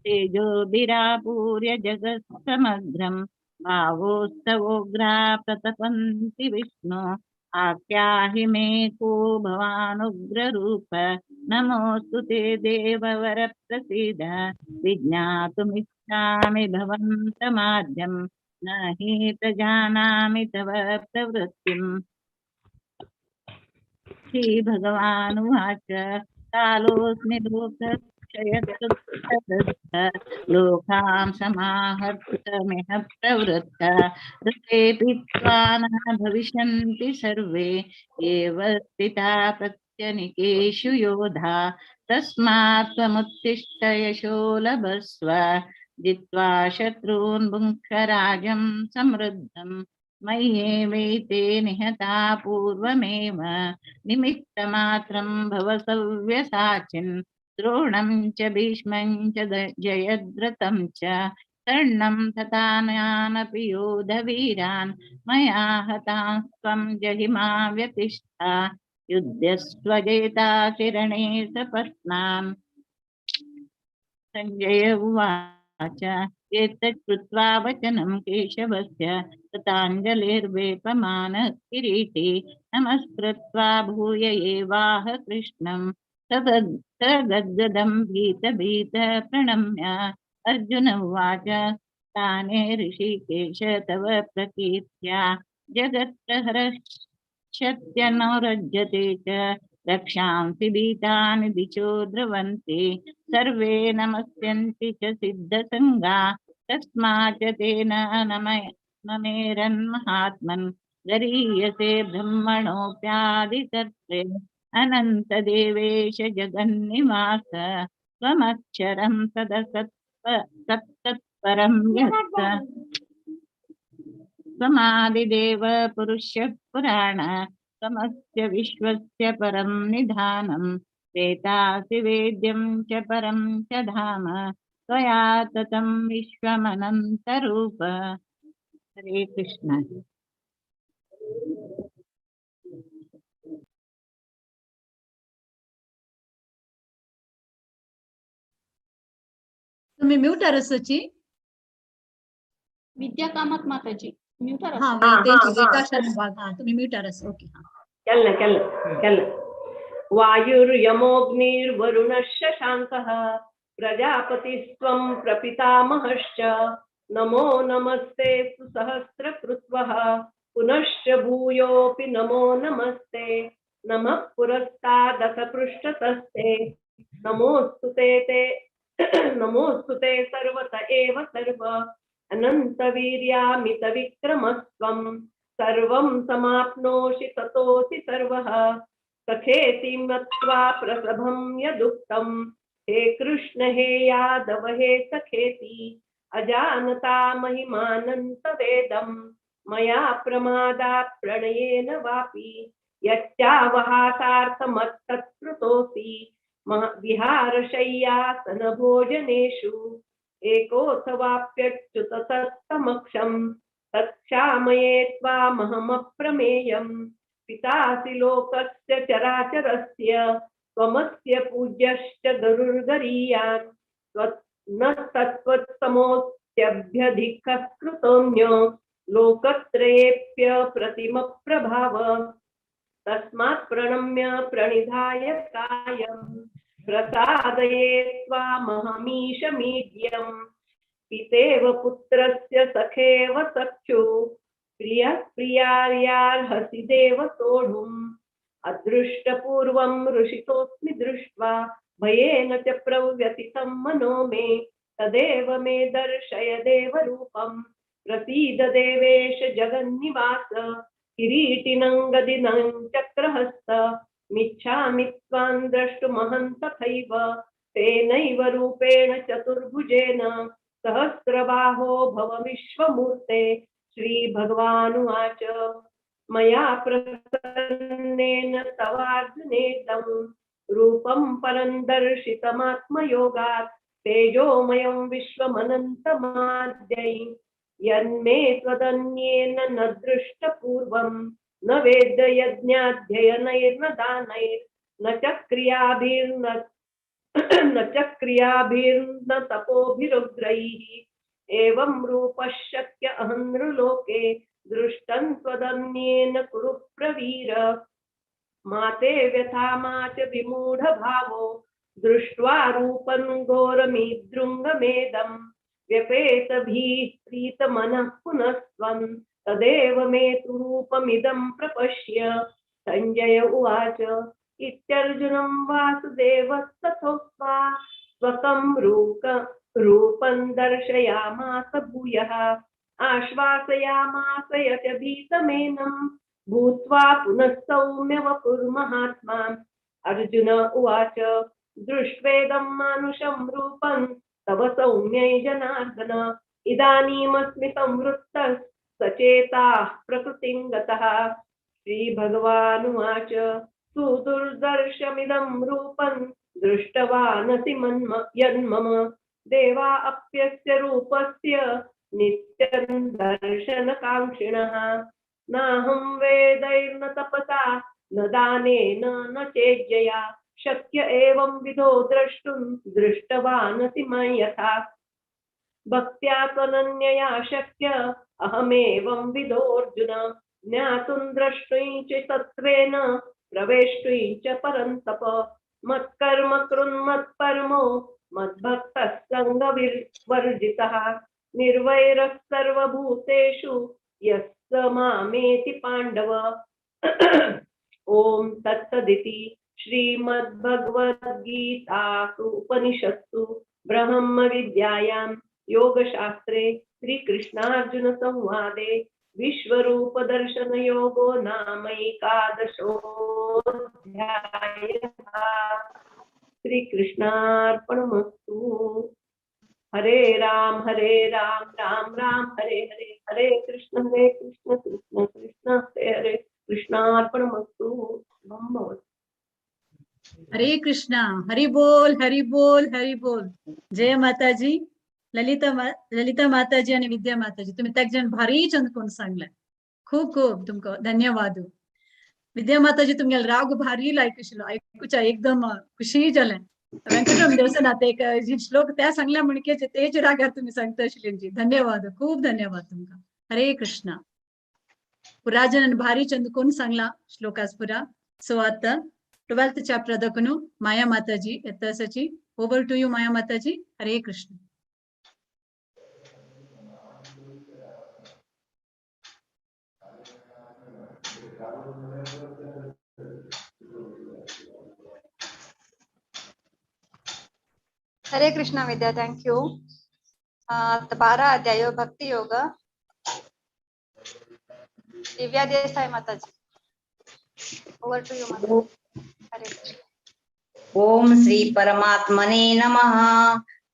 तेजोभिरापूर्य जगत्समग्रं भावोत्सवोग्रा प्रतपन्ति विष्णु आख्याहि मे को भवानुग्ररूप नमोऽस्तु ते देववर प्रसीद विज्ञातुमिच्छामि भवन्तमाद्यं न हि प्रजानामि तव प्रवृत्तिम् श्रीभगवानुवाच कालोऽस्मि लोकक्षयकृत् लोकां समाहर्तुमिह प्रवृत्त ऋतेऽपि त्वा न भविष्यन्ति सर्वे एव स्थिता प्रत्यनिकेषु योधा तस्मात् त्वमुत्तिष्ठ यशो लभस्व जित्वा शत्रून् भुङ्क्ष राज्यं समृद्धम् मय्येवैते निहता पूर्वमेव निमित्तमात्रं भव सव्यसाचिन् द्रोणं च भीष्मं च जयद्रथं च कर्णं तथा नानपि योधवीरान् मया हतास्त्वं जहिमा व्यतिष्ठा युध्यस्वजेता किरणे सपत्नान् संजय उवाच एतत् श्रुत्वा वचनं केशवस्य तथाञ्जलिर्वेपमानः किरीटी नमस्कृत्वा भूय एवाह कृष्णं सगद्गदं भीत प्रणम्य अर्जुन उवाच ताने ऋषिकेश तव प्रकीर्त्या जगत्प्रहर्षत्यनुरज्यते च रक्षांसि भीतानि दिशो ध्रुवन्ति सर्वे नमस्यन्ति च सिद्धसङ्गा तस्माच्च तेन नमेरन्महात्मन् गरीयसे ब्रह्मणोऽप्यादिकर्त्रे अनन्तदेवेश जगन्निवास त्वमक्षरं सत्तत्परं यत् त्वमादिदेव पुरुषः पुराण समस्य विश्वस्य परं निधानं वेदासि वेद्यं च परं च धाम त्वया ततं विश्वमनन्तरूप। हरे कृष्ण। तुम्ही म्यूट आहात सची? विद्या कामत माताजी म्यूट हा विकासन भाग हा तुम्ही म्यूट आहात. ओके केलं वायुर्यमोऽग्निर्वरुणश्च शान्तः प्रजापतिस्त्वं प्रपितामहश्च नमो नमस्ते सुसहस्रकृत्वः पुनश्च भूयोऽपि नमो नमस्ते नमः पुरस्तादथ पृष्ठतस्ते नमोऽस्तु ते सर्वत एव सर्व अनन्तवीर्यामितविक्रमस्त्वं सर्वं समाप्नोषि ततोऽसि सर्वः सखेति मत्वा प्रसभं यदुक्तं हे कृष्ण हे यादव हे सखेति अजानता महिमानन्तवेदं मया प्रमादात् प्रणयेन वापि यच्चावहासार्थमत्तत्कृतोऽसि विहारशय्यासनभोजनेषु एकोऽथवाप्यच्युत तत्समक्षं तत्क्षामये त्वामहमप्रमेयम् पितासि लोकस्य चराचरस्य त्वमस्य पूज्यश्च गरुर्गरीयान् न तत्त्वत्समोऽस्त्यभ्यधिकः कृतोऽन्यो लोकत्रयेऽप्यप्रतिमप्रभाव तस्मात् प्रणम्य प्रणिधाय कायं प्रसादये त्वामहमीशमीड्यम् पितेव पुत्रस्य सखेव सख्यु प्रियः प्रियार्यार्हसि देव सोढुम् अदृष्टपूर्वं ऋषितोऽस्मि दृष्ट्वा भयेन च प्रव्यथितं मनो मे तदेव मे दर्शय देवरूपं प्रसीद देवेश जगन्निवास किरीटिनं गदिनं चक्रहस्त मिच्छामि त्वां द्रष्टुमहं तथैव तेनैव रूपेण चतुर्भुजेन सहस्रबाहो भव विश्वमूर्ते श्रीभगवानुवाच मया प्रसन्नेन तवार्जुनेदं रूपं परं दर्शितमात्मयोगात् तेजोमयं विश्वमनन्तमाद्यै यन्मे त्वदन्येन न दृष्टपूर्वं न वेदयज्ञाध्ययनैर्न दानैर्न च क्रियाभिर्न तपोभिरुग्रैः एवं रूपः शक्य अहं नृलोके दृष्टं त्वदन्येन कुरु प्रवीर मा ते व्यथा मा च विमूढभावो दृष्ट्वा रूपं घोरमीदृङ्गमेदं व्यपेतभिः प्रीतमनः पुनस्त्वं तदेव मे तु रूपमिदं प्रपश्य संजय उवाच इत्यर्जुनं वासुदेवस्तथोक्त्वा स्वकं रूपं दर्शयामास भूयः आश्वासयामास यच भीतमेनं भूत्वा पुनः सौम्य वपुर्महात्मा अर्जुन उवाच दृष्ट्वेदं मानुषं रूपं तव सौम्यै जनार्दन इदानीमस्मि संवृत्तः सचेताः प्रकृतिं गतः श्रीभगवानुवाच सुदुर्दर्शमिदं रूपं दृष्टवानसि यन्मम देवा अप्यस्य रूपस्य नित्यं दर्शनकाङ्क्षिणः नाहं वेदैर्न तपसा न दानेन न चेज्जया शक्य एवं विधो द्रष्टुं दृष्टवानसि मयि यथा भक्त्या त्वनन्यया शक्य अहमेवं विधोऽर्जुन ज्ञातुं द्रष्टुं च तत्त्वेन प्रवेष्टुं च परन्तप मत्कर्म कृन्मत्परमो मद्भक्तः सङ्गविवर्जितः निर्वैरः सर्वभूतेषु यः स मामेति पाण्डव ॐ तत्सदिति श्रीमद्भगवद्गीतासु उपनिषत्सु ब्रह्मविद्यायां योगशास्त्रे श्रीकृष्णार्जुनसंवादे विश्वरूपदर्शनयोगो नामैकादशोऽध्यायः। श्रीकृष्णार्पणमस्तु। हरे राम राम राम हरे हरे हरे कृष्ण कृष्ण कृष्ण हरे हरे कृष्णार्पणमस्तु. भवतु. हरे कृष्णा. हरि बोल, हरि बोल, हरि बोल. जय माताजी. ललिता माताजी आणि विद्या माताजी, तुम्ही त्याग जण भारी चंदकोन सांगलाय. खूप खूप तुमको धन्यवाद. विद्या माताजी तुमगे राग भारी लायकशिलो ऐकूच्या एकदम खुशी झाल्या. व्यंकटराम देवसनात एक जी श्लोक त्या सांगल्या म्हणके तेच रागात तुम्ही सांगता आशिल्ली. धन्यवाद, खूप धन्यवाद तुमका. हरे कृष्णा. पुराजन भारी चंदकोन सांगला श्लोकास पुरा. सो आता 12th chapter ಅದಕ್ಕನು ಮಾಯಾ ಮಾತಾಜಿ ಎತ್ತಸಚಿ. Over to you Maya Mataji. Hare Krishna. Hare Krishna Vidya, thank you. 12 अध्याय भक्ती योग. दिव्या देसाई माताजी, ओव्हर टू यू माताजी. हरे कृष्ण. ओम श्री परमात्मने नमः.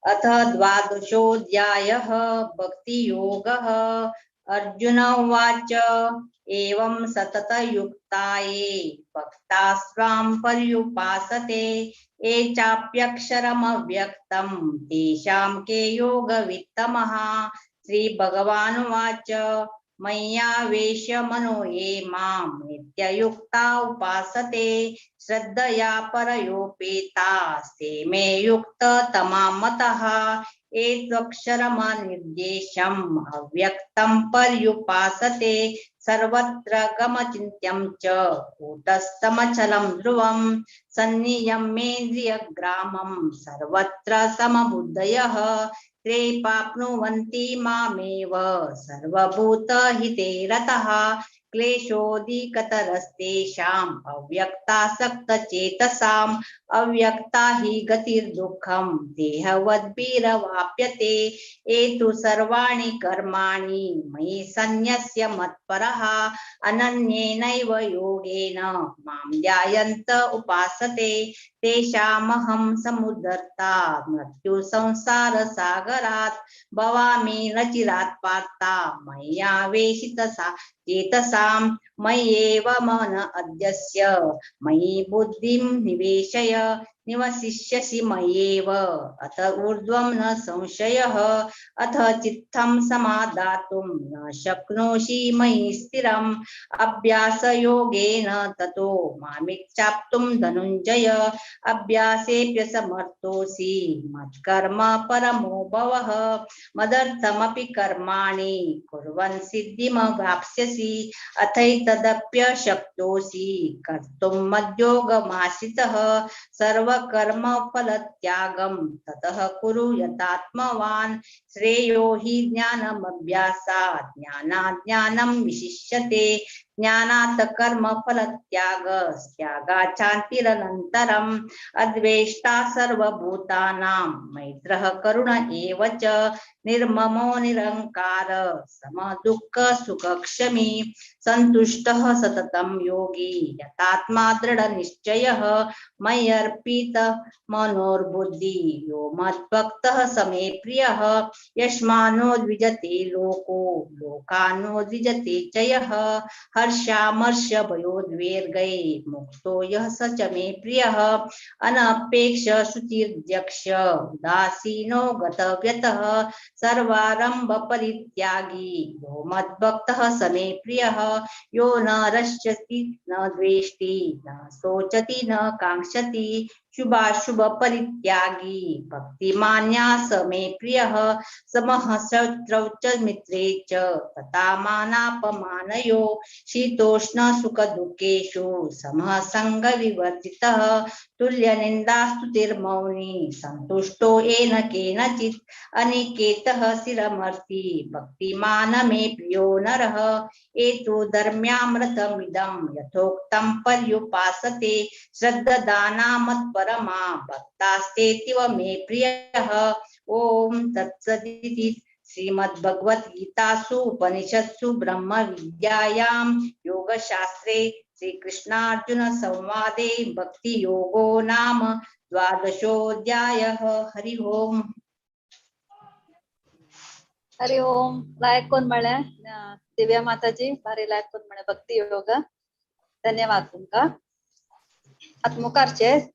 अथ द्वादशोऽध्यायः भक्ति योगः. अर्जुन उवाच एवं सततयुक्ताये भक्तास्त्वां पर्युपासते ये चाप्यक्षरमव्यक्तं तेषां के योगवित्तमः. श्रीभगवानुवाच मय्यावेश्य मनो ये मां नित्ययुक्ता उपासते श्रद्धया परयोपेतास्ते मे युक्ततमा मतः. एतदक्षरमनिर्देशम् अव्यक्तं पर्युपासते सर्वत्र गमचिन्त्यं च कूटस्थमचलं ध्रुवं सन्नियम्येन्द्रियग्रामं सर्वत्र समबुद्धयः ते प्राप्नुवन्ति मामेव सर्वभूतहिते रतः. क्लेशोऽधिकतरस्तेषाम् अव्यक्तासक्तचेतसाम् अव्यक्ता हि गतिर्दुःखं देहवद्भिरवाप्यते. एतु सर्वाणि कर्माणि मयि सन्न्यस्य मत्परः अनन्येनैव योगेन मां ध्यायन्त उपासते तेषामहं समुद्धर्ता मृत्यु संसारसागरात् भवामि न चिरात् पार्था मय्यावेशितसा चेतसां. मय्येव मन अद्यस्य मयि बुद्धिं निवेशय निवसिष्यसि मय्येव अथ ऊर्ध्वं न संशयः. अथ चित्तं समादातुं न शक्नोषि मयि स्थिरम् अभ्यासयोगेन ततो मामिच्छाप्तुं धनुञ्जय. अभ्यासेऽप्यसमर्थोऽसि मत्कर्म परमो भवः. मदर्थमपि कर्माणि कुर्वन् सिद्धिमवाप्स्यसि अथैतदप्यशक्तोऽसि कर्तुं मद्योगमाश्रितः. सर्वकर्मफलत्यागं ततः कुरु यतात्मवान्. श्रेयो हि ज्ञानमभ्यासात् ज्ञानात् ज्ञानं विशिष्यते. ज्ञानात् कर्मफलत्यागात् शान्तिरनन्तरम्. अद्वेष्टा सर्वभूतानां मैत्रः करुण एव च निर्ममो निरहङ्कार समदुःखसुखक्षमी सन्तुष्टः सततं योगी यतात्मा दृढनिश्चयः. मय्यर्पित मनोर्बुद्धि यो मद्भक्तः समे प्रियः. यस्मान्नो द्विजते लोको लोकान्नो द्विजते च यः. हर्षामर्षभयोद्वेगै मुक्तो यः स च मे प्रियः. अनपेक्ष शुचिर्दक्ष उदासीनो गतव्यतः. सर्वारंभ परित्यागी यो मद्भक्तः समे प्रियः. यो न रष्यति न द्वेष्टि न शोचति न कांक्षति शुभाशुभ परित्यागी भक्तिमान्या समे प्रियः. समः शत्रौ च मित्रे च तथा मानापमानयो शीतोष्ण सुख दुःखेषु समः संग विवर्जितः. तुल्यनिन्दास्तुतिर्मौनी सन्तुष्टो येन केनचित्. अनिकेतः स्थिरमर्ति भक्तिमान् मे प्रियो नरः. एतु धर्म्यामृतमिदं यथोक्तं पर्युपासते श्रद्धाना मत्परमा भक्तास्तेतीव मे प्रियः. ओम तत्सदिति. श्रीमद्भगवद्गीतासु उपनिषत्सु ब्रह्म विद्यायां योगशास्त्रे श्रीकृष्णार्जुन संवादे भक्ति योगो नाम 12ोऽध्यायः. हरि ओम. हरि ओम. लायक कोण म्हळे? दिव्या माताजी भारी लायक कोण म्हणे भक्ती योग. धन्यवाद तुमका. आता मुखारचे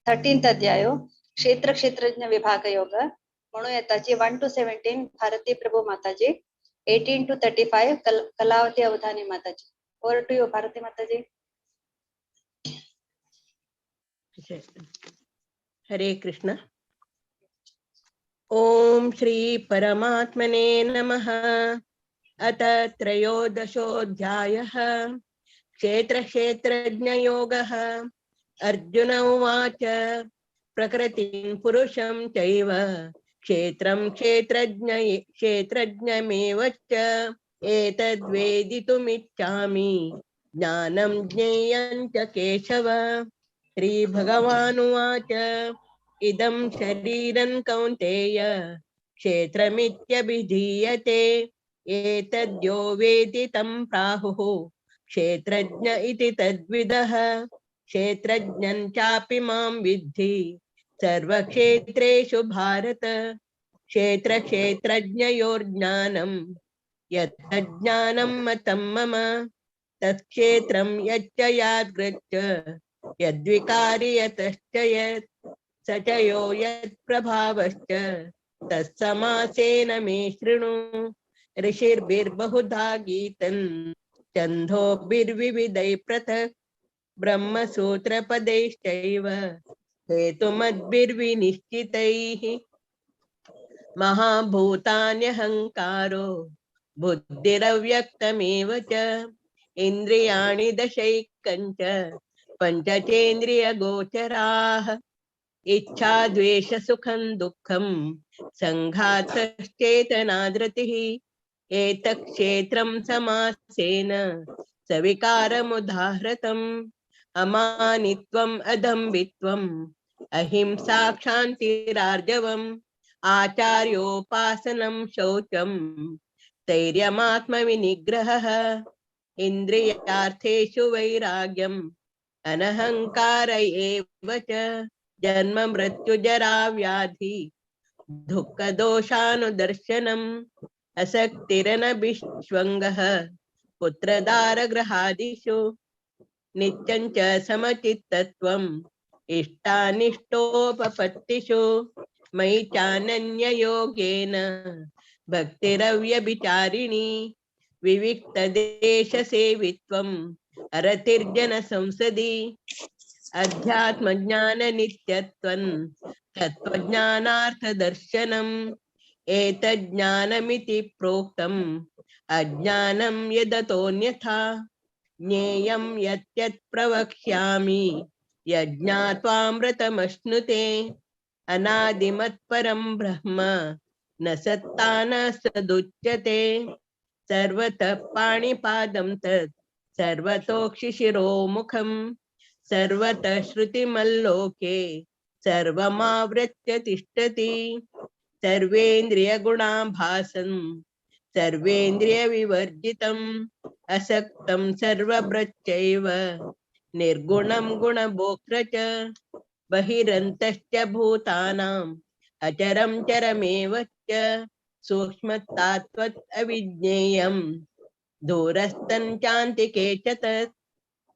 13th अध्यायो क्षेत्र क्षेत्रज्ञ विभाग योग म्हणून येताची 1 to 17 भारती प्रभू माताजी, 18 to 35 कलावती अवधानी माताजी. ओवर टू यू भारती माताजी. हरे कृष्ण. ओम श्री परमात्मने नमः. अथ त्रयोदशोऽध्यायः क्षेत्र क्षेत्रज्ञ योगः. अर्जुन उवाच प्रकृतिं पुरुषं चैव क्षेत्रं क्षेत्रज्ञमेव च एतद्वेदितुमिच्छामि ज्ञानं ज्ञेयं च केशव. श्रीभगवानुवाच इदं शरीरं कौन्तेय क्षेत्रमित्यभिधीयते एतद्यो वेति तं प्राहुः क्षेत्रज्ञ इति तद्विदः. क्षेत्रज्ञं चापि मां विद्धि सर्वक्षेत्रेषु भारत. क्षेत्रक्षेत्रज्ञयोर्ज्ञानं यत्तज्ज्ञानं मतं मम तत्क्षेत्रं यच्च यादृच्च यद्विकारि यतश्च यत् स च यो यत्प्रभावश्च तत्समासेन मे शृणु. ऋषिर्भिर्बहुधा गीतं छन्दोभिर्विविधैः पृथक् ब्रह्मसूत्रपदैश्चैव हेतुमद्भिर्विनिश्चितैः. महाभूतान्यहङ्कारो बुद्धिरव्यक्तमेव च इन्द्रियाणि दशैकञ्च पञ्चचेन्द्रियगोचराः. इच्छा द्वेष सुखं दुःखं संघातश्चेतना धृतिः. एतत् क्षेत्रं समासेन सविकारमुदाहृतम्. अमानित्वम् अदम्भित्वम् अहिंसा क्षान्तिरार्जवम् आचार्योपासनं शौचं स्थैर्यमात्मविनिग्रहः. इन्द्रियार्थेषु वैराग्यम् अनहङ्कार एव च. जन्म मृत्यु जरा व्याधि दुःख दोषानुदर्शनम् असक्तिरनभिष्वङ्गः पुत्रदारगृहादिषु. नित्यं च समचित्तत्वम् इष्टानिष्टोपपत्तिषु. मयि चानन्ययोगेन भक्तिरव्यभिचारिणी. विविक्तदेशसेवित्वम् अरतिर्जन संसदि. अध्यात्मज्ञाननित्यत्वं तत्त्वज्ञानार्थदर्शनम्. एतज्ज्ञानमिति प्रोक्तम् अज्ञानं यदतोऽन्यथा. ज्ञेयं यत् प्रवक्ष्यामि यज्ञात्वामृतमश्नुते. अनादिमत्परं ब्रह्म न सत्ता न सदुच्यते. सर्वतः पाणिपादं तत् सर्वतोक्षिशिरोमुखम्. सर्वतः श्रुतिमल्लोके सर्वमावृत्य तिष्ठति. सर्वेन्द्रियगुणाभासं सर्वेन्द्रियविवर्जितम् असक्तं सर्वभृच्चैव निर्गुणं गुणभोक्त्र च. बहिरन्तश्च भूतानाम् अचरं चरमेव च. सूक्ष्मत्वात् अविज्ञेयं दूरस्थं चान्तिके च तत्.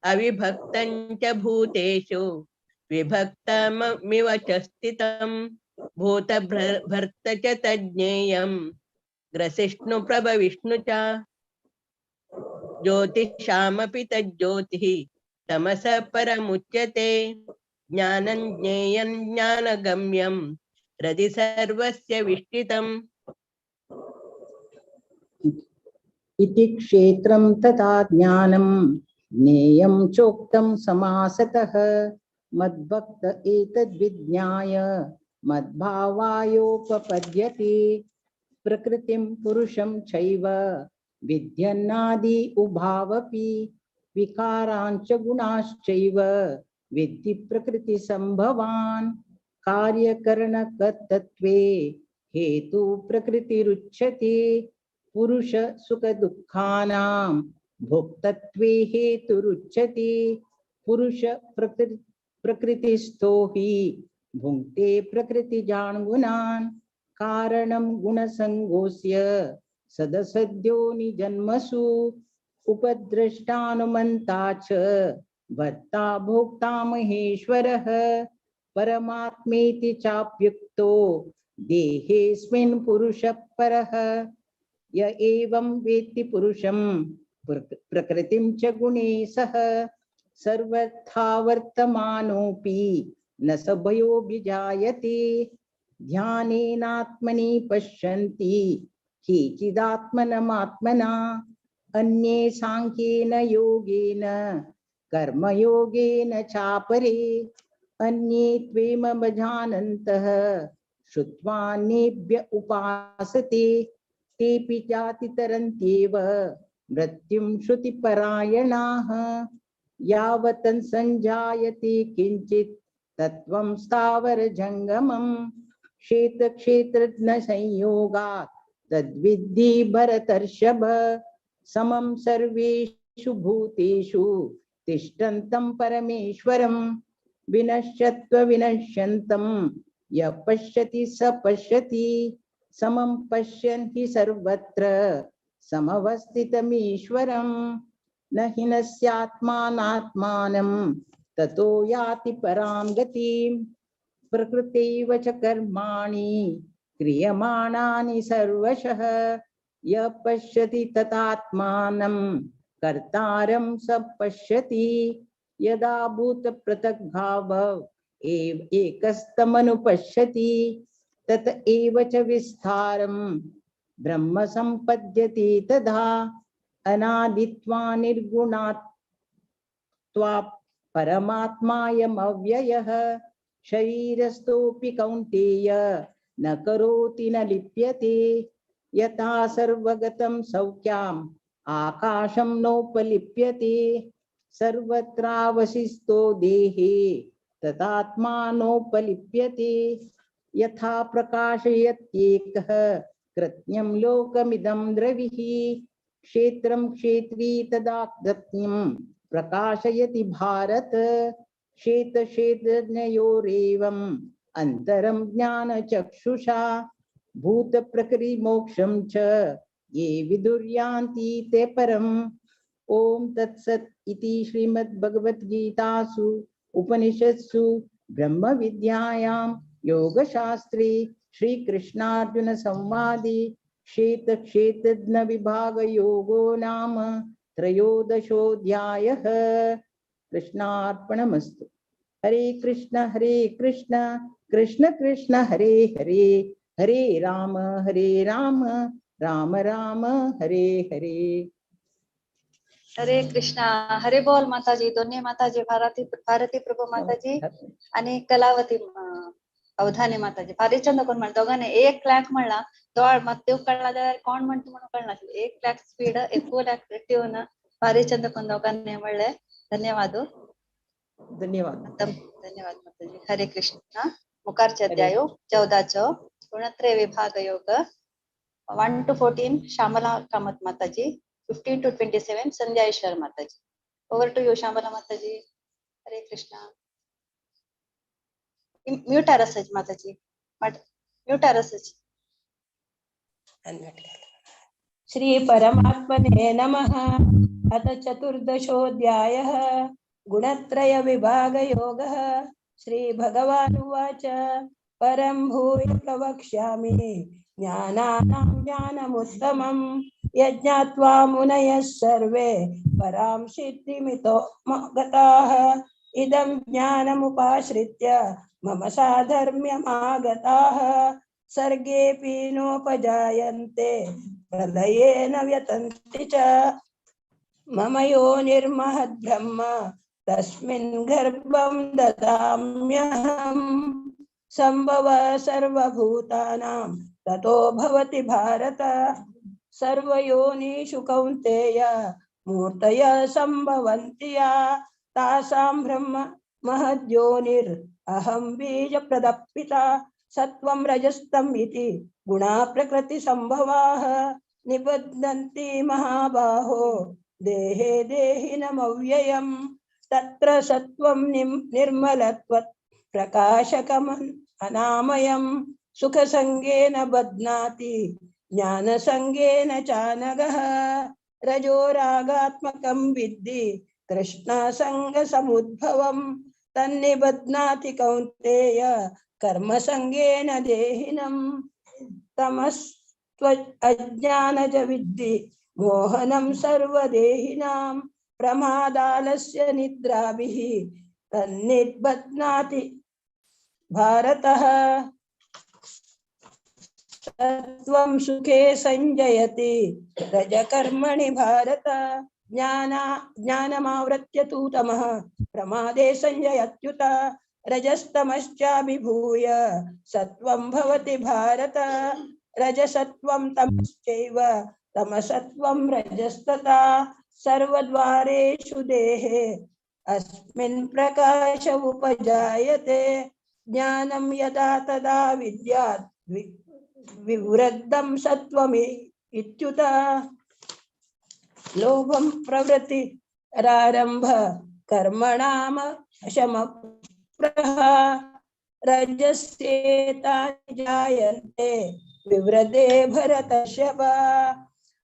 अविभक्तं च भूतेषु विभक्तमिव च स्थितं. भूतभर्त च तज्ज्ञेयं ग्रसिष्णु प्रभविष्णु च. ज्योतिषामपि तज्ज्योतिः तमसः परमुच्यते. ज्ञानं ज्ञेयं ज्ञानगम्यं हृदि सर्वस्य विष्ठितम्. इति क्षेत्रं तथा ज्ञानं ज्ञेयं चोक्तं समासतः. मद्भक्त एतद्विज्ञाय मद्भावायोपपद्यते. प्रकृतिं पुरुषं चैव विद्यन्नादि उभावपि. विकारांच गुणाश्चैव विद्धि प्रकृतिसंभवान्. कार्यकरणकर्तृत्वे हेतु प्रकृतिरुच्यते. पुरुष सुख दुःखानां भोक्तत्वे हेतुरुच्यते. पुरुष प्रकृतिस्थो हि भुङ्क्ते प्रकृतिजान् गुणान्. कारणं गुणसङ्गोऽस्य सदसद्यो निजन्मसु. उपद्रष्टानुमन्ता च भर्ता भोक्ता महेश्वरः परमात्मेति चाप्युक्तो देहेऽस्मिन् पुरुषः परः य एवं वेत्ति पुरुषं प्रकृतिं च गुणे सह सर्वथा वर्तमानोऽपि न स भयोभिजायते ध्यानेनात्मनि पश्यन्ति केचिदात्मनमात्मना अन्ये सांख्येन योगेन कर्मयोगेन चापरे अन्ये त्वेमजानन्तः श्रुत्वान्येभ्य उपासते तेऽपि जातितरन्त्येव मृत्युं श्रुतिपरायणाः यावत् संजायते किञ्चित् तत्त्वं स्थावरजङ्गमम् क्षेत्रक्षेत्रज्ञसंयोगात् तद्विद्धि भरतर्षभ समं सर्वेषु भूतेषु तिष्ठन्तं परमेश्वरं विनश्यत्वविनश्यन्तं यः पश्यति स पश्यति समं पश्यन् हि सर्वत्र समवस्थितमीश्वरं न हिनस्यात्मानात्मानं ततो याति परां गतिं प्रकृतेव च कर्माणि क्रियमाणानि सर्वशः यः पश्यति ततात्मानं कर्तारं स पश्यति यदा भूतपृथग्भावः एकस्तमनुपश्यति तत एव च विस्तारं ब्रह्म सम्पद्यते तदा अनादित्वा निर्गुणात्वा परमात्मायमव्ययः शरीरस्थोऽपि कौन्तेय न करोति न लिप्यते यथा सर्वगतं सौख्यम् आकाशं नोपलिप्यते सर्वत्रावशिष्टो देहे तथात्मानोपलिप्यते यथा प्रकाशयत्येकः कृत्यं लोकमिदं द्रविः क्षेत्रं क्षेत्री तदा कृत्यं प्रकाशयति भारत क्षेत्रक्षेत्रज्ञयोरेवम् अन्तरं ज्ञानचक्षुषा भूतप्रकृतिमोक्षं च ये विदुर्यान्ति ते परम् ओम तत्सत् इति श्रीमद्भगवद्गीतासु उपनिषत्सु ब्रह्म विद्यायां योगशास्त्रे श्रीकृष्णार्जुन संवादे क्षेत्र क्षेत्रज्ञ विभाग योगो नाम त्रयोदशोऽध्यायः। कृष्णार्पणमस्तु। हरे कृष्ण कृष्ण कृष्ण हरे हरे हरे राम राम राम हरे हरे। हरे कृष्णा हरे बोल माताजी दोन्ही माताजी भारती प्रभू माताजी आणि कलावती अवधानी माताजी फारी चंद कोण म्हणतो दोघांनी एक लाख म्हणला तो मग ते कळला जाल्यार कोण म्हणतो म्हणून कळना एक लाख स्पीड ఎక్కువ लाख ठेवून फारी चंद कोण दोघांनी म्हणले धन्यवाद धन्यवाद धन्यवाद माताजी। हरे कृष्णा मुखारचे अध्याय 14 गुणत्रय विभाग योग 1 to 14 श्यामला कामत माताजी 15 to 27 संध्या ईश्वर माताजी। ओवर टू यू श्यामला माताजी। हरे कृष्णा म्यूट आरसज माताजी म्यूट आरसज। श्री परमात्मने नमः। अथ चतुर्दशोऽध्यायः गुणत्रय विभाग योगः। श्री भगवान् उवाच परं भूय प्रवक्ष्यामि ज्ञानानां ज्ञानमुत्तमं यज्ञात्वा मुनयः सर्वे परां सिद्धिमितो गताः इदं ज्ञानमुपाश्रित्य मम साधर्म्यमागताः सर्गेऽपि नोपजायन्ते प्रलये न व्यतन्ति च मम योनिर्महद्ब्रह्म तस्मिन् गर्भं ददाम्यहम् संभव सर्वभूतानां ततो भवति भारत सर्वयोनिषु कौन्तेय मूर्तय संभवन्ति या तासां ब्रह्म महद्योनिर् अहं बीजप्रदः पिता सत्वं रजस्तम् इति गुणा प्रकृति संभवाः निबध्नन्ति महाबाहो देहे देहिनमव्ययम् तत्र सत्वं निर्मलत्वत् प्रकाशकम् अनामयम् सुखसंगेन बध्नाति ज्ञानसंगेन चानघः रजोरागात्मकं विद्धि तृष्णासङ्गसमुद्भवम् तन्निबध्नाति कौन्तेय कर्मसङ्गेन देहिनम् तमस्त्व अज्ञानज विद्धि मोहनं सर्वदेहिनां प्रमादालस्य निद्राभिः तन्निबध्नाति भारतः सत्वं सुखे संजयति रजकर्मणि भारत ज्ञानमावृत्य तु तमः प्रमादे संजयत्युत रजस्तमश्चाभिभूय सत्वं भवति भारत रजसत्वं तमश्चैव तमसत्वं रजस्तथा सर्वद्वारेषु देहे अस्मिन् प्रकाश उपजायते ज्ञानं यदा तदा विद्यात् विवृद्धं सत्वमित्युत लोभं प्रवृत्ति रारंभ कर्मणाम शमप्रह रजस्येतानि जायन्ते विवृद्धे भरतर्षभ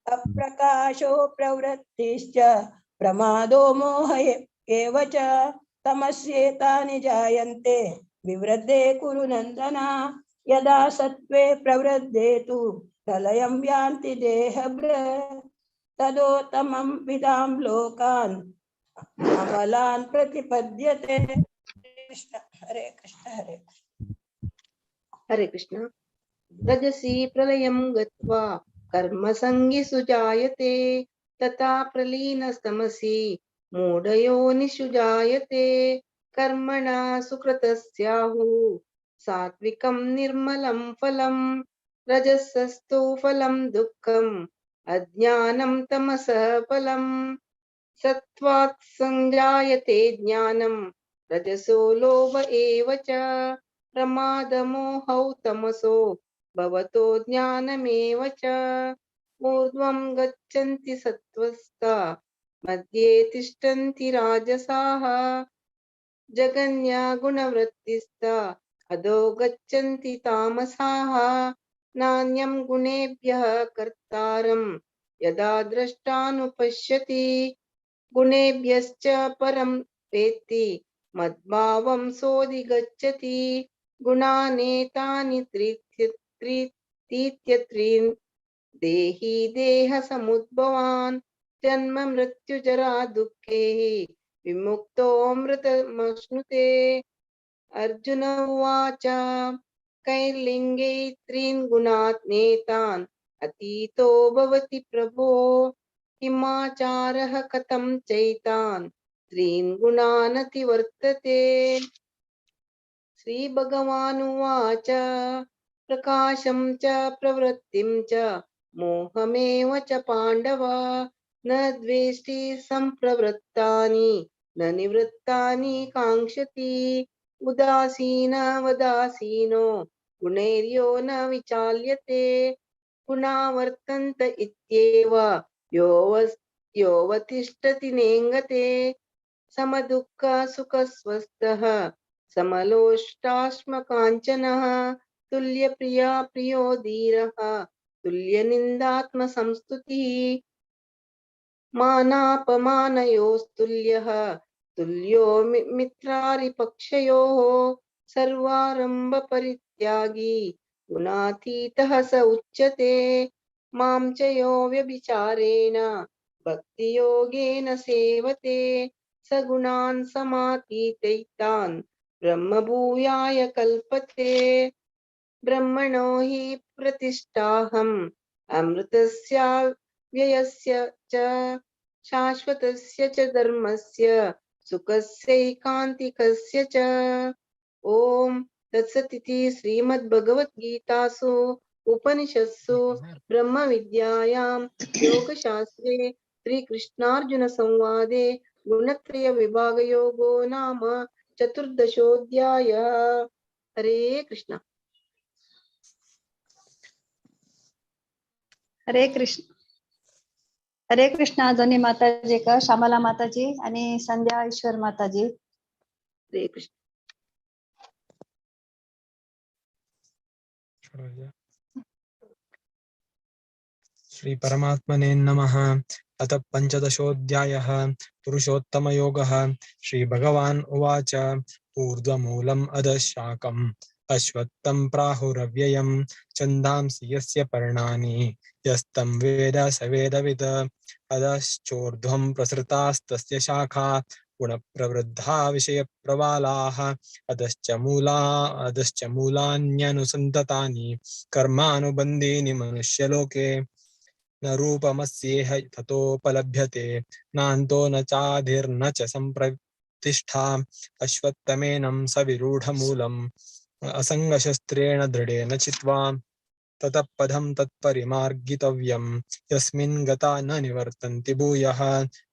अप्रकाशो प्रवृत्तिश्च प्रमादो मोह एव च तमस्येतानि जायन्ते विवृद्धे कुरु नन्दन यदा सत्त्वे प्रवृद्धे तु प्रलयं यान्ति देहभृत् तदोत्तमं विदां लोकान् अमलान् प्रतिपद्यते। कृष्ण हरे कृष्ण हरे हरे कृष्ण। रजसी प्रलयं गत्वा कर्मसङ्गिषु जायते तथा प्रलीनस्तमसि मूढयोनिषु जायते कर्मणा सुकृतस्याहुः सात्विकं निर्मलं फलं रजसस्तु फलं दुःखम् अज्ञानं तमसः फलं सत्त्वात् संजायते ज्ञानं रजसो लोभ एव च प्रमादमोहौ तमसो भवतो ज्ञानमेव च ऊर्ध्वं गच्छन्ति सत्त्वस्ता मध्ये तिष्ठन्ति राजसाः जगन्या गुणवृत्तिस्ता अधो गच्छन्ति तामसाः नान्यं गुणेभ्यः कर्तारं यदा द्रष्टानुपश्यति गुणेभ्यश्च परं वेत्ति मद्भावं सोऽधिगच्छति गुणानेतानि त्रीन् देहि देहसमुद्भवान् जन्म मृत्युजरा दुःखैः विमुक्तोऽमृतमश्नुते। अर्जुन उवाच कैर्लिङ्गै त्रीन् गुणात् नेतान् अतीतो भवति प्रभो किमाचारः कथं चैतान् त्रीन् गुणान् अतिवर्तते। श्रीभगवानुवाच प्रकाशं च प्रवृत्तिं च मोहमेव च पाण्डव न द्वेष्टि सम्प्रवृत्तानि न निवृत्तानि काङ्क्षति उदासीनो गुणैर्यो न विचाल्यते गुणा वर्तन्त इत्येव योऽवतिष्ठति नेङ्गते समदुःख सुखस्वस्थः समलोष्टाश्मकाञ्चनः तुल्यप्रिया प्रियो धीरः तुल्यनिन्दात्मसंस्तुतिः मानापमानयोस्तुल्यः तुल्यो मित्रारिपक्षयोः सर्वारम्भ परित्यागी गुणातीतः स उच्यते। मां च यो व्यभिचारेण भक्तियोगेन सेवते स गुणान् समातीतैतान् ब्रह्मभूयाय कल्पते। ब्रह्मणो हि प्रतिष्ठाहम् अमृतस्य व्ययस्य च शाश्वतस्य च धर्मस्य सुखस्यैकान्तिकस्य च। ओम तत्सदिति श्रीमद्भगवद्गीतासु उपनिषत्सु ब्रह्म विद्यायां योगशास्त्रे श्रीकृष्णार्जुन संवादे गुणत्रय विभागयोगो नाम चतुर्दशोऽध्यायः। हरे कृष्ण। हरे कृष्ण। हरे कृष्णा दोन्ही माताजी का श्यामला माताजी आणि संध्या ईश्वर माताजी। हरे कृष्ण। श्री परमात्मने नमः। अथ पञ्चदशोऽध्यायः पुरुषोत्तमयोगः। श्रीभगवान् उवाच ऊर्ध्वमूलम् अधः शाखम् अश्वत्थं प्राहुरव्ययं छन्दांसि यस्य पर्णानि यस्तं वेद स वेदवित् अधश्चोर्ध्वं प्रसृतास्तस्य शाखा गुणप्रवृद्धा विषयप्रवालाः अधश्च मूलान्यनुसन्ततानि कर्मानुबन्धीनि मनुष्यलोके न रूपमस्येह ततोपलभ्यते नान्तो न चाधिर्न च सम्प्रतिष्ठा अश्वत्थमेनं सविरूढमूलम् असङ्गशस्त्रेण दृढेन चित्वा ततः पदं तत्परिमार्गितव्यं यस्मिन् गता न निवर्तन्ति भूयः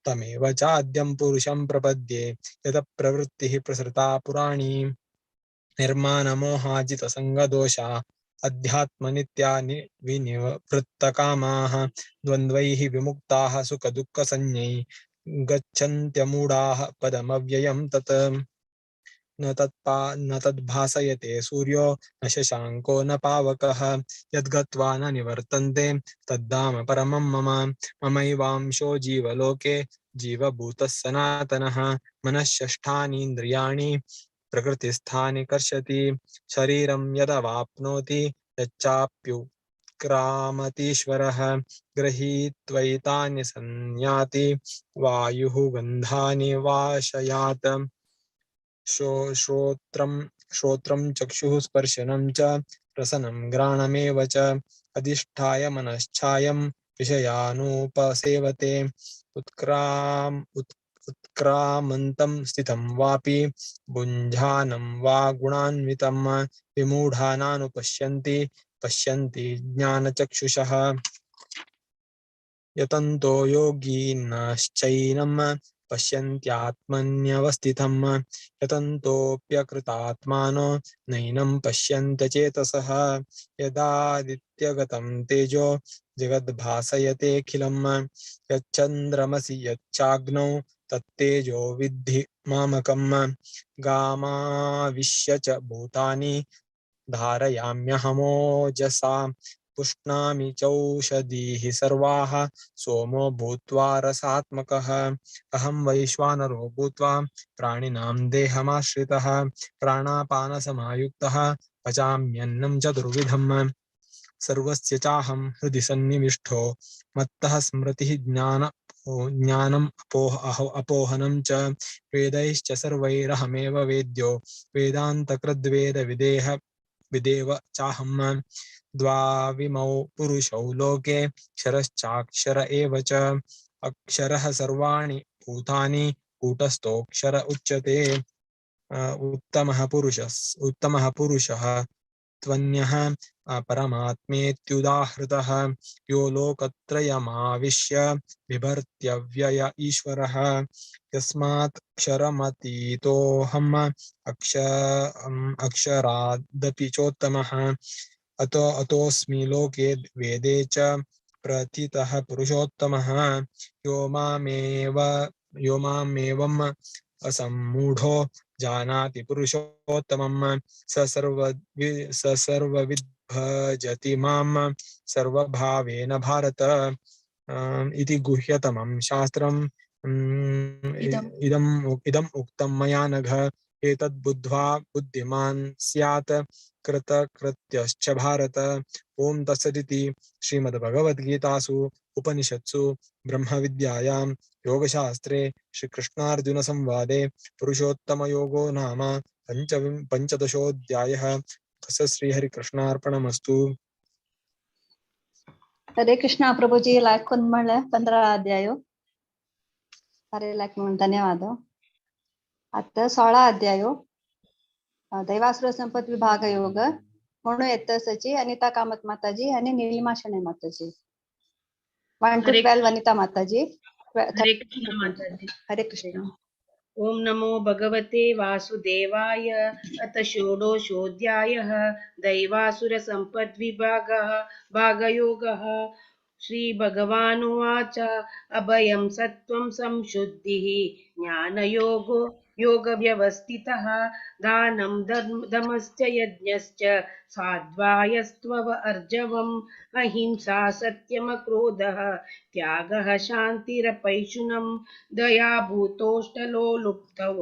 तमेव चाद्यं पुरुषं प्रपद्ये यतः प्रवृत्तिः प्रसृता पुराणी निर्माणमोहाजितसङ्गदोषा अध्यात्मनित्या विनिवृत्तकामाः द्वन्द्वैः विमुक्ताः सुखदुःखसंज्ञै गच्छन्त्यमूढाः पदमव्ययं तत् न तद्भासयते सूर्यो न शशाङ्को न पावकः यद्गत्वा न निवर्तन्ते तद्धाम परमं मम ममैवांशो जीवलोके जीवभूतः सनातनः मनःषष्ठानीन्द्रियाणि प्रकृतिस्थानि कर्षति शरीरं यदवाप्नोति यच्चाप्युत्क्रामतीश्वरः गृहीत्वैतानि संयाति वायुः गन्धानि वाशयात् श्रोत्रं चक्षुः स्पर्शनं च रसनं घ्राणमेव च अधिष्ठाय मनश्चायं विषयानुपसेवते उत्क्रामन्तं स्थितं वापि भुञ्जानं वा गुणान्वितं पश्यन्ति ज्ञानचक्षुषः यतन्तो योगिनश्चैनं पश्यन्त्यात्मन्यवस्थितं यतन्तोऽप्यकृतात्मानो नैनं पश्यन्त्यचेतसः यदादित्यगतं तेजो जगद्भासयतेऽखिलं यच्चन्द्रमसि यच्चाग्नौ तत्तेजो विद्धि मामकं गामाविश्य च भूतानि धारयाम्यहमोजसा पुष्णामि चौषधीः सर्वाः सोमो भूत्वा रसात्मकः अहं वैश्वानरो भूत्वा प्राणिनां देहमाश्रितः प्राणापानसमायुक्तः पचाम्यन्नं चतुर्विधम् सर्वस्य चाहं हृदि सन्निविष्टो मत्तः स्मृतिः ज्ञानम् अपोहनं च वेदैश्च सर्वैरहमेव वेद्यो वेदान्तकृद्वेदविदेव चाहम् द्वाविमौ पुरुषौ लोके क्षरश्चाक्षर एव च अक्षरः सर्वाणि भूतानि कूटस्थोऽक्षर उच्यते उत्तमः पुरुषः त्वन्यः परमात्मेत्युदाहृतः यो लोकत्रयमाविश्य बिभर्त्यव्यय ईश्वरः यस्मात् क्षरमतीतोऽहम् अक्षरादपि चोत्तमः अतोऽस्मि लोके वेदे च प्रथितः पुरुषोत्तमः यो मामेवम् असम्मूढो जानाति पुरुषोत्तमं स सर्वविद् भजति मां सर्वभावेन भारत इति गुह्यतमं शास्त्रम् इदम् उक्तं मया नघ एतद् बुद्ध्वा बुद्धिमान् स्यात् कृतकृत्यश्च भारत ओम तत्सदिति श्रीमद्भगवद्गीतासु उपनिषत्सु ब्रह्मविद्यायां योगशास्त्रे श्रीकृष्णार्जुन संवादे पुरुषोत्तमयोगो नाम पंचदशोऽध्यायः। तस्य श्रीहरिकृष्णार्पणमस्तु। हरे कृष्णा प्रभुजी लायक 15 अध्यायो सारे लायक म्हणून धन्यवाद। आता 16 अध्यायो दैवासुर संपत विभाग योग म्हणून येतसची अनिता कामत माताजी आणि नीलिमा शने माताजी 1 to 12 वनिता माताजी। हरे कृष्ण माताजी। हरे कृष्ण। ओम नमो भगवते वासुदेवाय अथ षोडशोऽध्यायः दैवासुर संपद्विभागः भागयोगः। श्रीभगवानुवाच अभयं सत्त्वं संशुद्धिः ज्ञानयोगो योगव्यवस्थितः दानं दमश्च यज्ञश्च साध्वायस्त्वव अर्जवम् अहिंसा सत्यमक्रोधः त्यागः शान्तिरपैशुनं दया भूतोष्टलोलुप्तौ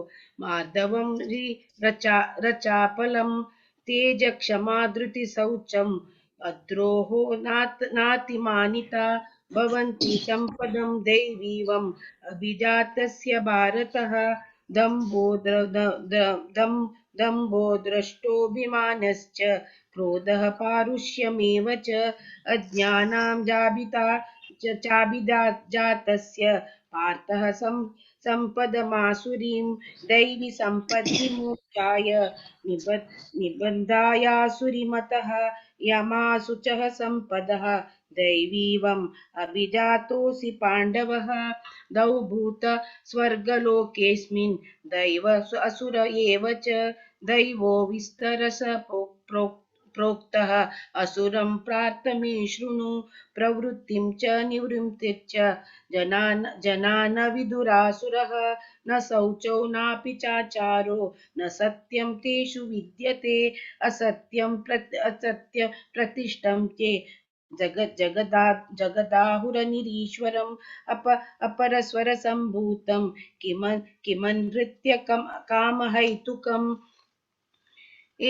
माधवं रचापलं तेज क्षमा धृति शौचम् अद्रोहो नातिमानिता भवन्ति सम्पदं दैवीवम् अभिजातस्य भारतः दम्भो द्रष्टोऽभिमानश्च क्रोधः पारुष्यमेव च अज्ञानां जातस्य पार्थः सम्पदमासुरीं दैवी सम्पद्विमोक्षाय निबन्धायासुरीमतः यमासुचः सम्पदः दैवीवम् अभिजातोऽसि पाण्डवः द्वौ भूत स्वर्गलोकेऽस्मिन् दैव असुर एव च दैवो विस्तरस प्रोक्तः असुरं प्रार्थ मे शृणु प्रवृत्तिं च निवृत्तिं च जनान विदुरासुरः न शौचौ नापि चाचारो न सत्यं तेषु विद्यते असत्यं प्रतिष्ठं ते जगदाहुरनिरीश्वरम् अपरस्वर सम्भूतं किमनृत्य कामहैतुकम्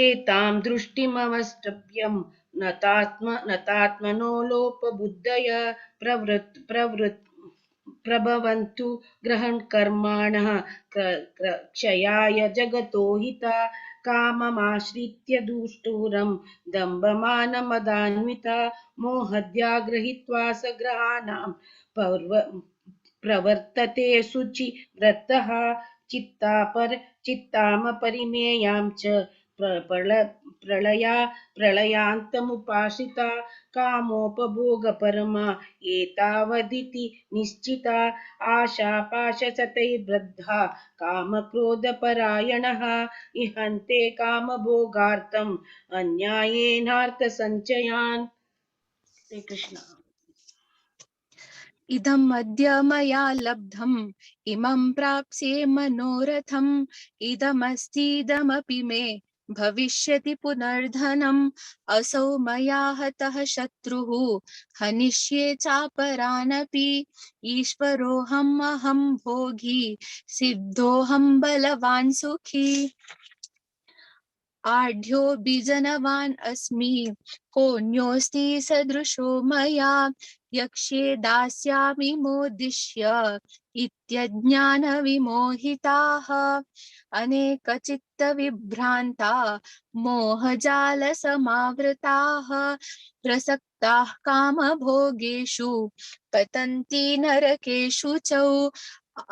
एतां दृष्टिमवष्टभ्यं नतात्मनो लोपबुद्धय प्रभवन्तु ग्रहणकर्माणः क्षयाय जगतो हिता काममाश्रित्य दुष्टूरं दम्भमानमदान्विता मोहद्यागृहीत्वा सग्रहाणां प्रवर्तते शुचिव्रतः चित्तामपरिमेयां च प्रलयान्तमुपाश्रिता कामोपभोगपरमा एतावदिति निश्चिता आशापाशशतैर्बद्धा कामक्रोधपरायणः इहन्ते कामभोगार्थम् अन्यायेनार्थसञ्चयान्। श्री कृष्ण। इदम् अद्य मया लब्धम् इमं प्राप्स्ये मनोरथम् इदमस्तीदमपि मे भविष्यति पुनर्धनम् असौ मया हतः शत्रुः हनिष्ये चापरानपि ईश्वरोऽहम् अहं भोगी सिद्धोऽहं बलवान् सुखी आढ्यो बीजनवान् अस्मि कोऽन्योऽस्ति सदृशो मया यक्ष्ये दास्यामि मोदिष्य इत्यज्ञानविमोहिताः अनेकचित्तविभ्रान्ता मोहजालसमावृताः प्रसक्ताः कामभोगेषु पतन्ति नरकेषु च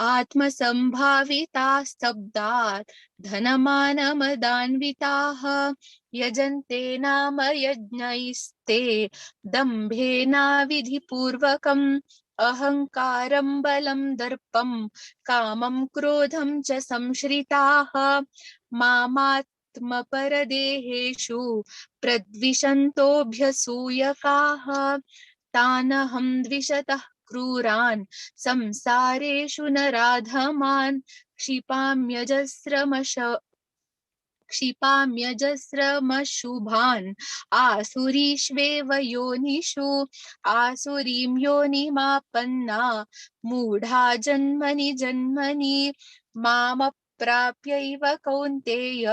आत्मसम्भाविता स्तब्धात् धनमानमदान्विताः यजन्ते नाम यज्ञैस्ते दम्भेनाविधिपूर्वकम् अहङ्कारं बलं दर्पं कामं क्रोधं च संश्रिताः मामात्मपरदेहेषु प्रद्विषन्तोऽभ्यसूयकाः तानहं द्विषतः क्रूरान् संसारेषु नराधमान् क्षिपाम्यजस्रमशुभान् आसुरीष्वेव योनिषु आसुरीं योनिमापन्ना मूढा जन्मनि जन्मनि मामप्राप्यैव कौन्तेय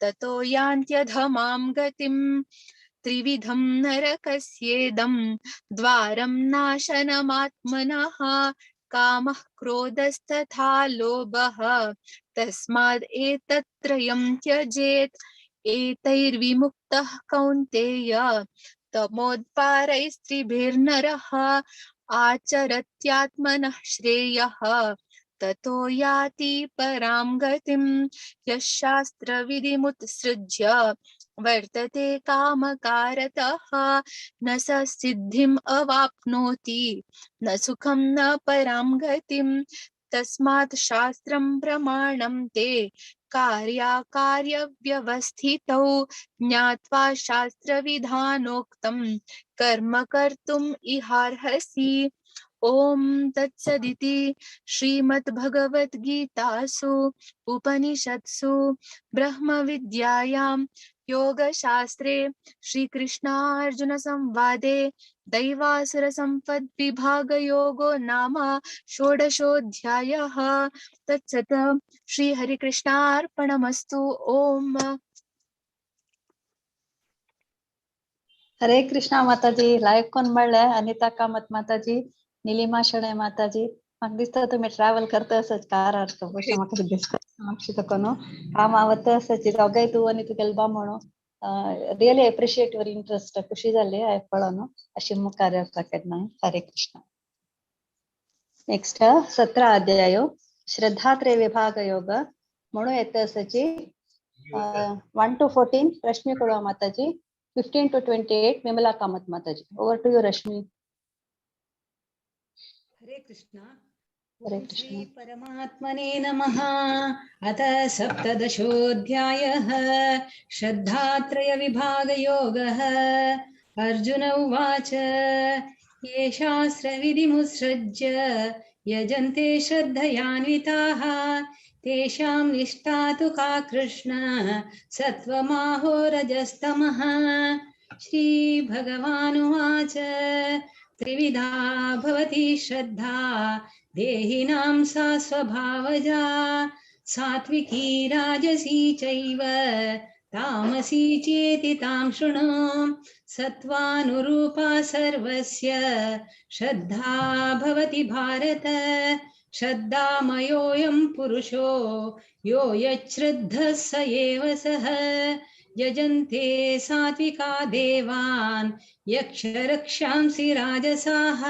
ततो यान्त्यधमां गतिम् त्रिविधं नरकस्येदं द्वारं नाशनमात्मनः कामः क्रोधस्तथा लोभः तस्माद् एतत्त्रयं त्यजेत् एतैर्विमुक्तः कौन्तेय तमोद्वारैस्त्रिभिर्नरः आचरत्यात्मनः श्रेयः ततो याति परां गतिम् यः शास्त्रविधिमुत्सृज्य वर्तते कामकारतः न स सिद्धिम् अवाप्नोति न सुखं न परां गतिम् तस्मात् शास्त्रं प्रमाणं ते कार्याकार्यव्यवस्थितौ ज्ञात्वा शास्त्रविधानोक्तं कर्म कर्तुम् इहार्हसि ॐ तत्सदिति श्रीमद्भगवद्गीतासु उपनिषत्सु ब्रह्मविद्यायां योगशास्त्रे श्रीकृष्णार्जुनसंवादे दैवासुरसम्पद्विभागयोगो नाम षोडशोऽध्यायः। तत्सत् श्रीहरिकृष्णार्पणमस्तु। ओम। हरे कृष्णा माताजी. लाईव्ह कोण म्हणलंय? अनिता कामत माताजी, निलिमा शणे माताजी. म्हाका दिसता तुम्ही ट्रॅव्हल करता आसत कारार तो अशें म्हाका दिसता. आमची तकनो काम आवत आसत दोगांय तूं आनी तुगेलो बामणो रियली एप्रिशिएट युअर इंटरेस्ट. खुशी जाली हांवें पळोवन अशी मुखार येवपाक केन्ना. हरे कृष्णा. नेक्स्ट 17 अध्याय श्रद्धात्रय विभाग योग म्हणून येता आसची 1 to 14 रश्मी कोळवा माताजी, 15 to 28 Vimala Kamat Mataji. Over to you Rashmi. Hare Krishna. हरे ओम कृष्ण. श्री परमात्मने नमः. अथ सप्तदशोऽध्यायः श्रद्धात्रय विभाग योगः. अर्जुन उवाच ये शास्त्रविधिमुत्सृज्य यजन्ते श्रद्धयान्विताः तेषां निष्ठा तु का कृष्ण सत्त्वमाहो रजस्तमः. श्रीभगवानुवाच त्रिविधा भवति श्रद्धा देहिनां सा स्वभावजा. सात्विकी राजसी चैव तामसी चेति तां शृणु. सत्त्वानुरूपा सर्वस्य श्रद्धा भवति भारत. श्रद्धामयोऽयं पुरुषो यो यच्छ्रद्धः स एव सः. यजन्ते सात्विका देवान् यक्षरक्षांसि राजसाः.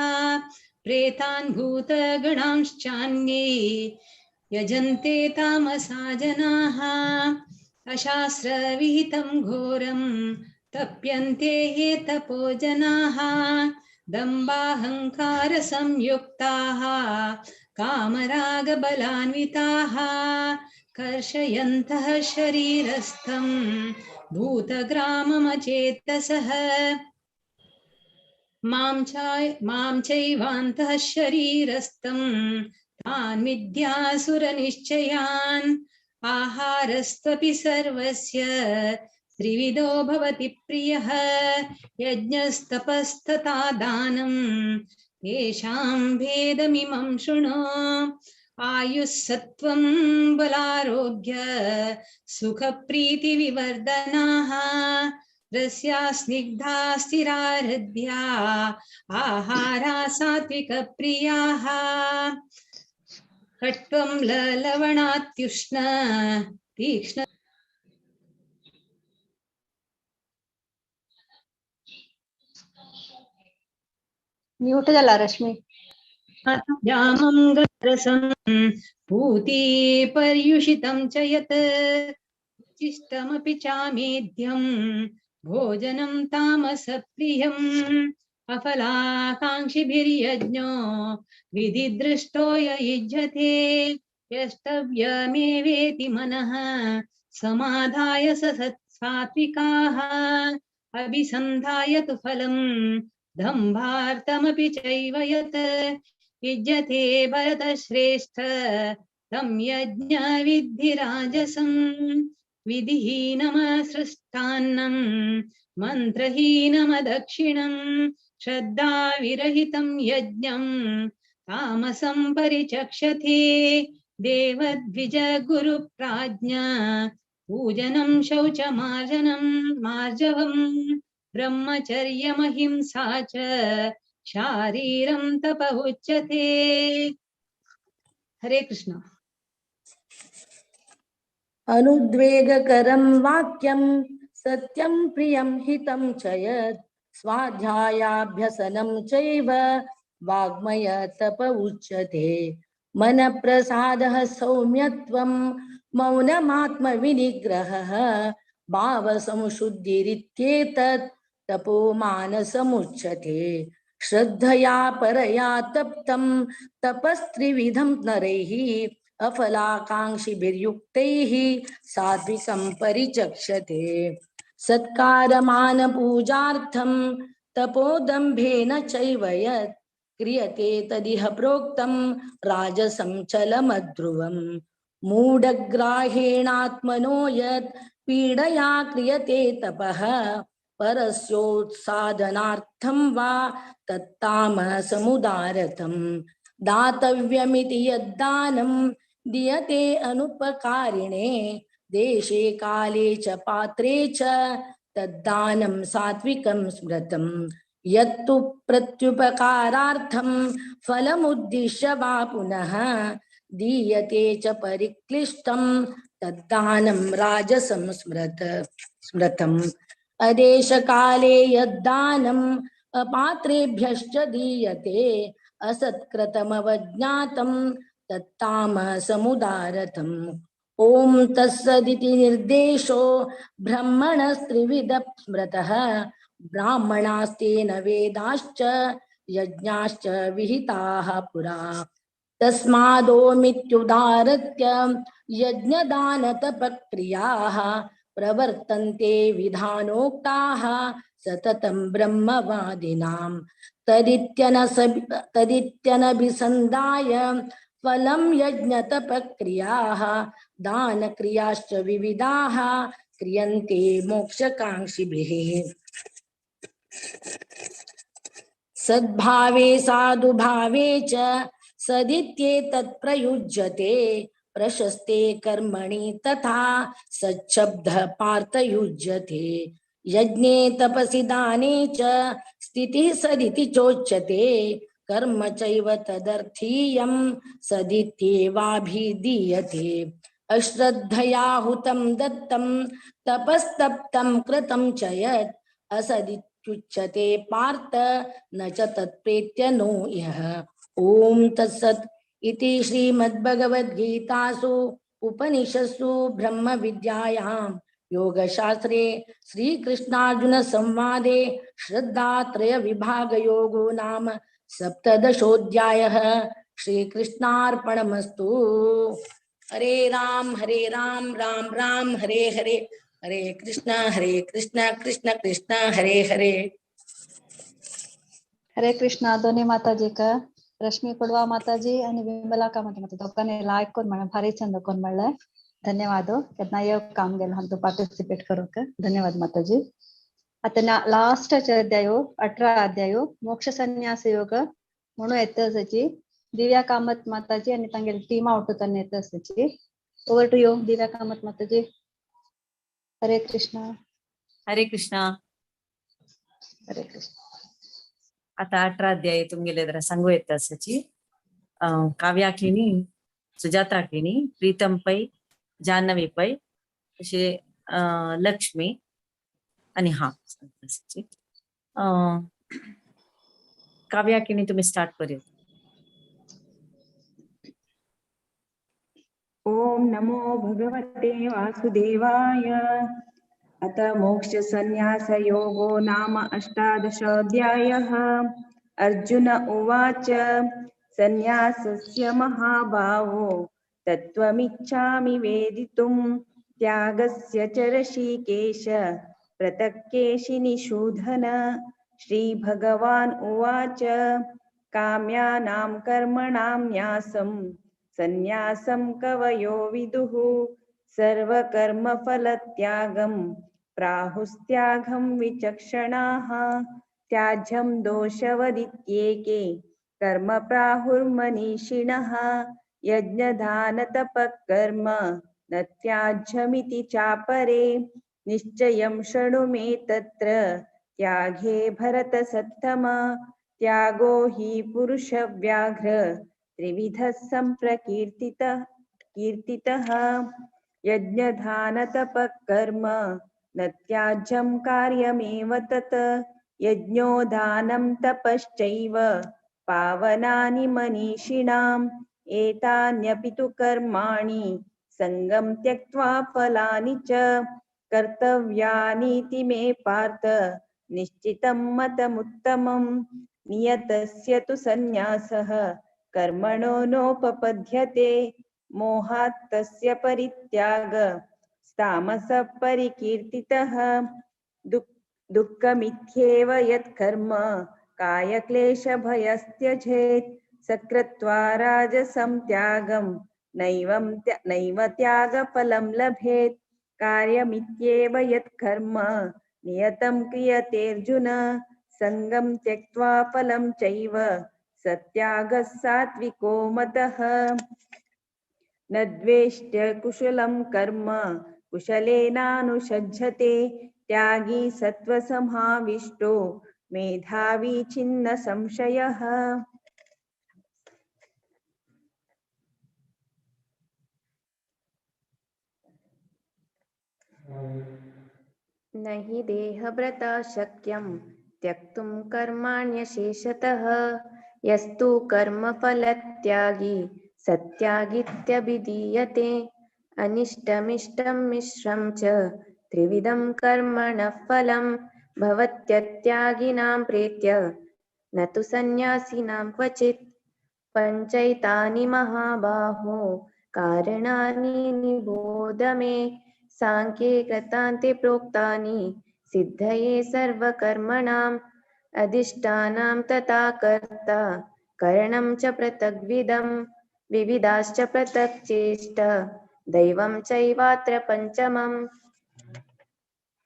प्रेतान् भूतगणांश्चान्ये यजन्ते तामसा जनाः. अशास्त्रविहितं घोरं तप्यन्ते ये तपो जनाः. दम्बाहङ्कारसंयुक्ताः कामरागबलान्विताः कर्षयन्तः शरीरस्थं भूतग्राममचेतसः. मां चैवान्तः शरीरस्थं तान् विद्यासुरनिश्चयान्. आहारस्त्वपि सर्वस्य त्रिविधो भवति प्रियः. यज्ञस्तपस्तथा दानं तेषां भेदमिमं शृणु. आयुः सत्त्वं बलारोग्य सुखप्रीतिविवर्धनाः. रस्या स्निग्धा स्थिरा हृद्या आहारा सात्विकप्रियाः. कट्वं लवणात्युष्ण तीक्ष्ण म्यूट झाला रश्मी. जामं गरसं पूती पर्युषितं च यत् चिष्टमपि चामेध्यं भोजनं तामसप्रियम्. अफलाकाङ्क्षिभिर्यज्ञो विधिदृष्टो य युज्यते. यष्टव्यमेवेति मनः समाधाय स सात्विकाः. अभिसन्धाय तु फलं दम्भार्थमपि चैव यत् युज्यते भरतश्रेष्ठ तं यज्ञ विद्धि राजसं. विधिहीनमसृष्टान्नं मन्त्रहीनमदक्षिणं श्रद्धाविरहितं यज्ञं तामसं परिचक्षते. देवद्विज गुरुप्राज्ञा पूजनं शौचमार्जनं मार्जवम् ब्रह्मचर्यमहिंसा च शारीरं तप उच्यते. हरे कृष्ण. अनुद्वेगकरं वाक्यं सत्यं प्रियं हितं च यत् स्वाध्यायाभ्यसनं चैव वाग्मय तप उच्यते. मनप्रसादः सौम्यत्वं मौनमात्मविनिग्रहः भावसंशुद्धिरित्येतत् तपो मानसमुच्यते. श्रद्धया परया तप्तं तपस्त्रिविधं नरैः अफलाकाङ्क्षिभिर्युक्तैः सात्विकं परिचक्षते. सत्कारमानपूजार्थं तपोदम्भेन चैव यत् क्रियते तदिह प्रोक्तं राजसं चलमध्रुवम् मूढग्राहेणात्मनो यत् पीडया क्रियते तपः परस्योत्साधनार्थं वा तत्तामसमुदारतम् दातव्यमिति यद्दानं दीयते अनुपकारिणे देशे काले च पात्रे च तद्दानं सात्विकं स्मृतम् यत्तु प्रत्युपकारार्थं फलमुद्दिश्य वा पुनः दीयते च परिक्लिष्टं तद्दानं राजसं स्मृतम् अदेशकाले यद्दानम् अपात्रेभ्यश्च दीयते असत्कृतमवज्ञातं तत्तामसमुदारतम् ओम तत्सदिति निर्देशो ब्रह्मणस्त्रिविधः स्मृतः ब्राह्मणास्तेन वेदाश्च यज्ञाश्च विहिताः पुरा तस्मादोमित्युदारत्य यज्ञदानतपक्रियाः प्रवर्तन्ते विधानोक्ताः सततं ब्रह्मवादिनां तदित्यनभिसन्धाय फलं यज्ञतपक्रियाः दानक्रियाश्च विविधाः क्रियन्ते मोक्षकाङ्क्षिभिः सद्भावे साधुभावे च सदित्येतत् प्रयुज्यते प्रशस्ते कर्मणि तथा सच्छब्दः पार्थयुज्यते यज्ञे तपसि दाने च स्थितिः सदिति चोच्यते कर्म चैव तदर्थीयं सदित्येवाभिधीयते अश्रद्धया हुतं दत्तं तपस्तप्तं कृतं च यत् असदित्युच्यते पार्थ न च तत्प्रेत्य नो यः ओम तत्सत् इति श्रीमद्भगवद्गीतासु उपनिषत्सु ब्रह्म विद्यायां योगशास्त्रे श्रीकृष्णार्जुन संवादे श्रद्धात्रय विभाग योगो नाम सप्तदशोऽध्यायः श्रीकृष्णार्पणमस्तु। हरे राम राम राम हरे हरे हरे कृष्ण कृष्ण कृष्ण हरे हरे। हरे कृष्णा दोन्ही माताजी का रश्मी पडवा माताजी आणि विमला कामत माता दोघांनी लायक कोण म्हणा भारी छंद कोण म्हणलाय धन्यवाद केतना येव काम गेलं हम तो पार्टिसिपेट करू का धन्यवाद माताजी। आता लास्ट अध्याय 18 अध्याय मोक्ष संन्यास योग म्हणून येतची दिव्या कामत माताजी आणि तांगेल टीम आउट होताना येतची ओवर टू यू दिव्या कामत माताजी। हरे कृष्णा हरे कृष्णा हरे कृष्ण। आता 18 अध्याय तुमगेले जरा सांगू येत असाची काव्याकिनी सुजाताकिनी प्रीतम पै जान्हवी पै असे लक्ष्मी आणि हा काव्याकिनी तुम्ही स्टार्ट करूया। ओम नमो भगवते वासुदेवाय। अथ मोक्ष संन्यास योगो नाम 18 अध्यायः। अर्जुन उवाच संन्यासस्य महाभावो तत्त्वमिच्छामि वेदितुं त्यागस्य च ऋषिकेश पृथक् केशिनिषूदन। श्रीभगवान् उवाच काम्यानां कर्मणां न्यासं संन्यासं कवयो विदुः सर्वकर्मफलत्यागं प्राहुस्त्यागं विचक्षणाः। त्याज्यं दोषवदित्येके कर्म प्राहुर्मनीषिणः यज्ञदानतपः कर्म न त्याज्यमिति चापरे। निश्चयं शृणु मे तत्र त्यागे भरतसत्तम। त्यागो हि पुरुषव्याघ्र त्रिविधः सम्प्रकीर्तितः। यज्ञदानतपः कर्म न त्याज्यं कार्यमेव तत्। यज्ञो दानं तपश्चैव पावनानि मनीषिणाम्। एतान्यपि तु कर्माणि सङ्गं त्यक्त्वा फलानि च कर्तव्यानीति मे पार्थ निश्चितं मतमुत्तमम्। नियतस्य तु संन्यासः कर्मणो नोपपद्यते मोहात् तस्य परित्याग तामसः परिकीर्तितः। दुःखमित्येव यत्कर्म कायक्लेशभयस्त्यजेत् सकृत्वा राजसं त्यागं नैव त्यागफलं लभेत् कार्यमित्येव यत्कर्म नियतं क्रियतेऽर्जुन संगं त्यक्त्वा फलं चैव सत्यागः सात्विको मतः न द्वेष्ट्य कुशलं कर्म कुशलेनानुषज्यते त्यागी सत्त्वसमाविष्टो मेधावी छिन्न संशयः न हि देहभृता शक्यं त्यक्तुं कर्माण्यशेषतः यस्तु कर्मफलत्यागी सत्यागीत्यभिधीयते अनिष्टमिष्टं मिश्रं च त्रिविधं कर्मणः फलं भवत्यत्यागिनां प्रीत्य न तु सन्न्यासिनां क्वचित् पञ्चैतानि महाबाहो कारणानि निबोध मे सांख्ये कृतान्ते प्रोक्तानि सिद्धये सर्वकर्मणाम् अधिष्ठानं तथा कर्ता करणं च पृथग्विधं विविधाश्च पृथक् चेष्टा दैवं चैवात्र पंचमम्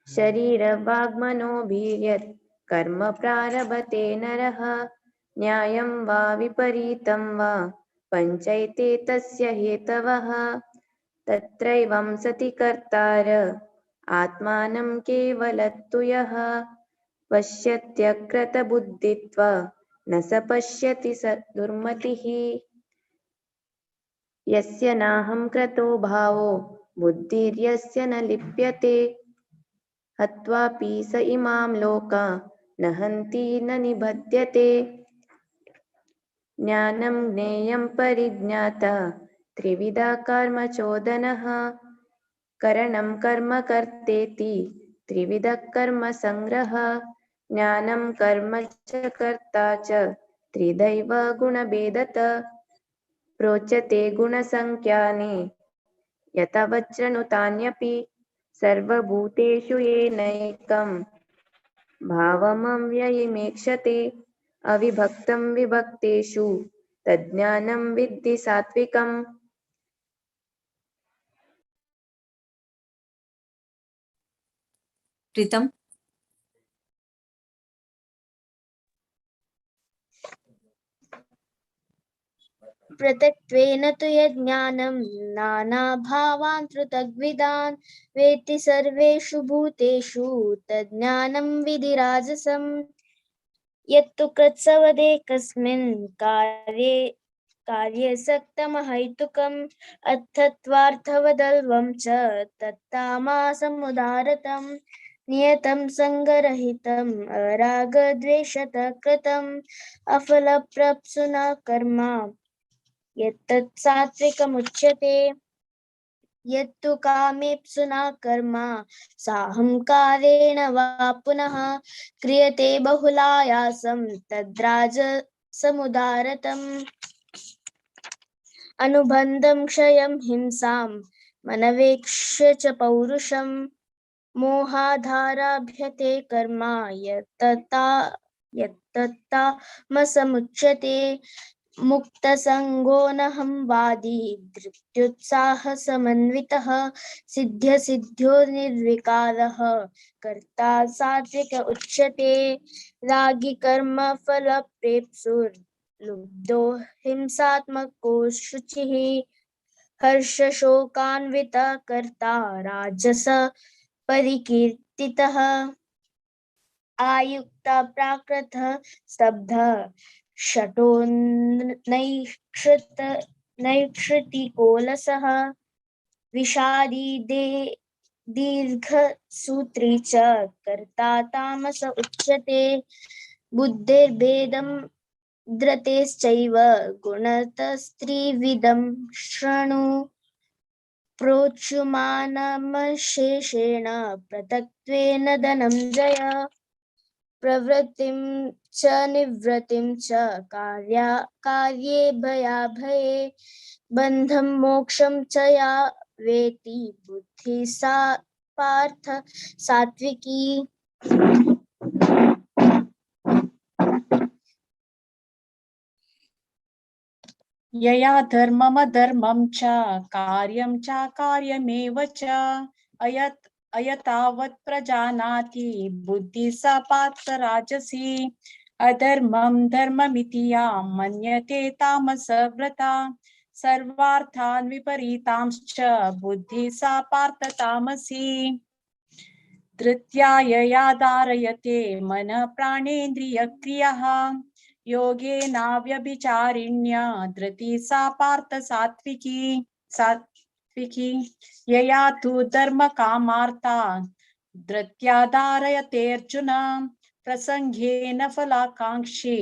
शरीरवाग्मनोभिर्यत् कर्म प्रारभते नरः न्यायं वा विपरीतं वा पञ्चैते तस्य हेतवः तत्रैवं सति कर्तार आत्मानं केवलतु यः पश्यत्यकृतबुद्धित्वा न स पश्यति स दुर्मतिः यस्य नाहं कृतो भावो बुद्धिर्यस्य न लिप्यते हत्वापि स इमां लोका न हन्ति न निबध्यते ज्ञानं ज्ञेयं परिज्ञाता त्रिविधा कर्म चोदनः करणं कर्म कर्तेति त्रिविधः कर्म संग्रह ज्ञानं कर्म च कर्ता च त्रिदैव गुणभेदत प्रोच्यते गुणसंख्यानि यथा वज्रनुतान्यपि सर्वभूतेषु येनैकं भावमव्ययमेक्षते अविभक्तं विभक्तेषु तज्ज्ञानं विद्धि सात्विकम् प्रीतम पृथक्त्वेन तु यज्ञानं नानाभावान् पृथग्विधान् वेत्ति सर्वेषु भूतेषु तज्ज्ञानं विधि राजसम् यत्तु कृत्सवदेकस्मिन् कार्ये सक्तमहैतुकम् अर्थत्वार्थवदल्वं च तत्तामासमुदारतं नियतं सङ्गरहितम् अरागद्वेषतः कृतम् अफलप्रप्सुना कर्म यत्तत् सात्विकमुच्यते यत्तु कामेप्सुना कर्म साहंकारेण वा पुनः क्रियते बहुलायासं तद्राजसमुदारतम् अनुबन्धं क्षयं हिंसां मनवेक्ष्य च पौरुषं मोहाधाराभ्यते कर्म यत्तत्तामसमुच्यते मुक्तसंगो नहं वादी धृत्युत्साहसमन्वितः सिद्ध्यसिद्ध्यो निर्विकारः कर्ता सात्विक उच्यते रागी कर्म फलप्रेप्सुर्लुब्धो हिंसात्मको शुचिः हर्षशोकान्वितः कर्ता राजस परिकीर्तितः आयुक्ता प्राकृतः स्तब्धः शठो नैक्षृतिकोलसः विषादी दीर्घसूत्री च कर्ता तामस उच्यते बुद्धिर्भेदं धृतेश्चैव गुणतस्त्रिविधं शृणु प्रोच्यमानमशेषेण पृथक्त्वेन धनञ्जय प्रवृत्तिं च निवृत्तिं च कार्ये भयाभये बन्धं मोक्षं च या वेति बुद्धि सा पार्थ सात्विकी यया धर्ममधर्मं च कार्यं च कार्यमेव च अयतावत् प्रजानाति बुद्धि सा पार्थ राजसी अधर्मं धर्ममिति या मन्यते तामसव्रता सर्वार्थान् विपरीतांश्च बुद्धि सा पार्थ तामसी धृत्यायया धारयते मनः प्राणेन्द्रियक्रियः योगेनाव्यभिचारिण्या धृति सा पार्थ सात्विकी यया तु धर्म कामार्था धृत्या धारयते अर्जुन प्रसंगेन फलाकांक्षी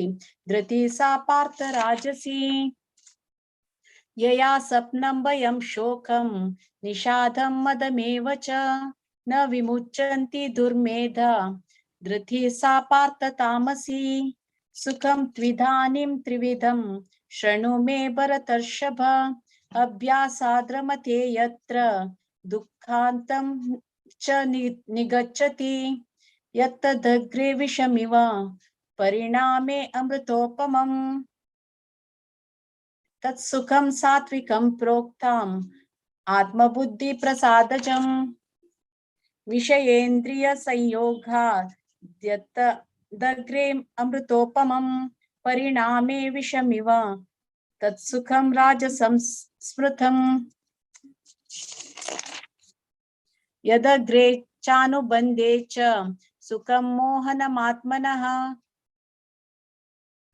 धृति सा पार्थ राजसी यया स्वप्नं भयं शोकं निषादं मदमेव च न विमुच्यन्ति दुर्मेधा धृति सा पार्थ तामसी सुखं त्विधानीं त्रिविधं शृणु मे भरतर्षभ अभ्यासाद् रमते यत्र दुःखान्तं च निगच्छति यत्तदग्रे विषमिव परिणामे अमृतोपमम् तत्सुखं सात्विकं प्रोक्तम् आत्मबुद्धि प्रसादजम् विषयेन्द्रिय संयोगात् यत्तदग्रे अमृतोपमम् परिणामे विषमिव तत्सुखं राजसं स्मृतम् यदग्रे चानुबन्धे च सुखं मोहनमात्मनः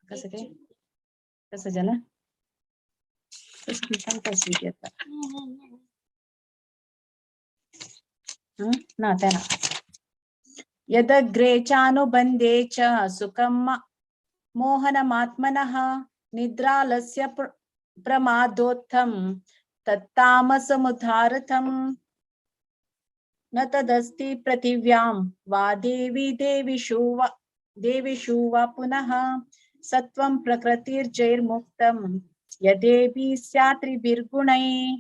कसं झालं यदग्रे चानुबन्धे च सुखं मोहनमात्मनः निद्रालस्य प्रमादोत्थं तत्तामसमुदारथम् न तदस्ति पृथिव्यां वा देवीषु वा पुनः सत्वं प्रकृतिर्जैर्मुक्तं यदेवी स्यात् त्रिभिर्गुणैः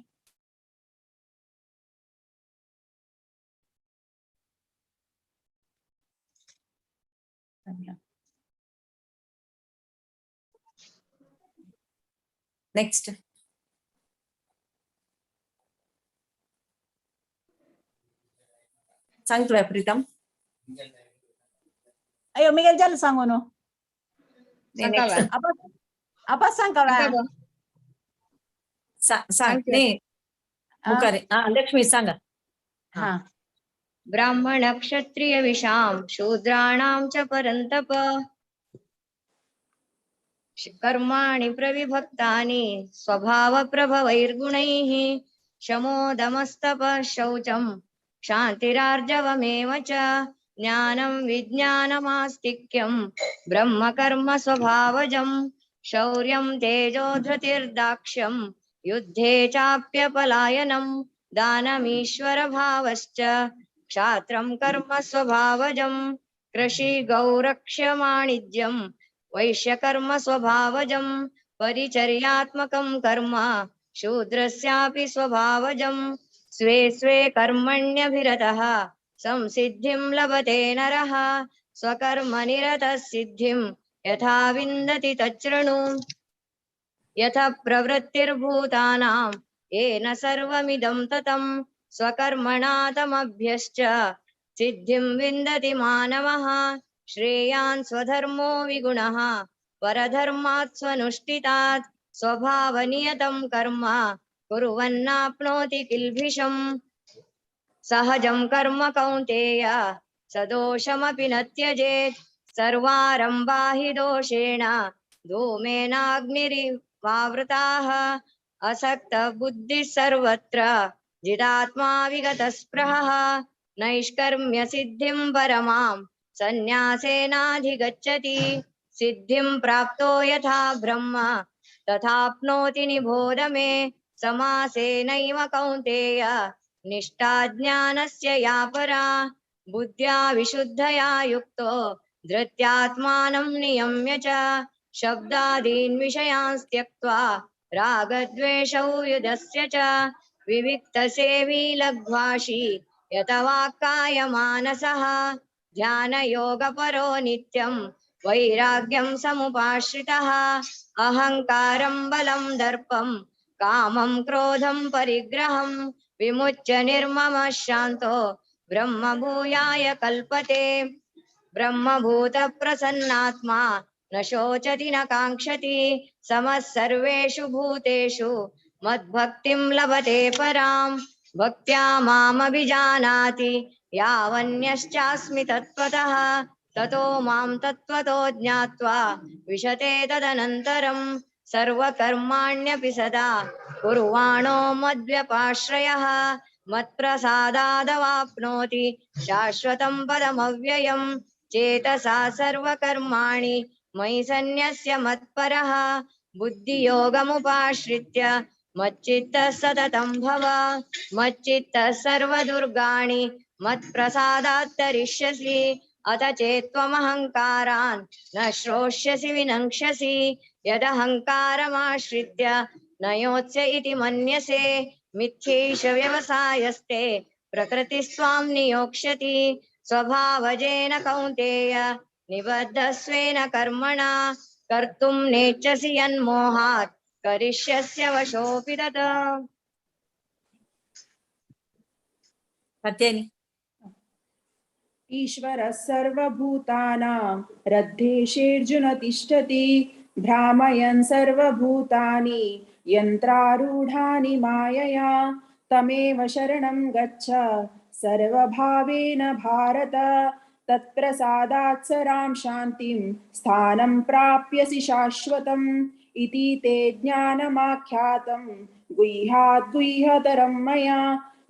नेक्स्ट सांग तुला प्रीतम अयो मी काय झालं सांगू नो आपण सांग का सांग नाही मुखारे लक्ष्मी सांगा हा ब्राह्मण क्षत्रिय विषाम शूद्राणां च परन्तप कर्माणि प्रविभक्तानि स्वभाव प्रभवैर्गुणैः शमो दमस्तप शौचं क्षान्तिरार्जवमेव च ज्ञानं विज्ञानमास्तिक्यं ब्रह्म कर्म स्वभावजं शौर्यं तेजो धृतिर्दाक्ष्यं युद्धे चाप्यपलायनं दानमीश्वर भावश्च क्षात्रं कर्म स्वभावजं कृषि गौरक्ष्यमाणिज्यं वैश्यकर्म स्वभावजं परिचर्यात्मकं कर्म शूद्रस्यापि स्वभावजं स्वे स्वे कर्मण्यभिरतः संसिद्धिं लभते नरः स्वकर्मनिरतः सिद्धिं यथा विन्दति तच्छृणु यथा प्रवृत्तिर्भूतानां येन सर्वमिदं ततं स्वकर्मणा तमभ्यश्च सिद्धिं विन्दति मानवः श्रेयान् स्वधर्मो विगुणः परधर्मात् स्वनुष्ठितात् स्वभावनियतं कर्म कुर्वन्नाप्नोति किल्बिषम् सहजं कर्म कौन्तेय सदोषमपि न त्यजेत् सर्वारम्भा हि दोषेण धूमेनाग्निरिवावृताः असक्त बुद्धिः सर्वत्र जिदात्मा विगतस्पृहः नैष्कर्म्य सिद्धिं परमां सन्न्यासेनाधिगच्छति सिद्धिं प्राप्तो यथा ब्रह्म तथाप्नोति निबोध मे समासेनैव कौन्तेय निष्ठा ज्ञानस्य या परा बुद्ध्या विशुद्धया युक्तो धृत्यात्मानं नियम्य च शब्दादीन् विषयान् त्यक्त्वा रागद्वेषौ युधस्य च विविक्तसेवी लघ्वाशी यतवाक्काय मानसः ध्यानयोगपरो नित्यं वैराग्यं समुपाश्रितः अहङ्कारं बलं दर्पं कामं क्रोधं परिग्रहं विमुच्य निर्ममः शान्तो ब्रह्मभूयाय कल्पते ब्रह्मभूतप्रसन्नात्मा न शोचति न काङ्क्षति समः सर्वेषु भूतेषु मद्भक्तिं लभते पराम् भक्त्या मामभिजानाति यावन्यश्चास्मि तत्त्वतः ततो मां तत्त्वतो ज्ञात्वा विशते तदनन्तरं सर्वकर्माण्यपि सदा कुर्वाणो मद्व्यपाश्रयः मत्प्रसादादवाप्नोति शाश्वतं पदमव्ययम् चेतसा सर्वकर्माणि मयि सन्न्यस्य मत्परः बुद्धियोगमुपाश्रित्य मच्चित्तः सततं भव मच्चित्तः सर्वदुर्गाणि मत्प्रसादात् तरिष्यसि अथ चेत्त्वमहङ्कारान् न श्रोष्यसि विनङ्क्ष्यसि यदहङ्कारमाश्रित्य न योत्स्य इति मन्यसे मिथ्यैष व्यवसायस्ते प्रकृतिस्त्वां नियोक्ष्यति स्वभावजेन कौन्तेय निबद्धस्वेन कर्मणा कर्तुं नेच्छसि यन्मोहात् करिष्यस्य वशोऽपि तत् पत्यानि ईश्वरः सर्वभूतानां हृद्देशेऽर्जुन तिष्ठति भ्रामयन् सर्वभूतानि यन्त्रारूढानि मायया तमेव शरणं गच्छ सर्वभावेन भारत तत्प्रसादात् सरां शान्तिं स्थानं प्राप्यसि शाश्वतम् इति ते ज्ञानमाख्यातं गुह्यात् गुह्यतरं मया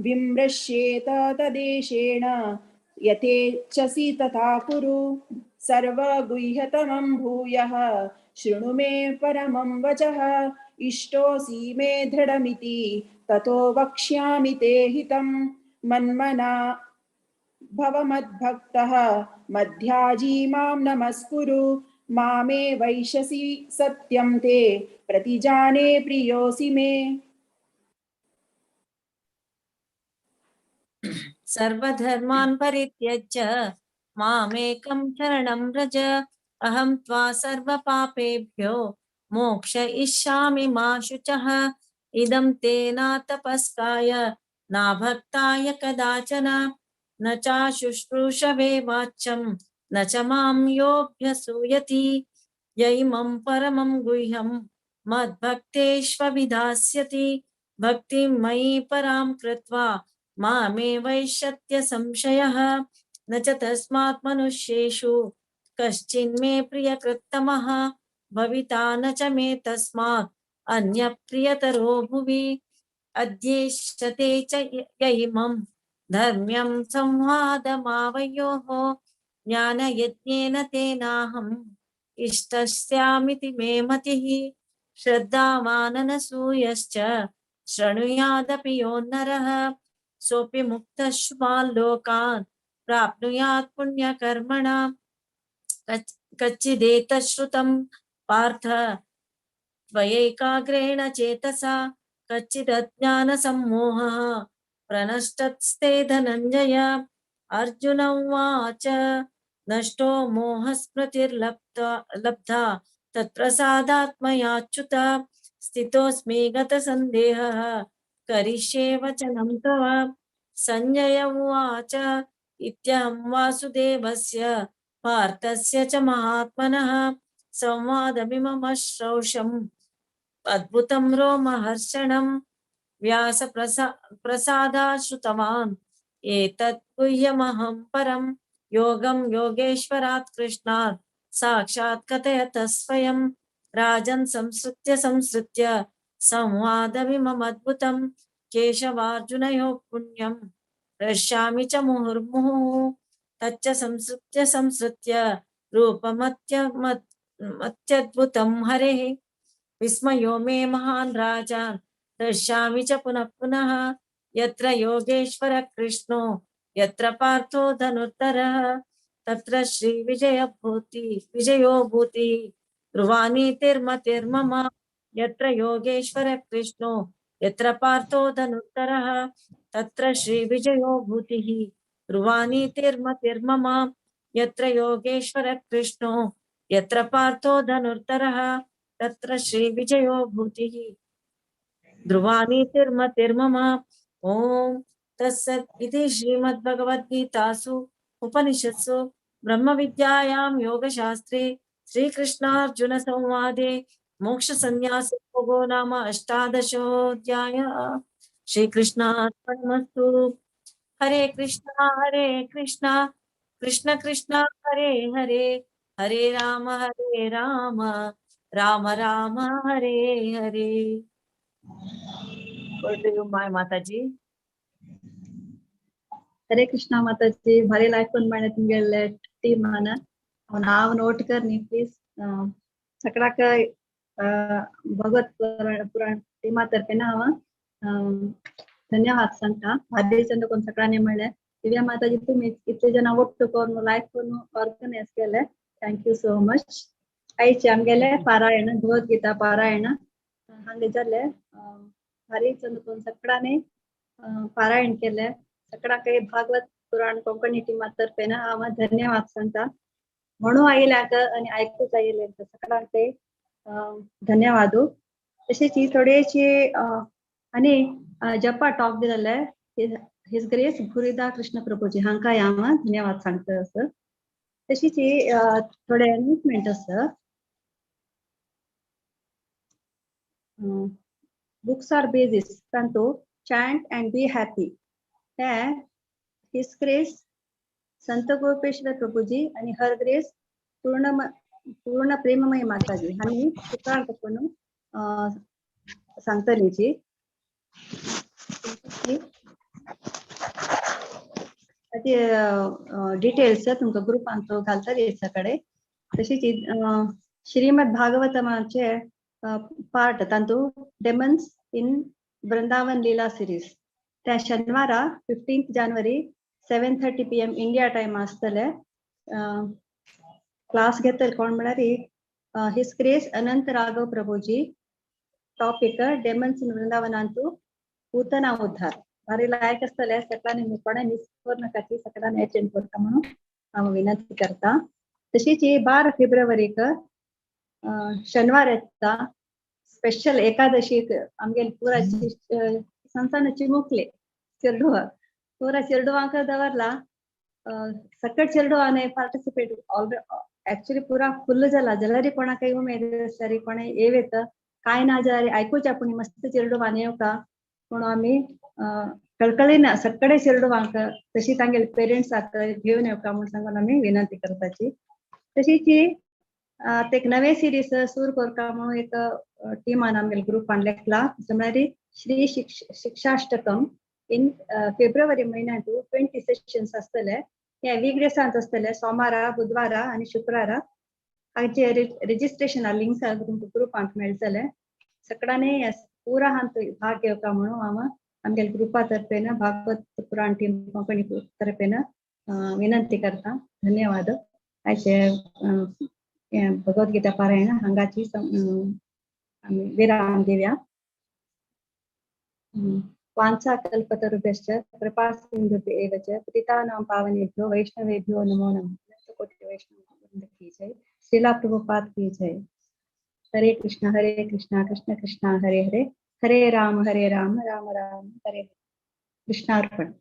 विमृश्येत तदेशेन यथेच्छसि तथा कुरु सर्वगुह्यतमं भूयः शृणु मे परमं वचः इष्टोऽसि मे दृढमिति ततो वक्ष्यामि ते हितं मन्मना भव मद्भक्तः मध्याजी मां नमस्कुरु मामे वैशसि सत्यं ते प्रतिजाने प्रियोऽसि मे सर्वधर्मान् परित्यज्य मामेकं शरणं व्रज अहं त्वा सर्वपापेभ्यो मोक्षयिष्यामि मा शुचः इदं ते न तपस्काय न भक्ताय कदाचन न चाशुश्रूषवे वाच्यं न च मां योऽभ्यसूयति य इमं परमं गुह्यं मद्भक्तेष्वभिधास्यति भक्तिं मयि परां कृत्वा मामे वैश्यत्य संशयः न च तस्मात् मनुष्येषु कश्चिन्मे प्रियकृत्तमः भविता न च मे तस्मात् अन्यप्रियतरो भुवि अध्येष्यते च य इमं धर्म्यं संवादमावयोः ज्ञानयज्ञेन तेनाहम् इष्टस्यामिति मे मतिः श्रद्धावाननसूयश्च शृणुयादपि यो नरः सोऽपि मुक्तः शुभान् लोकान् प्राप्नुयात् पुण्यकर्मणा कच्चिदेतत् श्रुतं पार्थ त्वयैकाग्रेण चेतसा कच्चिदज्ञानसम्मोहः प्रनष्टस्ते धनञ्जय अर्जुन उवाच नष्टो मोहस्मृतिर्लब्धा तत्प्रसादात् मयाच्युत स्थितोऽस्मि गतसन्देहः करिष्ये वचनं तव संजय उवाच इत्यहं वासुदेवस्य पार्थस्य च महात्मनः संवादमिममश्रौषम् अद्भुतं रोमहर्षणं व्यासप्रसादात् श्रुतवान् एतत् गुह्यमहं परं योगं योगेश्वरात् कृष्णात् साक्षात् कथयत स्वयं राजन् संसृत्य संवादमिममद्भुतं केशवार्जुनयोः पुण्यं हृष्यामि च मुहुर्मुहुः तच्च संसृत्य रूपमत्यद्भुतं हरेः विस्मयो मे महान् राजान् हृष्यामि च पुनः पुनः यत्र योगेश्वर कृष्णो यत्र पार्थो धनुर्धरः तत्र विजयो भूति ध्रुवानीतिर्मतिर्मम यत्र योगेश्वर कृष्णो यत्र पार्थो धनुर्धरः तत्र विजयो भूतिः ध्रुवानीतिर्मतिर्मम यत्र योगेश्वर कृष्णो यत्र पार्थो धनुर्धरः तत्र श्रीविजयो भूतिः ध्रुवानीतिर्मतिर्मम ॐ तत्सत् इति श्रीमद्भगवद्गीतासु उपनिषत्सु ब्रह्मविद्यायां योगशास्त्रे श्रीकृष्णार्जुनसंवादे मोक्षसंन्यासयोगो नाम अष्टादशोऽध्यायः। श्रीकृष्णार्पणमस्तु। हरे कृष्णा कृष्ण कृष्ण हरे हरे, हरे राम राम राम हरे हरे। माय माताजी. हरे कृष्णा माताजी, भारी लाइफ पण माने तुमगे टीम माना नाव नोट कर नी प्लीज सकड़ा का भगवत पुराण टीमा तर्फे ना धन्यवाद सांगता. भारी चंद कोण सकळाने म्हणले दिव्या माताजी तुम्ही इतले जण ಒಟ್ಟು कोण लाइफ कोण ऑर्गनाइज केले, थँक यू सो मच. आईचे आमगेले पारायण भगवद्गीता पारायण हांगे जाले भारी चंद कोण सकळाने पारायण केले. सकळा काही भागवत पुराण कोंकणी टीमा तर्फे ना हांव धन्यवाद सांगता. म्हणून आयल्याक आणि ऐकूच आयले सकळांक ते धन्यवाद. तशीच ही थोडीशी आणि जपा टॉक दिलेले हिज ग्रेस भुरीदा कृष्ण प्रभूजी हांका हांव धन्यवाद सांगता. असं तशीच थोडे अनाउन्समेंट आसा. बुक्स आर बेसिस तांतू चॅन्ट अँड बी हॅपी ते हिज ग्रेस संत गोपेश्वर प्रभूजी आणि हर ग्रेस पूर्ण प्रेममय माताजी आम्ही पण सांगतलीची डिटेल्स तुमका ग्रुपांत घालतली सकडे. तशीच श्रीमद भागवतमाचे पार्ट तांतू डेमन्स इन वृंदावन लीला सिरीज त्या शनिवारा 15 जानेवारी 7:30 PM इंडिया टाइम आसतले. क्लास घेतले कोण म्हळ्यार हिज ग्रेस अनंत राघव प्रभूजी. टॉपिक डेमन्स इन वृंदावनांतू पूतना उद्धार. भारी लायक आसतले सकळांनी मी कोणा मिस करनाकाची सकळांनी अटेंड करता म्हणून हांव विनंती करता. तशीच 12 फेब्रुवारीक शनिवार येता स्पेशल एकादशीक आमगे पुरा संस्थान चिमुकले चिरडुवा पूरा चिरडुवांक दवरला. सकट चिरडुवाने पार्टिसिपेट एक्चुअली पूरा फुल जाला जाल्यार कोणाक उमेद आसल्यार कोणे येवेत काय ना जाल्यार आयकूच आपूण मस्त चिरडुवान येवका म्हणून आमी कळकळीन सकडे चिरडुवांक तशी तांगेले पेरेंट्स घेवन येवका म्हणून सांगून आमी विनंती करपाची. तशीच एक नवे सिरीज सुरू करता म्हणून एक टीमान आमगेले ग्रुपान लेखला म्हळ्यार श्री शिक्षाष्टकम इन फेब्रुवारी म्हयन्यांत 20 सेशन्स आसतले. हे वीक डेसांत आसतले सोमारा बुधवारा आणि शुक्रारा. हाचे रेजिस्ट्रेशन लिंक्स ग्रुपांत मेळटले. सकळांनी पुरा हांत भाग घेवका म्हणून हांव आमगेले ग्रुपा तर्फेन भागवत पुराण टीम कोंकणी तर्फेन विनंती करता. धन्यवाद. आयचे भगवद्गीता पारायण हांगाची आमी विराम दिवया. वांछा कल्पतरुभ्यश्च कृपा सिन्धुभ्येव च पतितानां पावनेभ्यो वैष्णवेभ्यो नमो नमः. कोटि वैष्णव की जय. श्रीला प्रभुपाद की जय. हरे कृष्णा कृष्ण कृष्णा हरे हरे, हरे राम राम राम हरे हरे. कृष्णार्पण.